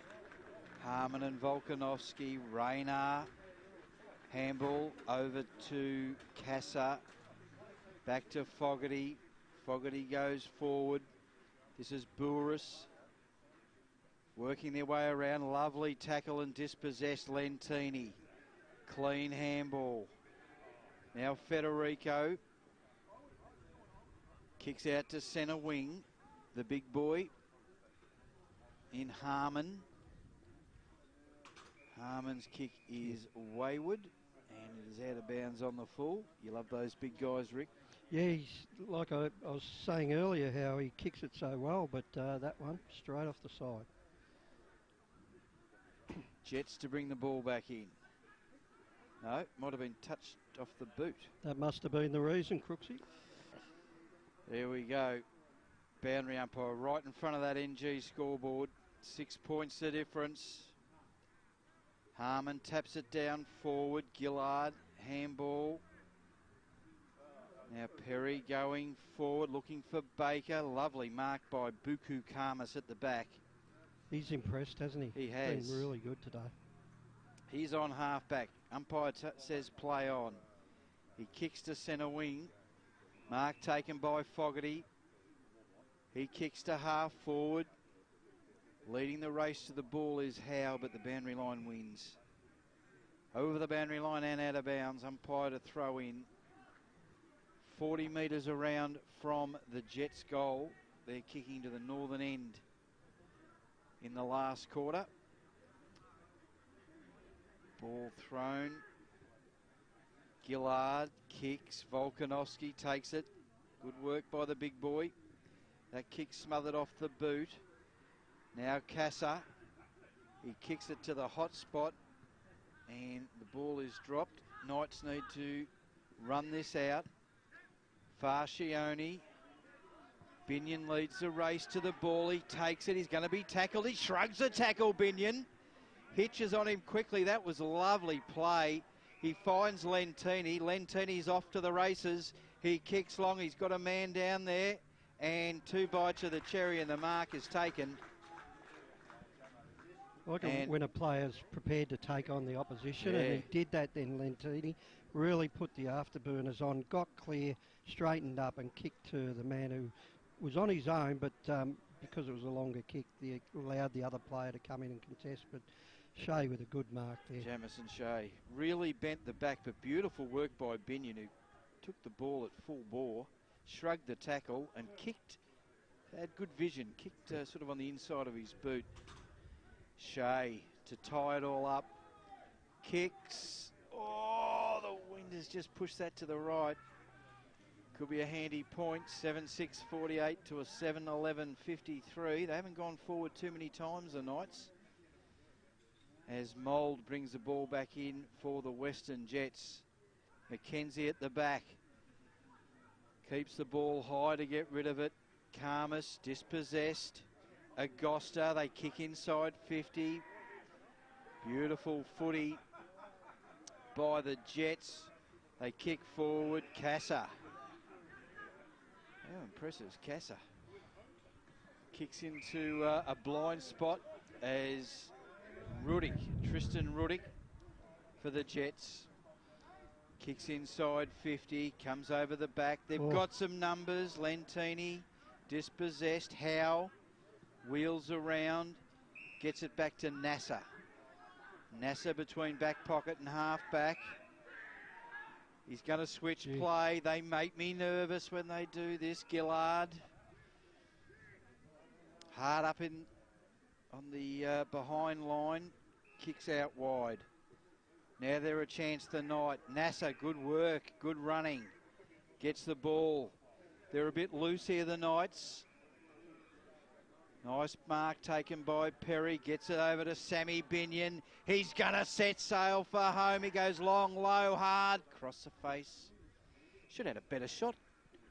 [SPEAKER 1] Harmon and Volkanovski. Raynar. Handball over to Casa. Back to Fogarty. Fogarty goes forward. This is Bouris. Working their way around. Lovely tackle and dispossessed Lentini. Clean handball. Now Federico. Kicks out to centre wing. The big boy. In Harmon. Harmon's kick is wayward. And it is out of bounds on the full. You love those big guys, Rick.
[SPEAKER 6] Yeah, he's, like I was saying earlier, how he kicks it so well, but that one, straight off the side.
[SPEAKER 1] Jets to bring the ball back in. No, might have been touched off the boot.
[SPEAKER 6] That must have been the reason, Crooksy.
[SPEAKER 1] There we go. Boundary umpire right in front of that NG scoreboard. 6 points the difference. Harmon taps it down forward. Gillard, handball. Now Perry going forward, looking for Baker. Lovely mark by Buku Kamas at the back.
[SPEAKER 6] He's impressed, hasn't he?
[SPEAKER 1] He has.
[SPEAKER 6] Been really good today.
[SPEAKER 1] He's on half-back. Umpire says play on. He kicks to centre wing. Mark taken by Fogarty. He kicks to half forward. Leading the race to the ball is Howe, but the boundary line wins. Over the boundary line and out of bounds. Umpire to throw in. 40 metres around from the Jets' goal. They're kicking to the northern end in the last quarter. Ball thrown. Gillard kicks. Volkanovski takes it. Good work by the big boy. That kick smothered off the boot. Now Casa. He kicks it to the hot spot. And the ball is dropped. Knights need to run this out. Farcioni. Binion leads the race to the ball. He takes it. He's going to be tackled. He shrugs the tackle, Binion. Hitches on him quickly. That was a lovely play. He finds Lentini. Lentini's off to the races. He kicks long. He's got a man down there. And 2 bites of the cherry and the mark is taken.
[SPEAKER 6] Like when a player's prepared to take on the opposition,
[SPEAKER 1] yeah.
[SPEAKER 6] and he did that then, Lentini. Really put the afterburners on, got clear, straightened up and kicked to the man who was on his own, but because it was a longer kick, they allowed the other player to come in and contest. But Shea with a good mark there.
[SPEAKER 1] Jamison Shea really bent the back, but beautiful work by Binion, who took the ball at full bore, shrugged the tackle and kicked. Had good vision, kicked sort of on the inside of his boot. Shea to tie it all up. Kicks. Oh, the wind has just pushed that to the right. Could be a handy point. 7-6-48 to a 7-11-53. They haven't gone forward too many times, the Knights. As Mould brings the ball back in for the Western Jets. McKenzie at the back. Keeps the ball high to get rid of it. Karmas dispossessed. Agosta, they kick inside 50. Beautiful footy by the Jets. They kick forward. Casa. How impressive is Casa? Kicks into a blind spot as Tristan Ruddick for the Jets. Kicks inside 50, comes over the back. They've got some numbers. Lentini, dispossessed. Howe, wheels around, gets it back to Nasser. Nasser between back pocket and half back. He's going to switch play. They make me nervous when they do this. Gillard. Hard up on the behind line. Kicks out wide. Now they're a chance tonight. Nasser, good work, good running. Gets the ball. They're a bit loose here, the Knights. Nice mark taken by Perry. Gets it over to Sammy Binion. He's going to set sail for home. He goes long, low, hard. Cross the face. Should have had a better shot.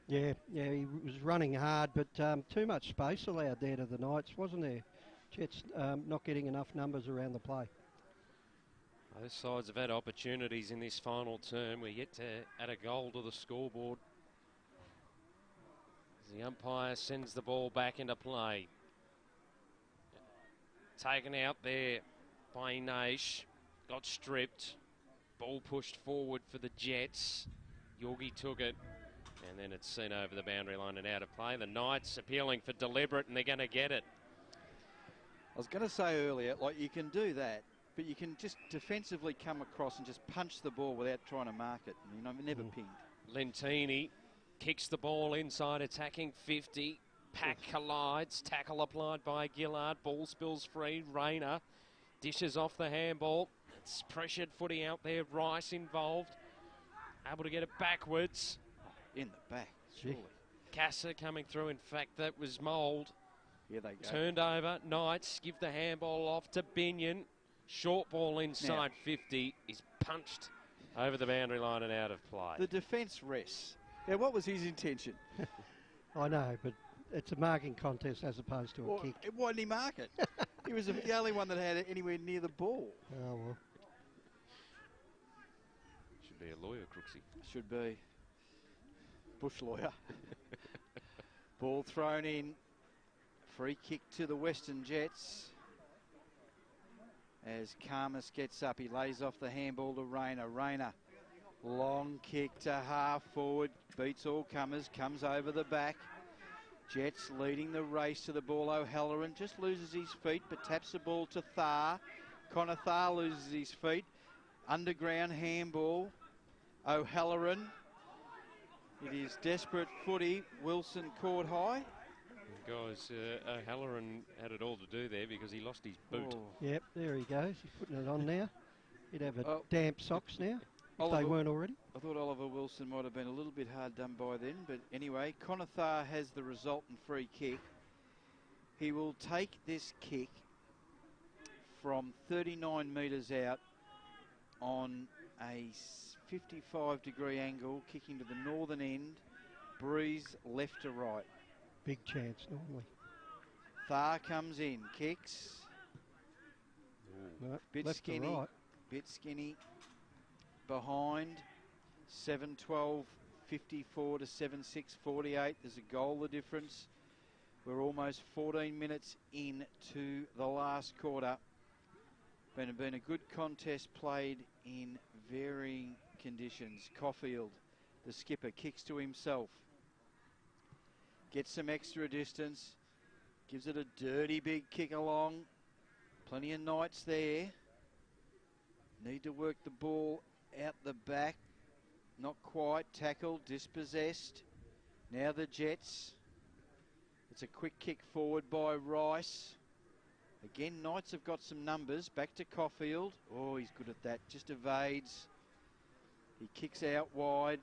[SPEAKER 6] Yeah, he was running hard, but too much space allowed there to the Knights, wasn't there? Jets not getting enough numbers around the play.
[SPEAKER 8] Both sides have had opportunities in this final term. We're yet to add a goal to the scoreboard. As the umpire sends the ball back into play. Taken out there by Naish. Got stripped. Ball pushed forward for the Jets. Yorgie took it. And then it's seen over the boundary line and out of play. The Knights appealing for deliberate, and they're going to get it.
[SPEAKER 1] I was going to say earlier, like, you can do that, but you can just defensively come across and just punch the ball without trying to mark it. You know, never pinged.
[SPEAKER 8] Lentini kicks the ball inside, attacking 50. Pack collides. Tackle applied by Gillard. Ball spills free. Rayner dishes off the handball. It's pressured footy out there. Rice involved. Able to get it backwards.
[SPEAKER 1] In the back, surely.
[SPEAKER 8] Gasser coming through. In fact, that was Mould.
[SPEAKER 1] Here they go.
[SPEAKER 8] Turned over. Knights give the handball off to Binion. Short ball inside 50 is punched over the boundary line and out of play.
[SPEAKER 1] The defence rests. Now, what was his intention?
[SPEAKER 6] I know, but it's a marking contest as opposed to a kick.
[SPEAKER 1] Why didn't he mark it? He was the only one that had it anywhere near the ball.
[SPEAKER 6] Oh, well.
[SPEAKER 8] Should be a lawyer, Crooksy.
[SPEAKER 1] Should be. Bush lawyer. Ball thrown in. Free kick to the Western Jets. As Karmas gets up, he lays off the handball to Rayner. Rayner, long kick to half forward. Beats all comers, comes over the back. Jets leading the race to the ball. O'Halloran just loses his feet, but taps the ball to Thar. Connor Thar loses his feet. Underground handball. O'Halloran. It is desperate footy. Wilson caught high.
[SPEAKER 8] Guys, O'Halloran had it all to do there because he lost his boot.
[SPEAKER 6] Oh. Yep, there he goes. He's putting it on now. He'd have damp socks now, if they weren't already.
[SPEAKER 1] I thought Oliver Wilson might have been a little bit hard done by then, but anyway, Connor Thar has the resultant free kick. He will take this kick from 39 metres out on a 55-degree angle, kicking to the northern end, breeze left to right.
[SPEAKER 6] Big chance normally.
[SPEAKER 1] Thar comes in, kicks.
[SPEAKER 6] No,
[SPEAKER 1] Bit
[SPEAKER 6] left
[SPEAKER 1] skinny.
[SPEAKER 6] to right.
[SPEAKER 1] Bit skinny. Behind. 7-12, 54 to 7-6, 48. There's a goal the difference. We're almost 14 minutes into the last quarter. Been a good contest played in varying conditions. Caulfield, the skipper, kicks to himself. Gets some extra distance. Gives it a dirty big kick along. Plenty of Knights there. Need to work the ball out the back. Not quite. Tackled, dispossessed. Now the Jets. It's a quick kick forward by Rice. Again, Knights have got some numbers. Back to Caulfield. Oh, he's good at that. Just evades. He kicks out wide.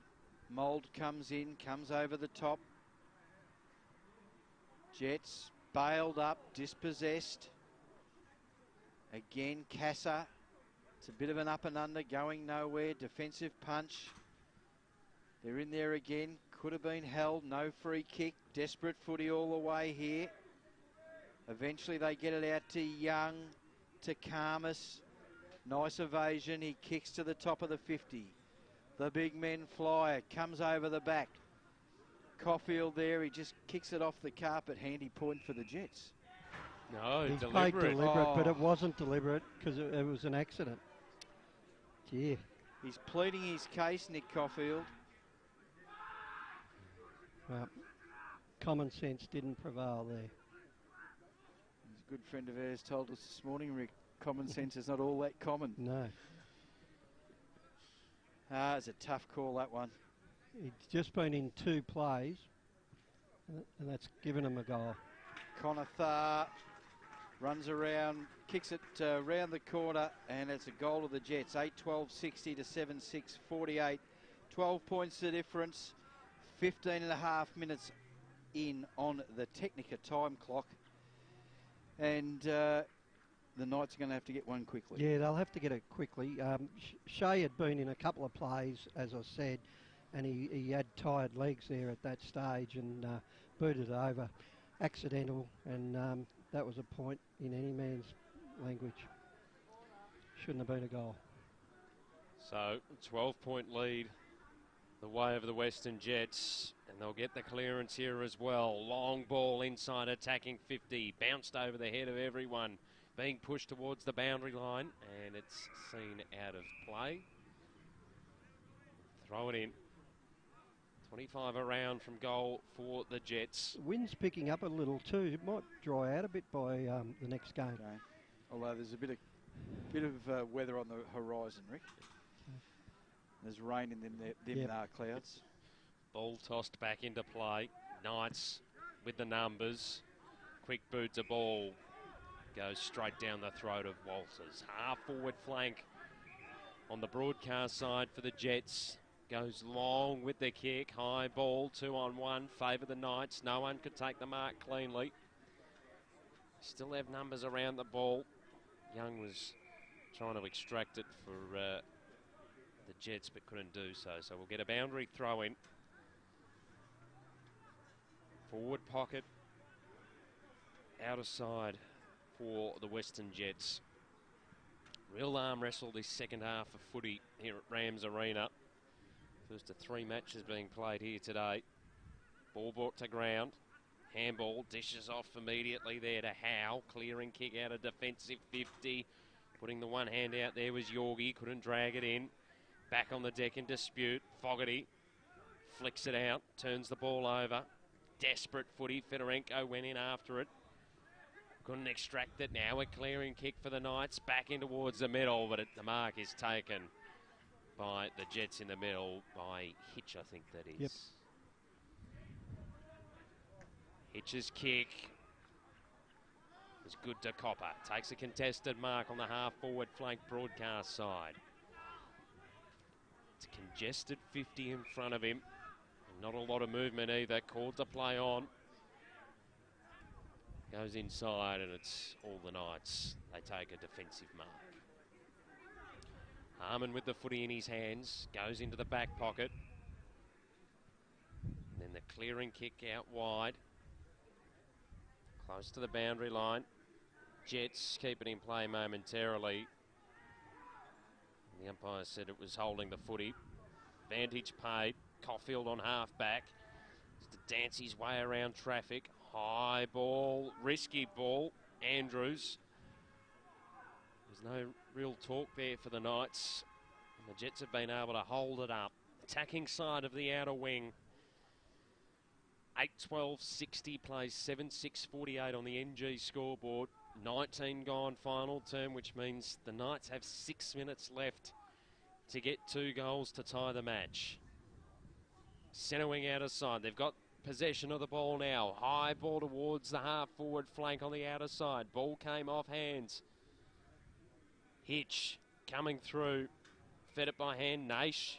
[SPEAKER 1] Mould comes in, comes over the top. Jets bailed up, dispossessed. Again, Casa. It's a bit of an up and under, going nowhere. Defensive punch. They're in there again. Could have been held. No free kick. Desperate footy all the way here. Eventually they get it out to Young, to Karmas. Nice evasion. He kicks to the top of the 50. The big men flyer comes over the back. Caulfield there, he just kicks it off the carpet. Handy point for the Jets.
[SPEAKER 8] No,
[SPEAKER 6] He's
[SPEAKER 8] deliberate.
[SPEAKER 6] played deliberate, but it wasn't deliberate because it was an accident. Gee.
[SPEAKER 1] He's pleading his case, Nick Caulfield.
[SPEAKER 6] Well, common sense didn't prevail there.
[SPEAKER 1] A good friend of ours told us this morning, Rick, common sense is not all that common.
[SPEAKER 6] No.
[SPEAKER 1] It's a tough call, that one.
[SPEAKER 6] He's just been in 2 plays, and that's given him a goal.
[SPEAKER 1] Connor Thar Runs around, kicks it round the corner, and it's a goal of the Jets. 8-12-60 to 7-6-48. 12 points the difference. 15 and a half minutes in on the Technica time clock. And the Knights are going to have to get one quickly.
[SPEAKER 6] Yeah, they'll have to get it quickly. Shea had been in a couple of plays, as I said, and he had tired legs there at that stage and booted it over. Accidental, and that was a point in any man's language. Shouldn't have been a goal.
[SPEAKER 8] So, 12-point lead the way of the Western Jets, and they'll get the clearance here as well. Long ball inside, attacking 50, bounced over the head of everyone, being pushed towards the boundary line, and it's seen out of play. Throw it in. 25 around from goal for the Jets.
[SPEAKER 6] Wind's picking up a little too. It might dry out a bit by the next game.
[SPEAKER 1] Okay. Although there's a bit of weather on the horizon, Rick. There's rain in them clouds.
[SPEAKER 8] Ball tossed back into play. Knights with the numbers. Quick boot to ball. Goes straight down the throat of Walters. Half forward flank on the broadcast side for the Jets. Goes long with the kick. High ball, 2-on-1. Favour the Knights. No one could take the mark cleanly. Still have numbers around the ball. Young was trying to extract it for the Jets, but couldn't do so. So we'll get a boundary throw in. Forward pocket. Outer side for the Western Jets. Real arm wrestle this second half of footy here at Rams Arena. First of 3 matches being played here today. Ball brought to ground. Handball dishes off immediately there to Howe. Clearing kick out of defensive 50. Putting the one hand out there was Yorgie. Couldn't drag it in. Back on the deck in dispute. Fogarty flicks it out. Turns the ball over. Desperate footy. Fedorenko went in after it. Couldn't extract it. Now a clearing kick for the Knights. Back in towards the middle, but the mark is taken by the Jets in the middle, by Hitch, I think that is.
[SPEAKER 6] Yep.
[SPEAKER 8] Hitch's kick is good to Copper. Takes a contested mark on the half-forward flank broadcast side. It's a congested 50 in front of him. Not a lot of movement either. Called to play on. Goes inside and it's all the Knights. They take a defensive mark. Harmon with the footy in his hands, goes into the back pocket. And then the clearing kick out wide. Close to the boundary line. Jets keep it in play momentarily. The umpire said it was holding the footy. Vantage paid. Caulfield on half back. Just to dance his way around traffic. High ball, risky ball. Andrews. There's no real talk there for the Knights. And the Jets have been able to hold it up. Attacking side of the outer wing. 8-12-60 plays 7-6-48 on the NG scoreboard. 19 gone final term, which means the Knights have 6 minutes left to get 2 goals to tie the match. Centre wing outer side. They've got possession of the ball now. High ball towards the half forward flank on the outer side. Ball came off hands. Hitch coming through. Fed it by hand. Naish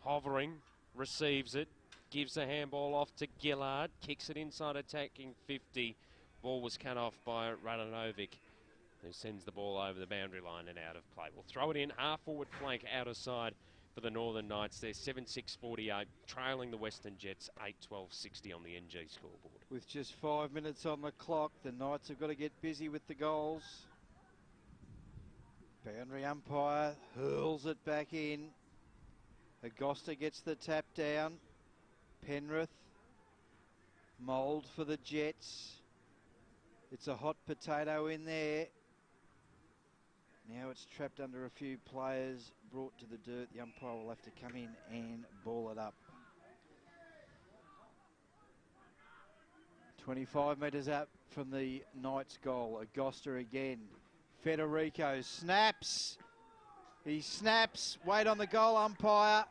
[SPEAKER 8] hovering. Receives it. Gives the handball off to Gillard. Kicks it inside attacking 50. Ball was cut off by Radanovic, who sends the ball over the boundary line and out of play. We'll throw it in. Half forward flank outer side for the Northern Knights. They're 7-6-48, trailing the Western Jets 8-12-60 on the NG scoreboard.
[SPEAKER 1] With just 5 minutes on the clock, the Knights have got to get busy with the goals. Boundary umpire hurls it back in. Agosta gets the tap down. Penrith. Mould for the Jets. It's a hot potato in there. Now it's trapped under a few players, brought to the dirt. The umpire will have to come in and ball it up. 25 metres up from the Knights goal. Agosta again. Federico snaps. He snaps. Wait on the goal umpire.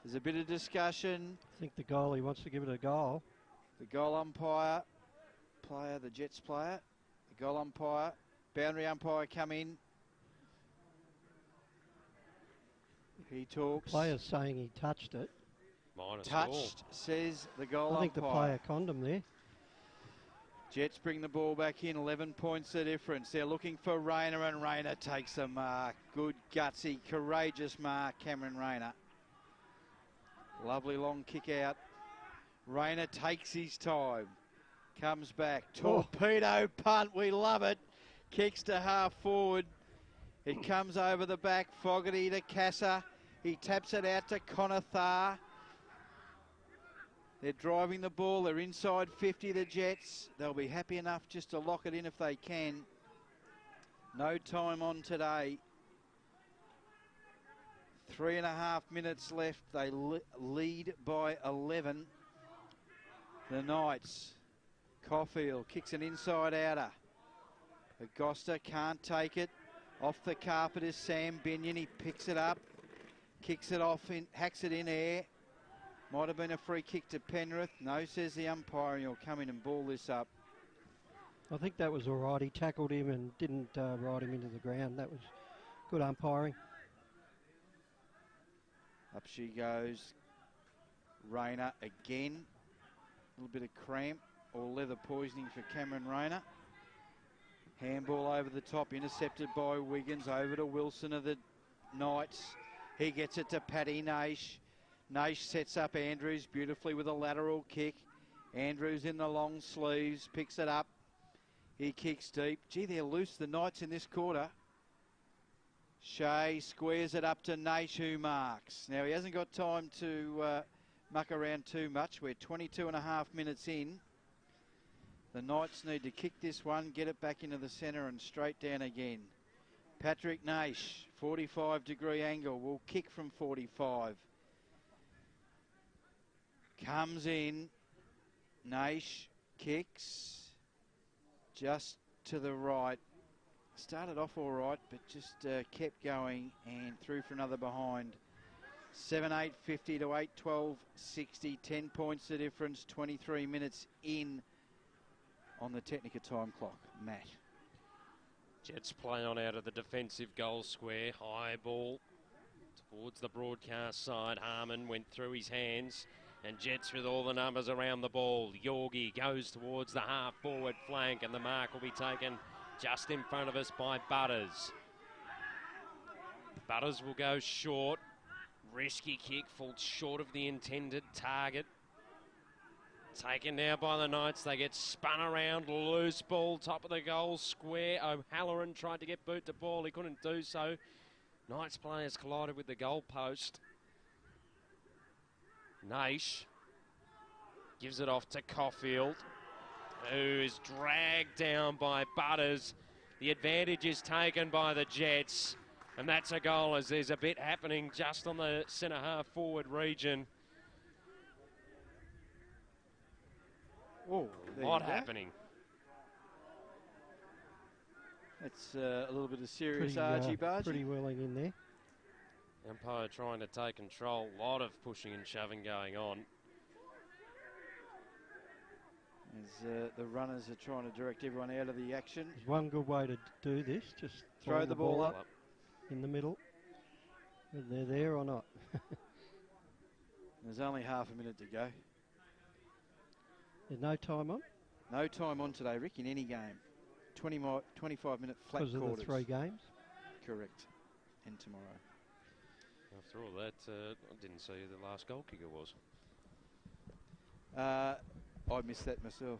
[SPEAKER 1] There's a bit of discussion.
[SPEAKER 6] I think the goalie wants to give it a goal.
[SPEAKER 1] The goal umpire, the Jets player, the goal umpire, boundary umpire come in. He talks.
[SPEAKER 6] Player's saying he touched it.
[SPEAKER 8] Minus
[SPEAKER 1] Touched, says the goal umpire.
[SPEAKER 6] I think the player conned him there.
[SPEAKER 1] Jets bring the ball back in, 11 points the difference. They're looking for Rayner, and Rayner takes a mark. Good, gutsy, courageous mark, Cameron Rayner. Lovely long kick out. Rayner takes his time. Comes back. Torpedo punt. We love it. Kicks to half forward. It comes over the back. Fogarty to Casa. He taps it out to Conathar. They're driving the ball. They're inside 50, the Jets. They'll be happy enough just to lock it in if they can. No time on today. 3.5 minutes left. They lead by 11. The Knights. Caulfield kicks an inside outer. Agosta can't take it. Off the carpet is Sam Binion. He picks it up. Kicks it off, hacks it in air. Might have been a free kick to Penrith. No, says the umpire, and he'll come in and ball this up.
[SPEAKER 6] I think that was all right. He tackled him and didn't ride him into the ground. That was good umpiring.
[SPEAKER 1] Up she goes. Rayner again. A little bit of cramp or leather poisoning for Cameron Rayner. Handball over the top, intercepted by Wiggins. Over to Wilson of the Knights. He gets it to Paddy Naish. Naish sets up Andrews beautifully with a lateral kick. Andrews in the long sleeves, picks it up. He kicks deep. Gee, they're loose, the Knights, in this quarter. Shea squares it up to Naish, who marks. Now, he hasn't got time to muck around too much. We're 22.5 minutes in. The Knights need to kick this one, get it back into the centre and straight down again. Patrick Naish, 45-degree angle, will kick from 45. Comes in. Naish kicks just to the right. Started off all right, but just kept going and threw for another behind. 7-8-50 to 8-12-60. 10 points the difference. 23 minutes in on the Technica time clock. Matt.
[SPEAKER 8] Jets play on out of the defensive goal square. High ball towards the broadcast side. Harmon went through his hands. And Jets with all the numbers around the ball. Yorgi goes towards the half-forward flank, and the mark will be taken just in front of us by Butters. Butters will go short. Risky kick, falls short of the intended target. Taken now by the Knights. They get spun around. Loose ball, top of the goal square. O'Halloran tried to get boot to ball. He couldn't do so. Knights players collided with the goal post. Naish gives it off to Caulfield, who is dragged down by Butters. The advantage is taken by the Jets, and that's a goal as there's a bit happening just on the centre half forward region.
[SPEAKER 1] Oh,
[SPEAKER 8] a lot happening.
[SPEAKER 1] It's a little bit of serious argy-bargy.
[SPEAKER 6] Pretty whirling in there.
[SPEAKER 8] Umpire trying to take control. A lot of pushing and shoving going on.
[SPEAKER 1] As the runners are trying to direct everyone out of the action.
[SPEAKER 6] There's one good way to do this. Just
[SPEAKER 1] throw the ball up
[SPEAKER 6] in the middle. Whether they're there or not.
[SPEAKER 1] There's only half a minute to go.
[SPEAKER 6] There's no time on?
[SPEAKER 1] No time on today, Rick, in any game. 25-minute flat quarters.
[SPEAKER 6] Because of the 3 games?
[SPEAKER 1] Correct. And tomorrow.
[SPEAKER 8] After all that, I didn't see who the last goal kicker was.
[SPEAKER 1] I missed that myself.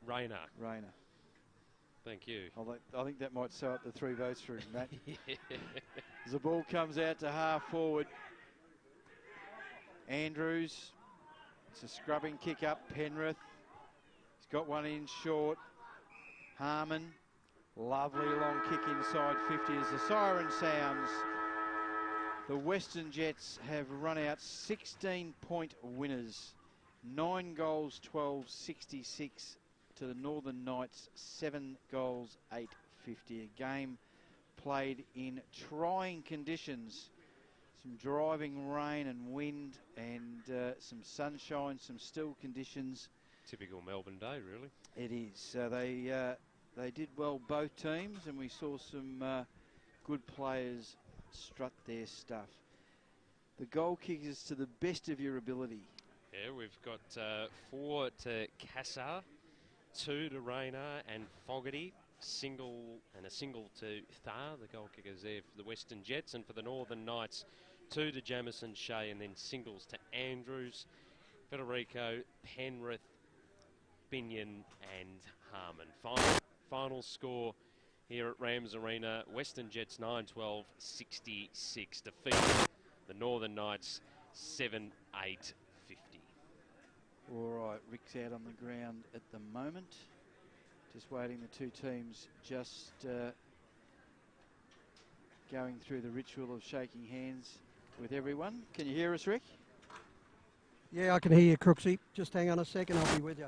[SPEAKER 8] Rayner. Thank you.
[SPEAKER 1] I think that might sew up the 3 votes for him, Matt. As the ball comes out to half forward. Andrews. It's a scrubbing kick up. Penrith. He's got one in short. Harmon. Lovely long kick inside 50 as the siren sounds. The Western Jets have run out 16-point winners. 9 goals, 12-66 to the Northern Knights. 7 goals, 8-50. A game played in trying conditions. Some driving rain and wind and some sunshine, some still conditions.
[SPEAKER 8] Typical Melbourne day, really.
[SPEAKER 1] It is. They did well, both teams, and we saw some good players strut their stuff. The goal kickers to the best of your ability.
[SPEAKER 8] Yeah, we've got 4 to Cassar, 2 to Rayner and Fogarty, a single to Thar, the goal kickers there for the Western Jets, and for the Northern Knights, 2 to Jamison Shea, and then singles to Andrews, Federico, Penrith, Binion and Harmon. Final score here at Rams Arena, Western Jets 9-12, 66, defeated the Northern Knights 7-8, 50.
[SPEAKER 1] All right, Rick's out on the ground at the moment. Just waiting, the two teams just going through the ritual of shaking hands with everyone. Can you hear us, Rick?
[SPEAKER 6] Yeah, I can hear you, Crooksy. Just hang on a second, I'll be with you.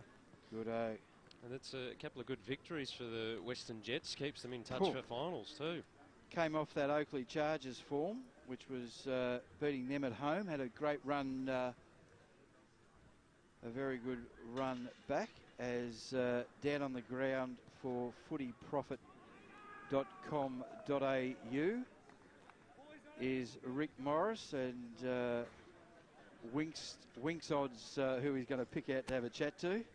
[SPEAKER 1] Good-o.
[SPEAKER 8] And that's a couple of good victories for the Western Jets. Keeps them in touch for finals too.
[SPEAKER 1] Came off that Oakley Chargers form, which was beating them at home. Had a great run, a very good run back, as down on the ground for footyprofit.com.au is Rick Morris, and Winks Odds, who he's going to pick out to have a chat to.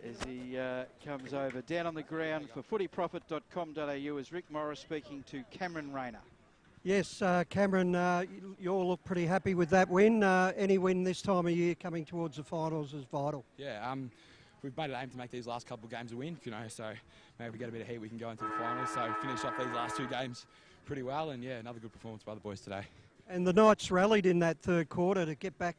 [SPEAKER 1] As he comes over. Down on the ground for footyprofit.com.au is Rick Morris speaking to Cameron Rayner.
[SPEAKER 6] Yes, Cameron, you all look pretty happy with that win. Any win this time of year coming towards the finals is vital.
[SPEAKER 9] Yeah, we've made an aim to make these last couple of games a win, so maybe if we get a bit of heat we can go into the finals. So finish off these last 2 games pretty well, and yeah, another good performance by the boys today.
[SPEAKER 6] And the Knights rallied in that third quarter to get back,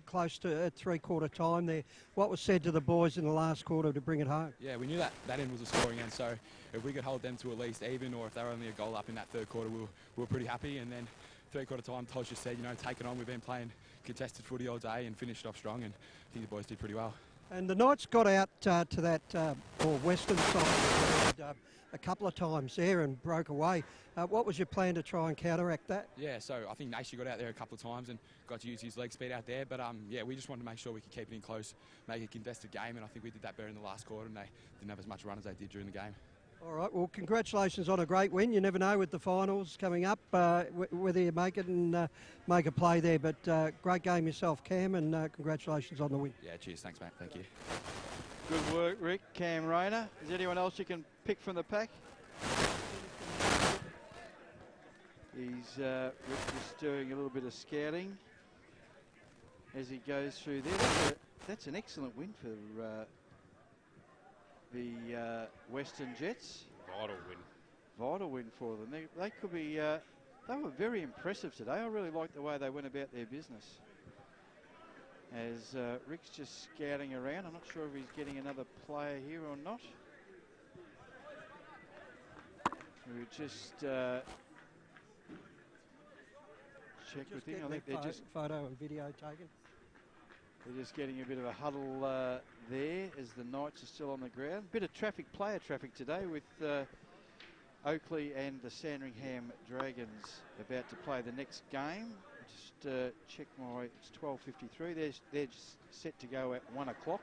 [SPEAKER 6] close to three-quarter time there. What was said to the boys in the last quarter to bring it home?
[SPEAKER 9] Yeah, we knew that end was a scoring end, so if we could hold them to at least even, or if they were only a goal up in that third quarter, we were pretty happy. And then three-quarter time, Tosh just said, take it on. We've been playing contested footy all day and finished off strong, and I think the boys did pretty well.
[SPEAKER 6] And the Knights got out to that western side a couple of times there and broke away. What was your plan to try and counteract that?
[SPEAKER 9] Yeah, so I think Nashi got out there a couple of times and got to use his leg speed out there. But yeah, we just wanted to make sure we could keep it in close, make a contested game, and I think we did that better in the last quarter, and they didn't have as much run as they did during the game.
[SPEAKER 6] All right, well, congratulations on a great win. You never know with the finals coming up whether you make it and make a play there. But great game yourself, Cam, and congratulations on the win.
[SPEAKER 9] Yeah, cheers. Thanks, mate. Thank you.
[SPEAKER 1] Good work, Rick. Cam Rayner. Is there anyone else you can pick from the pack? He's Rick just doing a little bit of scouting as he goes through this. That's an excellent win for the Western Jets. Vital win for them. They could be. They were very impressive today. I really like the way they went about their business. As Rick's just scouting around, I'm not sure if he's getting another player here or not. We just check with him. I think they're just
[SPEAKER 6] photo and video taken.
[SPEAKER 1] They're just getting a bit of a huddle there as the Knights are still on the ground. Bit of player traffic today with Oakley and the Sandringham Dragons about to play the next game. Just check it's 12:53. They're just set to go at 1 o'clock.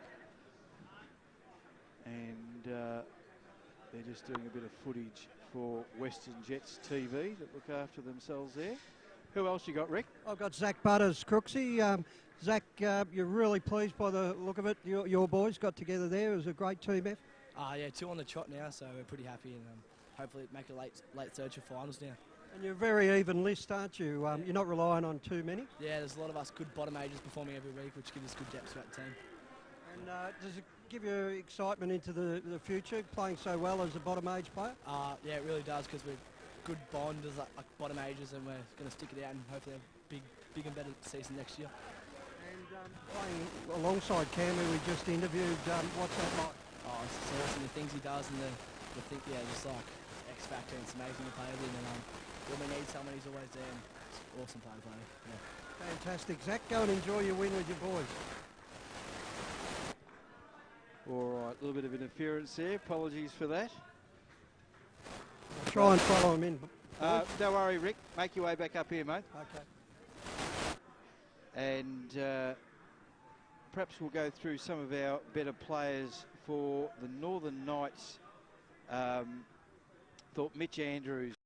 [SPEAKER 1] And they're just doing a bit of footage for Western Jets TV that look after themselves there. Who else you got, Rick?
[SPEAKER 6] I've got Zach Butters, Crooksy. Zach, you're really pleased by the look of it. Your boys got together there. It was a great team effort.
[SPEAKER 10] Yeah, 2 on the trot now, so we're pretty happy, and hopefully make a late surge for finals now.
[SPEAKER 6] And you're a very even list, aren't you? You're not relying on too many.
[SPEAKER 10] Yeah, there's a lot of us good bottom ages performing every week, which gives us good depth throughout the team.
[SPEAKER 6] And does it give you excitement into the future, playing so well as a bottom age player?
[SPEAKER 10] Yeah, it really does, because we're good bond as like bottom ages, and we're going to stick it out and hopefully have a big and better season next year.
[SPEAKER 6] And playing alongside Cam, who we just interviewed, what's that like?
[SPEAKER 10] Oh, it's awesome, the things he does, and just like X factor, and it's amazing to play with him, and when we need someone, he's always there, and it's awesome playing for him. Yeah.
[SPEAKER 6] Fantastic. Zach, go and enjoy your win with your boys.
[SPEAKER 1] All right, a little bit of interference there. Apologies for that.
[SPEAKER 6] I'll try and follow him in.
[SPEAKER 1] Don't worry, Rick. Make your way back up here, mate.
[SPEAKER 6] Okay.
[SPEAKER 1] And perhaps we'll go through some of our better players for the Northern Knights. Thought Mitch Andrews